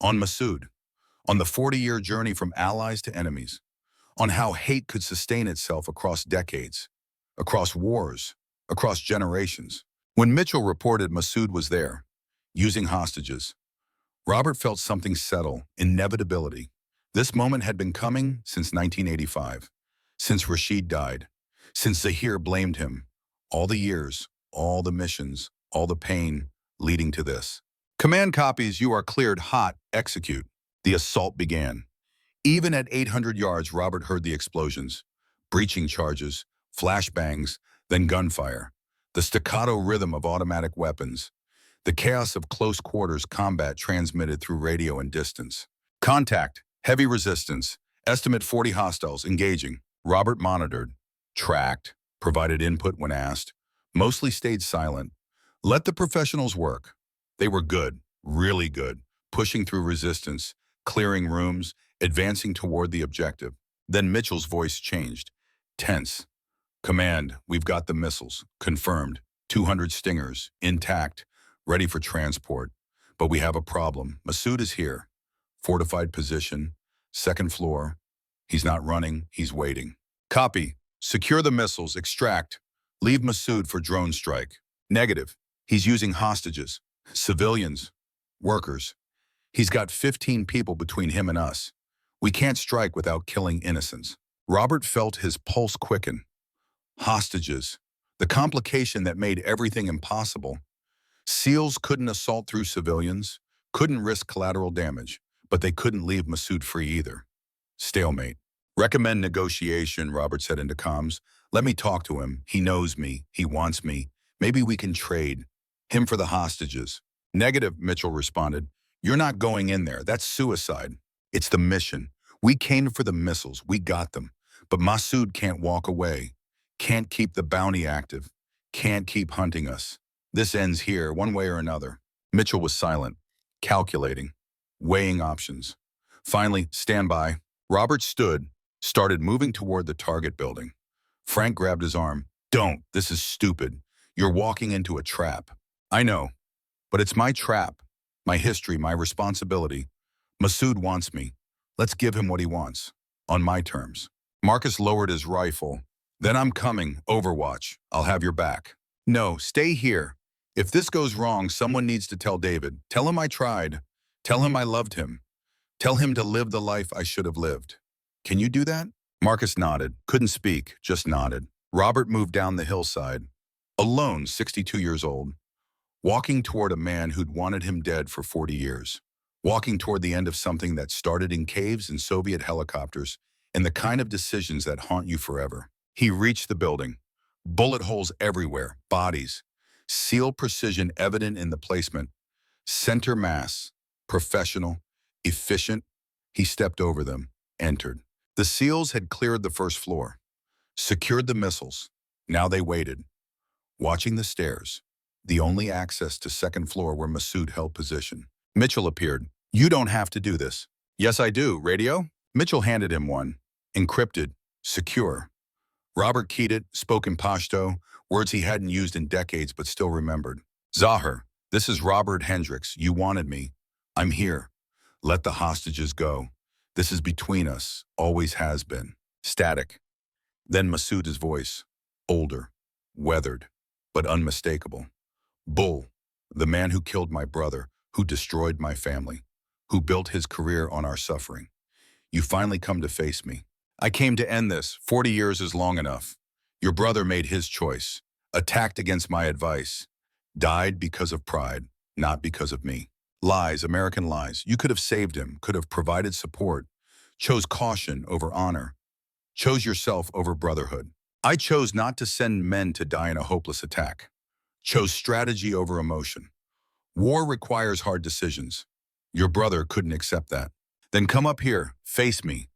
on Massoud, on the 40-year journey from allies to enemies, on how hate could sustain itself across decades, across wars, across generations. When Mitchell reported Massoud was there, using hostages, Robert felt something settle, inevitability. This moment had been coming since 1985, since Rashid died, since Zahir blamed him. All the years, all the missions, all the pain leading to this. Command copies, you are cleared, hot, execute. The assault began. Even at 800 yards, Robert heard the explosions, breaching charges, flashbangs, then gunfire, the staccato rhythm of automatic weapons, the chaos of close quarters combat transmitted through radio and distance. Contact, heavy resistance, estimate 40 hostiles, engaging. Robert monitored, tracked, provided input when asked, mostly stayed silent. Let the professionals work. They were good, really good, pushing through resistance, clearing rooms, advancing toward the objective. Then Mitchell's voice changed, tense. Command, we've got the missiles, confirmed, 200 Stingers, intact, ready for transport. But we have a problem. Massoud is here. Fortified position, 2nd floor. He's not running, he's waiting. Copy. Secure the missiles, extract. Leave Massoud for drone strike. Negative. He's using hostages, civilians, workers. He's got 15 people between him and us. We can't strike without killing innocents. Robert felt his pulse quicken. Hostages, the complication that made everything impossible. SEALs couldn't assault through civilians, couldn't risk collateral damage, but they couldn't leave Massoud free either. Stalemate. Recommend negotiation, Robert said into comms. Let me talk to him. He knows me. He wants me. Maybe we can trade. Him for the hostages. Negative, Mitchell responded. You're not going in there. That's suicide. It's the mission. We came for the missiles. We got them. But Massoud can't walk away. Can't keep the bounty active. Can't keep hunting us. This ends here, one way or another. Mitchell was silent, calculating, weighing options. Finally, stand by. Robert stood, started moving toward the target building. Frank grabbed his arm. Don't. This is stupid. You're walking into a trap. I know, but it's my trap, my history, my responsibility. Massoud wants me. Let's give him what he wants, on my terms. Marcus lowered his rifle. Then I'm coming, Overwatch. I'll have your back. No, stay here. If this goes wrong, someone needs to tell David. Tell him I tried. Tell him I loved him. Tell him to live the life I should have lived. Can you do that? Marcus nodded, couldn't speak, just nodded. Robert moved down the hillside, alone, 62 years old, walking toward a man who'd wanted him dead for 40 years, walking toward the end of something that started in caves and Soviet helicopters and the kind of decisions that haunt you forever. He reached the building, bullet holes everywhere, bodies, SEAL precision evident in the placement, center mass, professional, efficient. He stepped over them, entered. The SEALs had cleared the first floor, secured the missiles. Now they waited, watching the stairs, the only access to second floor where Massoud held position. Mitchell appeared. You don't have to do this. Yes, I do. Radio? Mitchell handed him one. Encrypted, secure. Robert keyed it, spoke in Pashto, words he hadn't used in decades but still remembered. Zahir, this is Robert Hendricks. You wanted me. I'm here. Let the hostages go. This is between us, always has been. Static. Then Massoud's voice, older, weathered, but unmistakable. Bull, the man who killed my brother, who destroyed my family, who built his career on our suffering. You finally come to face me. I came to end this. 40 years is long enough. Your brother made his choice, attacked against my advice, died because of pride, not because of me. Lies, American lies. You could have saved him, could have provided support, chose caution over honor, chose yourself over brotherhood. I chose not to send men to die in a hopeless attack, chose strategy over emotion. War requires hard decisions. Your brother couldn't accept that. Then come up here, face me,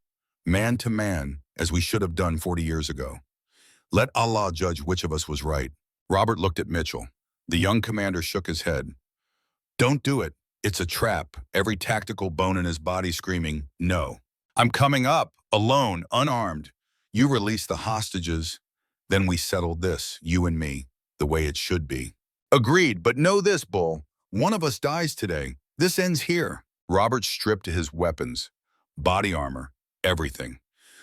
man to man, as we should have done 40 years ago. Let Allah judge which of us was right. Robert looked at Mitchell. The young commander shook his head. Don't do it. It's a trap, every tactical bone in his body screaming, no. I'm coming up, alone, unarmed. You release the hostages, then we settle this, you and me, the way it should be. Agreed, but know this, Bull. One of us dies today. This ends here. Robert stripped his weapons, body armor, everything.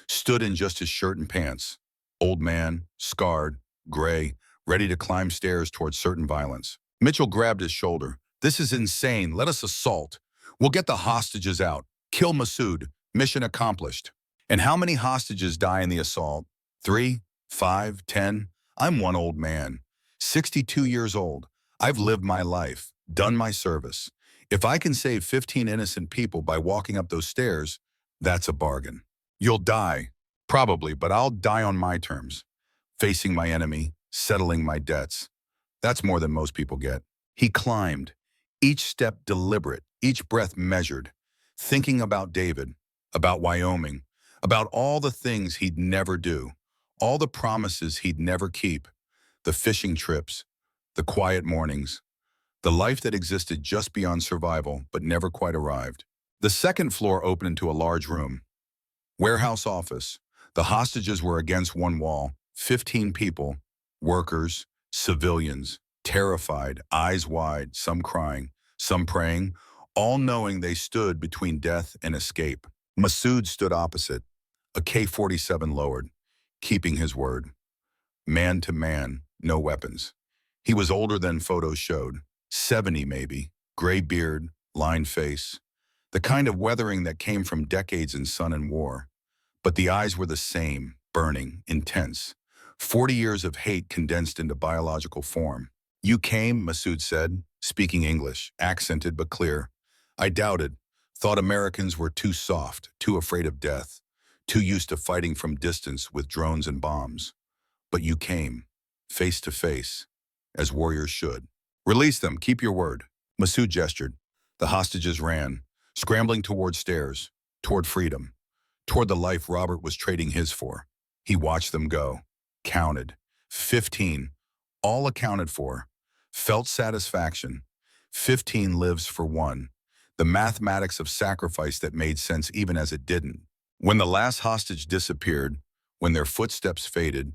Stood in just his shirt and pants. Old man, scarred, gray, ready to climb stairs towards certain violence. Mitchell grabbed his shoulder. This is insane. Let us assault. We'll get the hostages out. Kill Massoud. Mission accomplished. And how many hostages die in the assault? 3, 5, 10? I'm one old man. 62 years old. I've lived my life, done my service. If I can save 15 innocent people by walking up those stairs, that's a bargain. You'll die, probably, but I'll die on my terms. Facing my enemy, settling my debts. That's more than most people get. He climbed, each step deliberate, each breath measured, thinking about David, about Wyoming, about all the things he'd never do, all the promises he'd never keep, the fishing trips, the quiet mornings, the life that existed just beyond survival but never quite arrived. The second floor opened into a large room. Warehouse office. The hostages were against one wall, 15 people, workers, civilians, terrified, eyes wide, some crying, some praying, all knowing they stood between death and escape. Massoud stood opposite, a K-47 lowered, keeping his word. Man to man, no weapons. He was older than photos showed, 70 maybe, gray beard, lined face, the kind of weathering that came from decades in sun and war. But the eyes were the same, burning, intense. 40 years of hate condensed into biological form. You came, Massoud said, speaking English, accented but clear. I doubted, thought Americans were too soft, too afraid of death, too used to fighting from distance with drones and bombs. But you came, face to face, as warriors should. Release them, keep your word. Massoud gestured. The hostages ran, scrambling toward stairs, toward freedom. toward the life Robert was trading his for. He watched them go, counted. 15, all accounted for, felt satisfaction. 15 lives for one. The mathematics of sacrifice that made sense even as it didn't. When the last hostage disappeared, when their footsteps faded,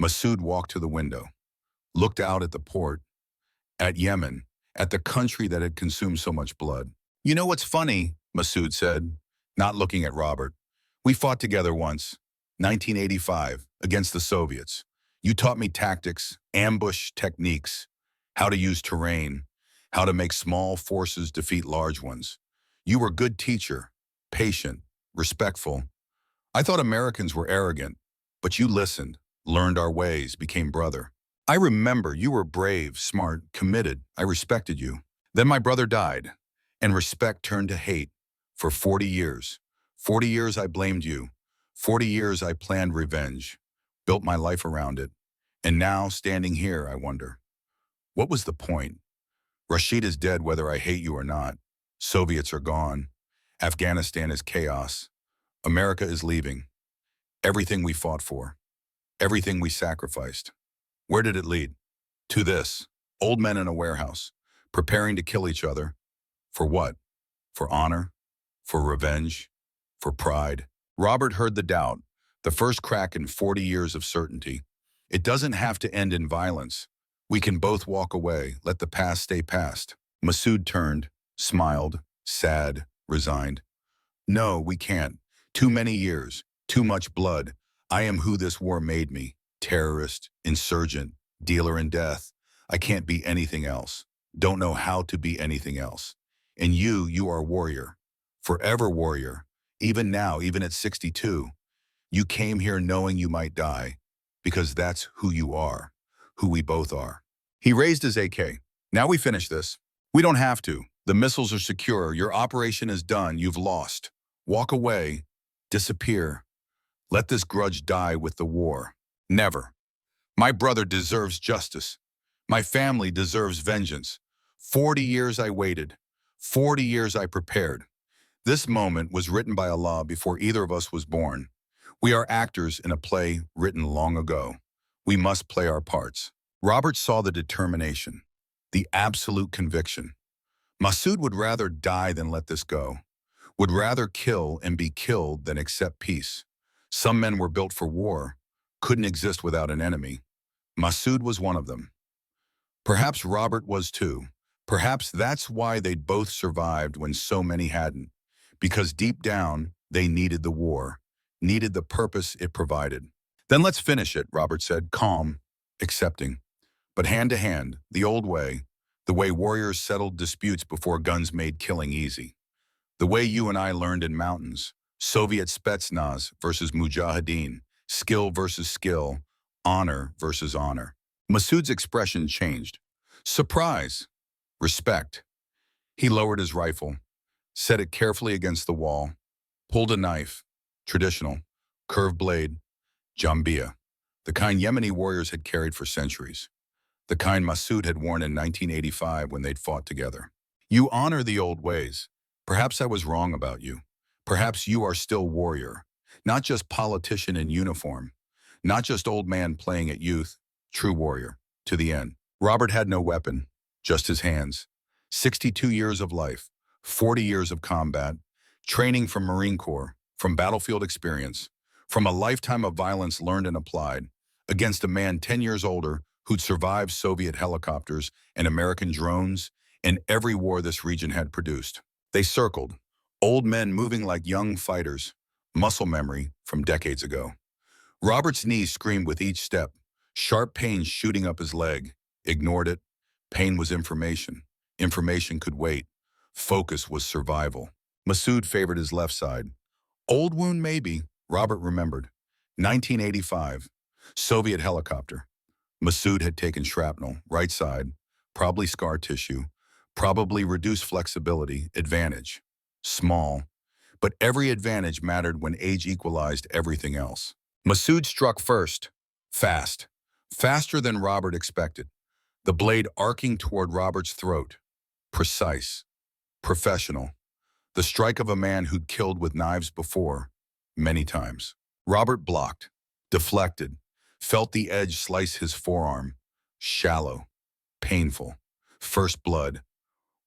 Massoud walked to the window, looked out at the port, at Yemen, at the country that had consumed so much blood. "You know what's funny?" Massoud said, not looking at Robert. "We fought together once, 1985, against the Soviets. You taught me tactics, ambush techniques, how to use terrain, how to make small forces defeat large ones. You were a good teacher, patient, respectful. I thought Americans were arrogant, but you listened, learned our ways, became brother. I remember you were brave, smart, committed. I respected you. Then my brother died, and respect turned to hate. For 40 years. 40 years I blamed you. 40 years I planned revenge, built my life around it. And now, standing here, I wonder, what was the point? Rashid is dead whether I hate you or not. Soviets are gone. Afghanistan is chaos. America is leaving. Everything we fought for. Everything we sacrificed. Where did it lead? To this. Old men in a warehouse, preparing to kill each other. For what? For honor? For revenge? For pride?" Robert heard the doubt, the first crack in 40 years of certainty. It doesn't have to end in violence. We can both walk away, let the past stay past. Massoud turned, smiled, sad, resigned. "No, we can't. Too many years, too much blood. I am who this war made me. Terrorist, insurgent, dealer in death. I can't be anything else. Don't know how to be anything else. And you are warrior. Forever warrior. Even now, even at 62. You came here knowing you might die, because that's who you are, who we both are." He raised his AK. "Now we finish this. We don't have to. The missiles are secure. Your operation is done. You've lost. Walk away. Disappear. Let this grudge die with the war. Never. My brother deserves justice. My family deserves vengeance. 40 years I waited. 40 years I prepared. This moment was written by Allah before either of us was born. We are actors in a play written long ago. We must play our parts." Robert saw the determination, the absolute conviction. Massoud would rather die than let this go, would rather kill and be killed than accept peace. Some men were built for war, couldn't exist without an enemy. Massoud was one of them. Perhaps Robert was too. Perhaps that's why they'd both survived when so many hadn't. Because deep down, they needed the war, needed the purpose it provided. "Then let's finish it," Robert said, calm, accepting. But hand to hand, the old way, the way warriors settled disputes before guns made killing easy. The way you and I learned in mountains, Soviet Spetsnaz versus Mujahideen, skill versus skill, honor versus honor. Massoud's expression changed. Surprise, respect. He lowered his rifle, set it carefully against the wall, pulled a knife, traditional, curved blade, jambia, the kind Yemeni warriors had carried for centuries, the kind Massoud had worn in 1985 when they'd fought together. "You honor the old ways. Perhaps I was wrong about you. Perhaps you are still warrior, not just politician in uniform, not just old man playing at youth, true warrior, to the end." Robert had no weapon, just his hands. 62 years of life, 40 years of combat, training from Marine Corps, from battlefield experience, from a lifetime of violence learned and applied, against a man 10 years older who'd survived Soviet helicopters and American drones and every war this region had produced. They circled, old men moving like young fighters, muscle memory from decades ago. Robert's knees screamed with each step, sharp pain shooting up his leg. Ignored it. Pain was information. Information could wait. Focus was survival. Massoud favored his left side. Old wound maybe, Robert remembered. 1985, Soviet helicopter. Massoud had taken shrapnel, right side, probably scar tissue, probably reduced flexibility, advantage. Small, but every advantage mattered when age equalized everything else. Massoud struck first, fast, faster than Robert expected, the blade arcing toward Robert's throat. Precise, professional, the strike of a man who'd killed with knives before, many times. Robert blocked, deflected, felt the edge slice his forearm. Shallow, painful. First blood,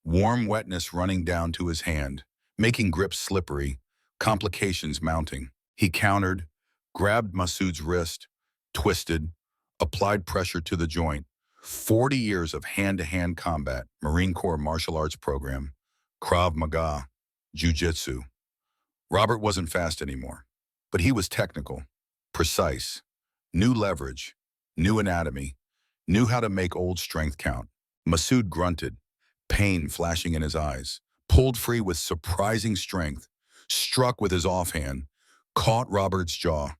warm wetness running down to his hand, making grip slippery, complications mounting. He countered, grabbed Massoud's wrist, twisted, applied pressure to the joint. 40 years of hand-to-hand combat, Marine Corps martial arts program, Krav Maga, Jiu-Jitsu. Robert wasn't fast anymore, but he was technical, precise, knew leverage, knew anatomy, knew how to make old strength count. Massoud grunted, pain flashing in his eyes, pulled free with surprising strength, struck with his offhand, caught Robert's jaw.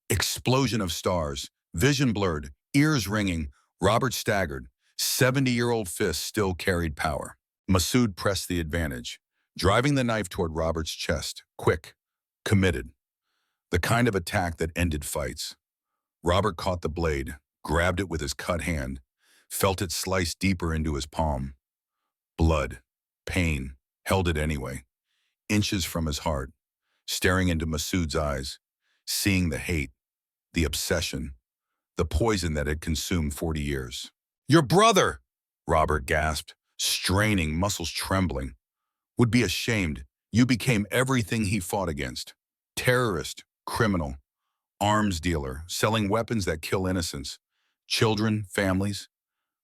Explosion of stars, vision blurred, ears ringing. Robert staggered. 70-year-old fists still carried power. Massoud pressed the advantage, driving the knife toward Robert's chest, quick, committed. The kind of attack that ended fights. Robert caught the blade, grabbed it with his cut hand, felt it slice deeper into his palm. Blood, pain, held it anyway. Inches from his heart, staring into Massoud's eyes, seeing the hate, the obsession, the poison that had consumed 40 years. "Your brother!" Robert gasped, straining, muscles trembling. "Would be ashamed. You became everything he fought against. Terrorist, criminal, arms dealer, selling weapons that kill innocents, children, families.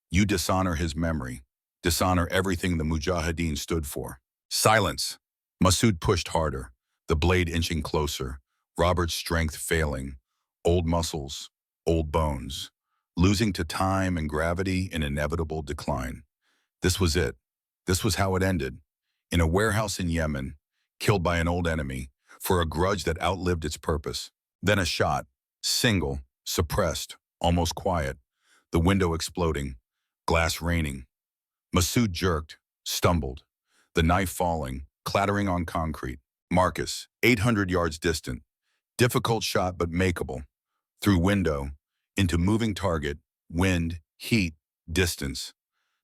You dishonor his memory, dishonor everything the Mujahideen stood for." "Silence!" Massoud pushed harder, the blade inching closer, Robert's strength failing. Old muscles, old bones, losing to time and gravity in inevitable decline. This was it. This was how it ended. In a warehouse in Yemen, killed by an old enemy, for a grudge that outlived its purpose. Then a shot, single, suppressed, almost quiet, the window exploding, glass raining. Massoud jerked, stumbled, the knife falling, clattering on concrete. Marcus, 800 yards distant. Difficult shot but makeable. Through window, into moving target, wind, heat, distance.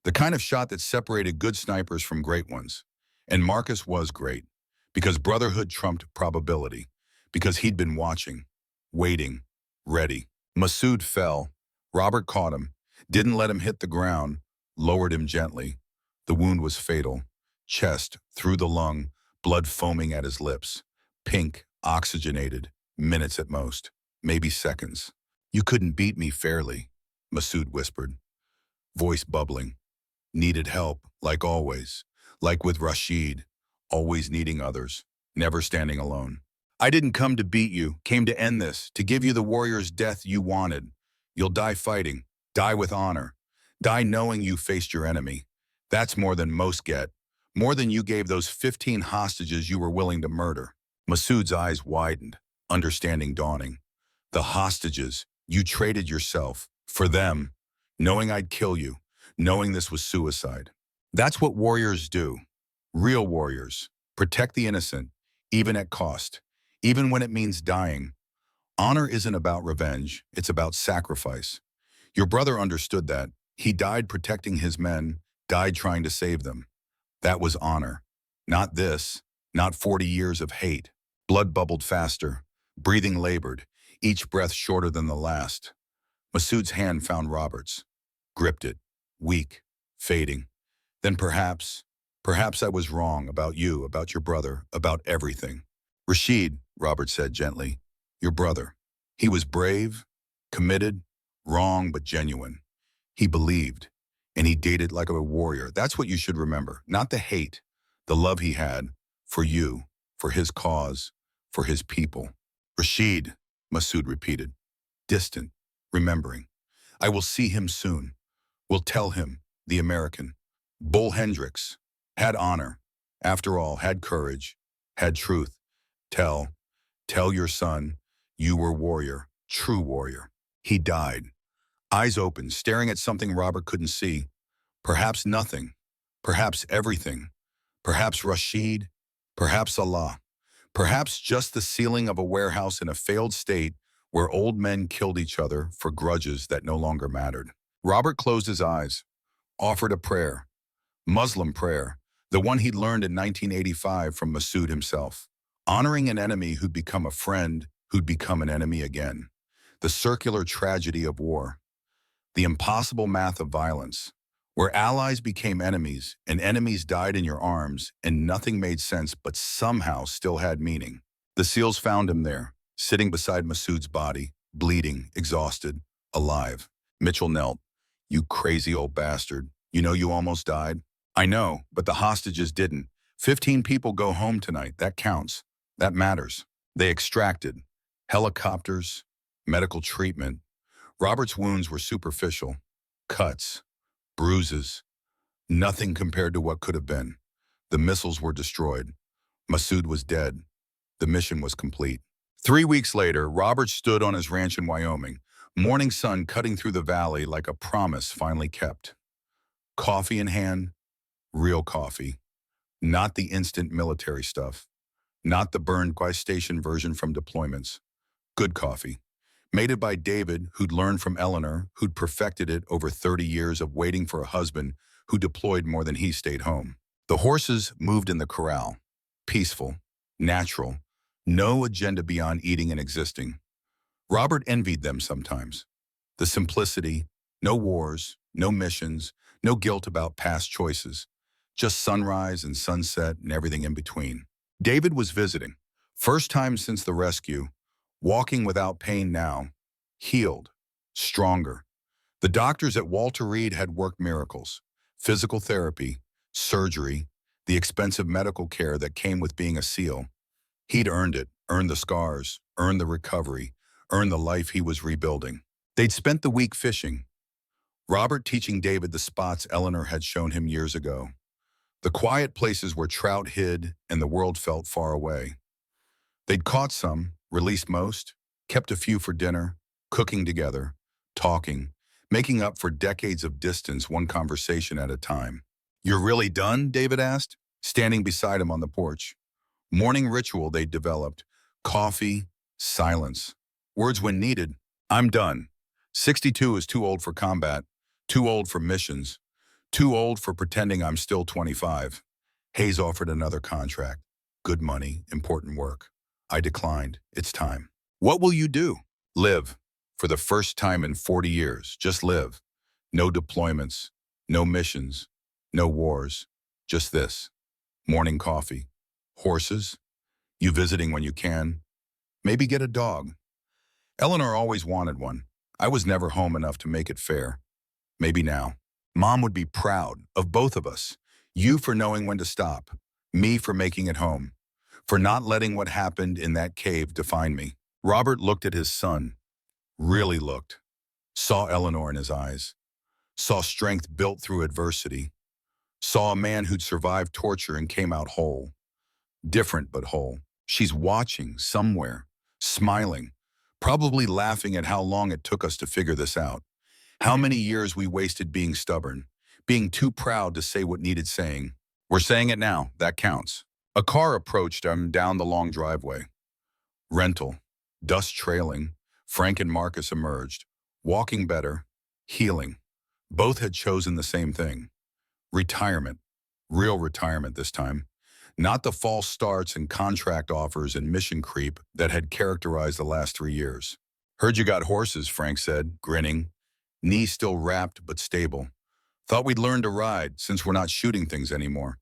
The kind of shot that separated good snipers from great ones. And Marcus was great, because brotherhood trumped probability, because he'd been watching, waiting, ready. Massoud fell. Robert caught him, didn't let him hit the ground, lowered him gently. The wound was fatal. Chest, through the lung, blood foaming at his lips. Pink, oxygenated, minutes at most, maybe seconds. "You couldn't beat me fairly," Massoud whispered, voice bubbling. "Needed help, like always, like with Rashid, always needing others, never standing alone. I didn't come to beat you, came to end this, to give you the warrior's death you wanted. You'll die fighting, die with honor, die knowing you faced your enemy. That's more than most get, more than you gave those 15 hostages you were willing to murder." Massoud's eyes widened, understanding dawning. "The hostages, you traded yourself, for them, knowing I'd kill you, knowing this was suicide. That's what warriors do. Real warriors. Protect the innocent, even at cost, even when it means dying. Honor isn't about revenge, it's about sacrifice. Your brother understood that. He died protecting his men, died trying to save them. That was honor. Not this, not 40 years of hate." Blood bubbled faster, breathing labored, each breath shorter than the last. Massoud's hand found Robert's, gripped it, weak, fading. "Then perhaps I was wrong about you, about your brother, about everything." "Rashid," Robert said gently, "your brother. He was brave, committed, wrong but genuine. He believed, and he dated like a warrior. That's what you should remember, not the hate, the love he had for you, for his cause, for his people." "Rashid," Massoud repeated, distant, remembering. "I will see him soon. Will tell him, the American. Bull Hendricks. Had honor. After all, had courage. Had truth. Tell your son, you were warrior, true warrior." He died. Eyes open, staring at something Robert couldn't see. Perhaps nothing. Perhaps everything. Perhaps Rashid. Perhaps Allah. Perhaps just the ceiling of a warehouse in a failed state where old men killed each other for grudges that no longer mattered. Robert closed his eyes, offered a prayer. Muslim prayer, the one he'd learned in 1985 from Massoud himself. Honoring an enemy who'd become a friend, who'd become an enemy again. The circular tragedy of war. The impossible math of violence, where allies became enemies and enemies died in your arms and nothing made sense but somehow still had meaning. The SEALs found him there, sitting beside Massoud's body, bleeding, exhausted, alive. Mitchell knelt. "You crazy old bastard. You know you almost died?" "I know, but the hostages didn't. 15 people go home tonight. That counts. That matters." They extracted. Helicopters, medical treatment. Robert's wounds were superficial. Cuts, bruises, nothing compared to what could have been. The missiles were destroyed. Massoud was dead. The mission was complete. 3 weeks later, Robert stood on his ranch in Wyoming, morning sun cutting through the valley like a promise finally kept. Coffee in hand, real coffee. Not the instant military stuff. Not the burned by station version from deployments. Good coffee. Made it by David, who'd learned from Eleanor, who'd perfected it over 30 years of waiting for a husband who deployed more than he stayed home. The horses moved in the corral. Peaceful, natural, no agenda beyond eating and existing. Robert envied them sometimes. The simplicity, no wars, no missions, no guilt about past choices. Just sunrise and sunset and everything in between. David was visiting. First time since the rescue. Walking without pain now. Healed. Stronger. The doctors at Walter Reed had worked miracles. Physical therapy, surgery, the expensive medical care that came with being a SEAL. He'd earned it, earned the scars, earned the recovery, earned the life he was rebuilding. They'd spent the week fishing. Robert teaching David the spots Eleanor had shown him years ago. The quiet places where trout hid and the world felt far away. They'd caught some, released most, kept a few for dinner, cooking together, talking, making up for decades of distance one conversation at a time. "You're really done?" David asked, standing beside him on the porch. Morning ritual they'd developed. Coffee, silence. Words when needed. "I'm done. 62 is too old for combat, too old for missions, too old for pretending I'm still 25. Hayes offered another contract. Good money, important work. I declined. It's time. "What will you do?" "Live. For the first time in 40 years. Just live. No deployments. No missions. No wars. Just this. Morning coffee. Horses. You visiting when you can. Maybe get a dog. Eleanor always wanted one. I was never home enough to make it fair. Maybe now. Mom would be proud of both of us. You for knowing when to stop. Me for making it home. For not letting what happened in that cave define me." Robert looked at his son. Really looked. Saw Eleanor in his eyes. Saw strength built through adversity. Saw a man who'd survived torture and came out whole. Different but whole. She's watching somewhere, smiling, probably laughing at how long it took us to figure this out. How many years we wasted being stubborn, being too proud to say what needed saying. We're saying it now. That counts. A car approached him down the long driveway. Rental. Dust trailing. Frank and Marcus emerged. Walking better. Healing. Both had chosen the same thing. Retirement. Real retirement this time. Not the false starts and contract offers and mission creep that had characterized the last 3 years. "Heard you got horses," Frank said, grinning. Knee still wrapped but stable. "Thought we'd learn to ride since we're not shooting things anymore.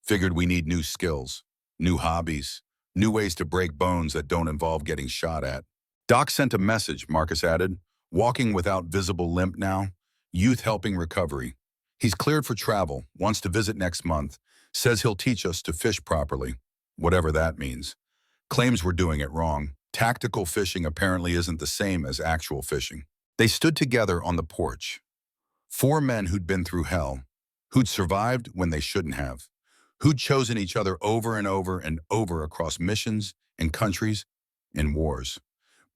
Figured we need new skills, new hobbies, new ways to break bones that don't involve getting shot at." "Doc sent a message," Marcus added. "Walking without visible limp now. Youth helping recovery. He's cleared for travel, wants to visit next month. Says he'll teach us to fish properly. Whatever that means. Claims we're doing it wrong. Tactical fishing apparently isn't the same as actual fishing." They stood together on the porch. 4 men who'd been through hell, who'd survived when they shouldn't have, who'd chosen each other over and over and over across missions and countries and wars.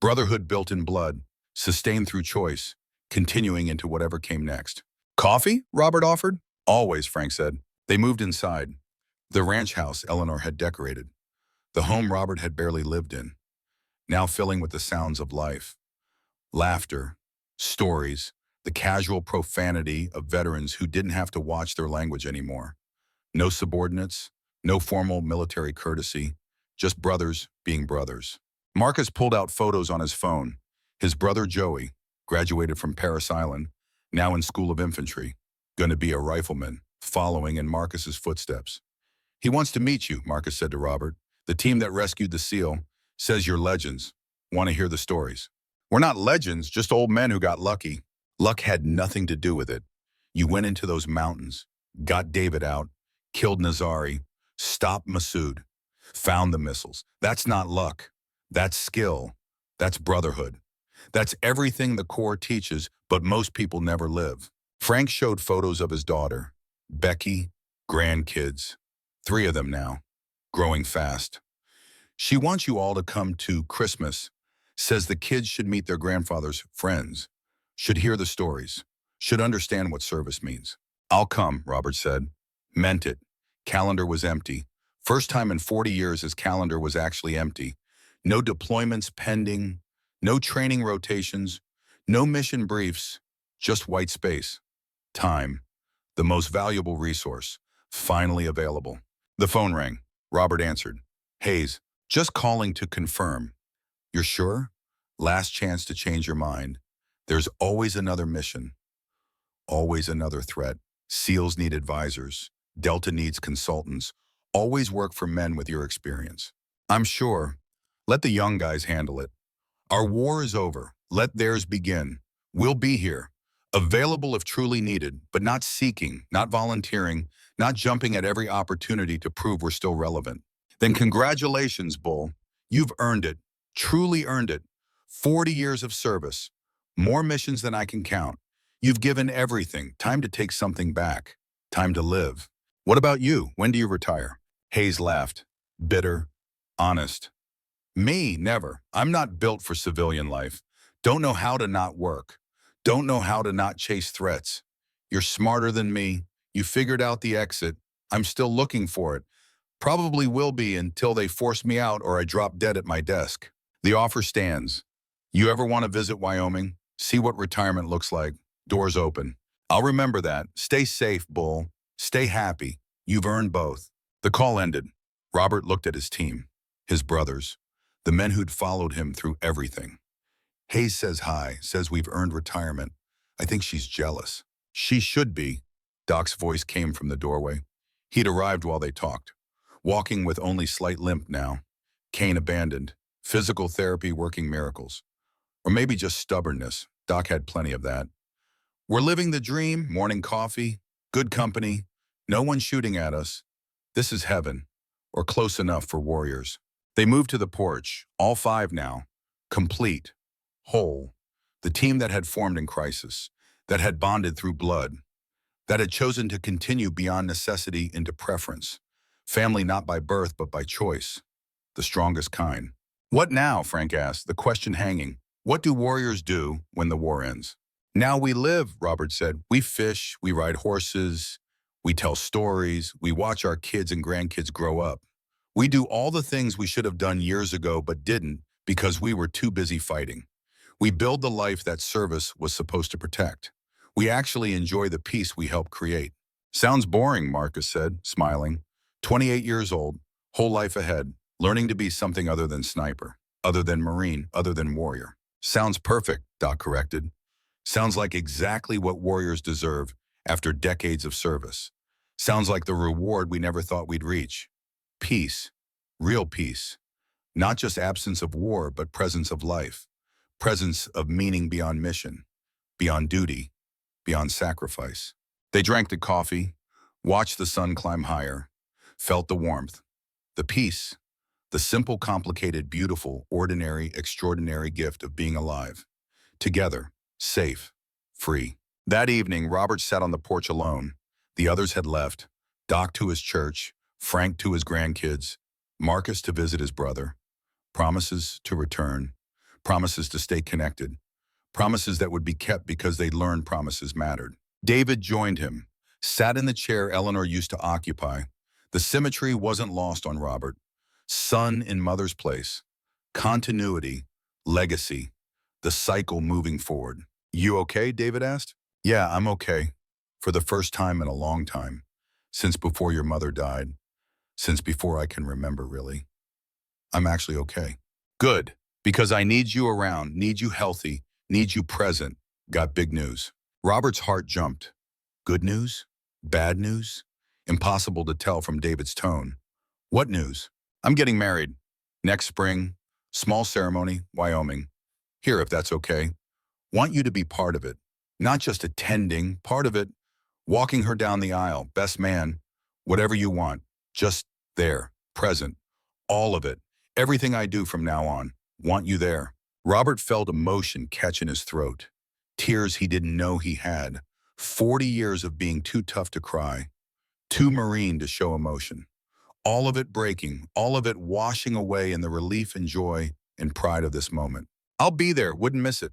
Brotherhood built in blood, sustained through choice, continuing into whatever came next. "Coffee?" Robert offered. "Always," Frank said. They moved inside. The ranch house Eleanor had decorated. The home Robert had barely lived in. Now filling with the sounds of life. Laughter, stories, the casual profanity of veterans who didn't have to watch their language anymore. No subordinates, no formal military courtesy, just brothers being brothers. Marcus pulled out photos on his phone. His brother Joey, graduated from Paris Island, now in School of Infantry, going to be a rifleman, following in Marcus's footsteps. He wants to meet you, Marcus said to Robert. The team that rescued the SEAL says you're legends. Want to hear the stories? We're not legends, just old men who got lucky. Luck had nothing to do with it. You went into those mountains, got David out, killed Nazari, stopped Massoud, found the missiles. That's not luck. That's skill. That's brotherhood. That's everything the Corps teaches, but most people never live. Frank showed photos of his daughter, Becky, grandkids, 3 of them now, growing fast. She wants you all to come to Christmas, says the kids should meet their grandfather's friends, should hear the stories, should understand what service means. I'll come, Robert said. Meant it. Calendar was empty. First time in 40 years his calendar was actually empty. No deployments pending, no training rotations, no mission briefs, just white space. Time, the most valuable resource, finally available. The phone rang. Robert answered. Hayes, just calling to confirm. You're sure? Last chance to change your mind. There's always another mission. Always another threat. SEALs need advisors. Delta needs consultants. Always work for men with your experience. I'm sure. Let the young guys handle it. Our war is over. Let theirs begin. We'll be here. Available if truly needed, but not seeking, not volunteering, not jumping at every opportunity to prove we're still relevant. Then congratulations, Bull. You've earned it. Truly earned it. 40 years of service. More missions than I can count. You've given everything. Time to take something back. Time to live. What about you? When do you retire? Hayes laughed. Bitter. Honest. Me, never. I'm not built for civilian life. Don't know how to not work. Don't know how to not chase threats. You're smarter than me. You figured out the exit. I'm still looking for it. Probably will be until they force me out or I drop dead at my desk. The offer stands. You ever want to visit Wyoming? See what retirement looks like. Doors open. I'll remember that. Stay safe, Bull. Stay happy. You've earned both. The call ended. Robert looked at his team, his brothers, the men who'd followed him through everything. Hayes says hi, says we've earned retirement. I think she's jealous. She should be. Doc's voice came from the doorway. He'd arrived while they talked, walking with only slight limp now, cane abandoned, physical therapy working miracles. Or maybe just stubbornness. Doc had plenty of that. We're living the dream, morning coffee, good company, no one shooting at us. This is heaven, or close enough for warriors. They moved to the porch, all 5 now, complete, whole, the team that had formed in crisis, that had bonded through blood, that had chosen to continue beyond necessity into preference, family not by birth but by choice, the strongest kind. What now, Frank asked, the question hanging. What do warriors do when the war ends? Now we live, Robert said. We fish, we ride horses, we tell stories, we watch our kids and grandkids grow up. We do all the things we should have done years ago but didn't because we were too busy fighting. We build the life that service was supposed to protect. We actually enjoy the peace we helped create. Sounds boring, Marcus said, smiling. 28 years old, whole life ahead, learning to be something other than sniper, other than Marine, other than warrior. Sounds perfect, Doc corrected. Sounds like exactly what warriors deserve after decades of service. Sounds like the reward we never thought we'd reach. Peace, real peace. Not just absence of war, but presence of life. Presence of meaning beyond mission, beyond duty, beyond sacrifice. They drank the coffee, watched the sun climb higher, felt the warmth, the peace, the simple, complicated, beautiful, ordinary, extraordinary gift of being alive. Together, safe, free. That evening, Robert sat on the porch alone. The others had left, Doc to his church, Frank to his grandkids, Marcus to visit his brother. Promises to return, promises to stay connected, promises that would be kept because they'd learned promises mattered. David joined him, sat in the chair Eleanor used to occupy. The symmetry wasn't lost on Robert. Son in mother's place. Continuity, legacy, the cycle moving forward. You okay, David asked. Yeah, I'm okay. For the first time in a long time. Since before your mother died. Since before I can remember, really. I'm actually okay. Good, because I need you around, need you healthy, need you present. Got big news. Robert's heart jumped. Good news? Bad news? Impossible to tell from David's tone. What news? I'm getting married. Next spring. Small ceremony, Wyoming. Here, if that's okay. Want you to be part of it. Not just attending, part of it. Walking her down the aisle, best man. Whatever you want. Just there, present. All of it. Everything I do from now on. Want you there. Robert felt emotion catch in his throat. Tears he didn't know he had. 40 years of being too tough to cry. Too marine to show emotion. All of it breaking, all of it washing away in the relief and joy and pride of this moment. I'll be there, wouldn't miss it.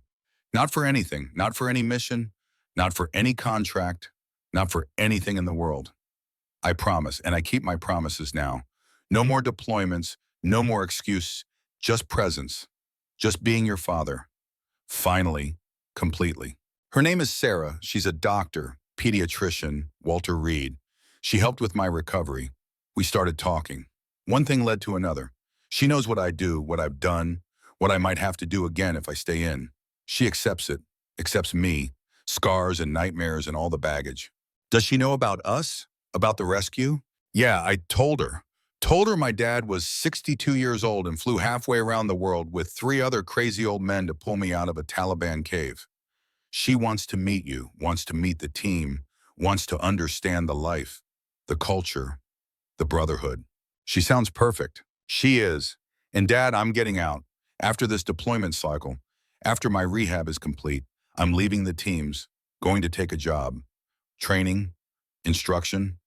Not for anything, not for any mission, not for any contract, not for anything in the world. I promise, and I keep my promises now. No more deployments, no more excuse, just presence. Just being your father. Finally, completely. Her name is Sarah. She's a doctor, pediatrician, Walter Reed. She helped with my recovery. We started talking. One thing led to another. She knows what I do, what I've done, what I might have to do again if I stay in. She accepts it, accepts me, scars and nightmares and all the baggage. Does she know about us? About the rescue? Yeah, I told her. Told her my dad was 62 years old and flew halfway around the world with 3 other crazy old men to pull me out of a Taliban cave. She wants to meet you, wants to meet the team, wants to understand the life, the culture, the brotherhood. She sounds perfect. She is. And Dad, I'm getting out. After this deployment cycle, after my rehab is complete, I'm leaving the teams, going to take a job. Training, instruction,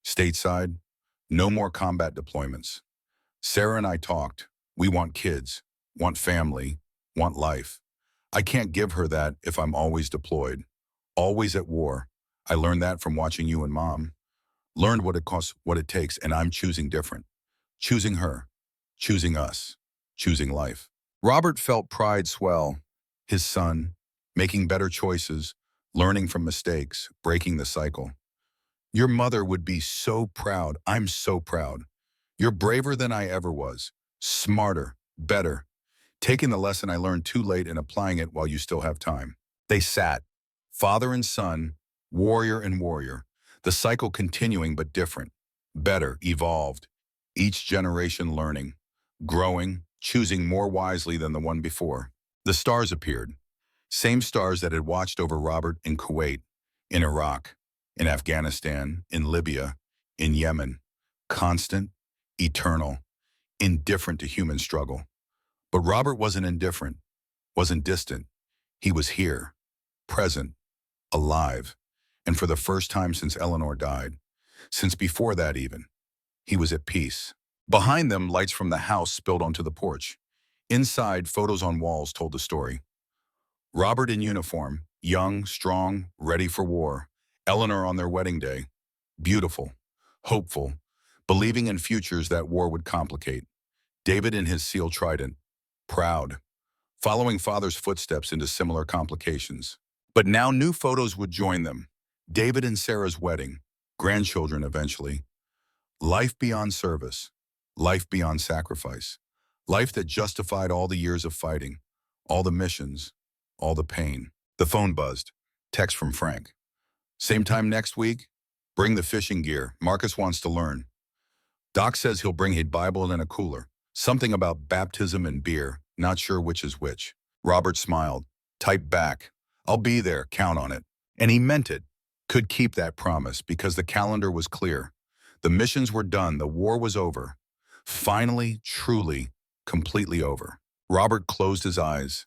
stateside, no more combat deployments. Sarah and I talked. We want kids, want family, want life. I can't give her that if I'm always deployed, always at war. I learned that from watching you and Mom. Learned what it costs, what it takes, and I'm choosing different. Choosing her, choosing us, choosing life. Robert felt pride swell. His son, making better choices, learning from mistakes, breaking the cycle. Your mother would be so proud. I'm so proud. You're braver than I ever was. Smarter, better. Taking the lesson I learned too late and applying it while you still have time. They sat, father and son, warrior and warrior. The cycle continuing but different, better, evolved. Each generation learning, growing, choosing more wisely than the one before. The stars appeared. Same stars that had watched over Robert in Kuwait, in Iraq, in Afghanistan, in Libya, in Yemen. Constant, eternal, indifferent to human struggle. But Robert wasn't indifferent, wasn't distant. He was here, present, alive. And for the first time since Eleanor died, since before that even, he was at peace. Behind them, lights from the house spilled onto the porch. Inside, photos on walls told the story. Robert in uniform, young, strong, ready for war. Eleanor on their wedding day, beautiful, hopeful, believing in futures that war would complicate. David in his SEAL trident, proud, following father's footsteps into similar complications. But now new photos would join them. David and Sarah's wedding, grandchildren eventually. Life beyond service, life beyond sacrifice. Life that justified all the years of fighting, all the missions, all the pain. The phone buzzed. Text from Frank. Same time next week, bring the fishing gear. Marcus wants to learn. Doc says he'll bring a Bible and a cooler. Something about baptism and beer, not sure which is which. Robert smiled. Typed back. I'll be there, count on it. And he meant it. Could keep that promise because the calendar was clear. The missions were done, the war was over. Finally, truly, completely over. Robert closed his eyes,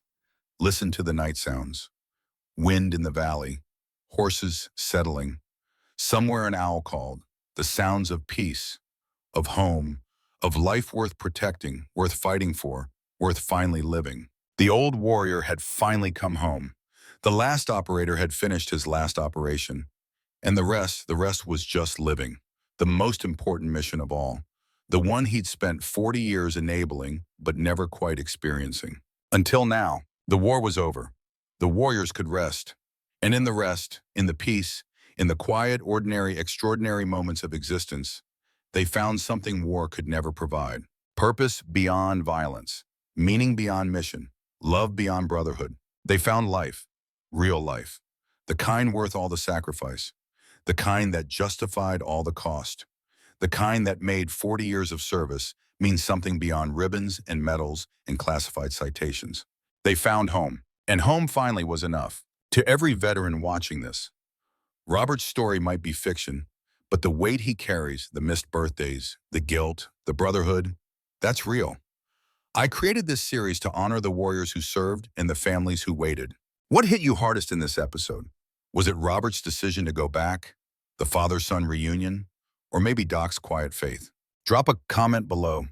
listened to the night sounds. Wind in the valley, horses settling. Somewhere an owl called, the sounds of peace, of home, of life worth protecting, worth fighting for, worth finally living. The old warrior had finally come home. The last operator had finished his last operation. And the rest was just living. The most important mission of all. The one he'd spent 40 years enabling, but never quite experiencing. Until now, the war was over. The warriors could rest. And in the rest, in the peace, in the quiet, ordinary, extraordinary moments of existence, they found something war could never provide. Purpose beyond violence, meaning beyond mission, love beyond brotherhood. They found life, real life, the kind worth all the sacrifice, the kind that justified all the cost, the kind that made 40 years of service mean something beyond ribbons and medals and classified citations. They found home, and home finally was enough. To every veteran watching this, Robert's story might be fiction, but the weight he carries, the missed birthdays, the guilt, the brotherhood, that's real. I created this series to honor the warriors who served and the families who waited. What hit you hardest in this episode? Was it Robert's decision to go back, the father-son reunion, or maybe Doc's quiet faith? Drop a comment below.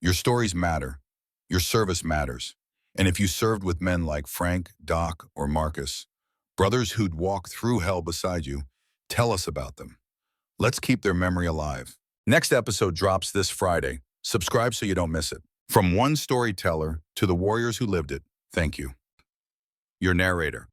Your stories matter. Your service matters. And if you served with men like Frank, Doc, or Marcus, brothers who'd walk through hell beside you, tell us about them. Let's keep their memory alive. Next episode drops this Friday. Subscribe so you don't miss it. From one storyteller to the warriors who lived it, thank you. Your narrator.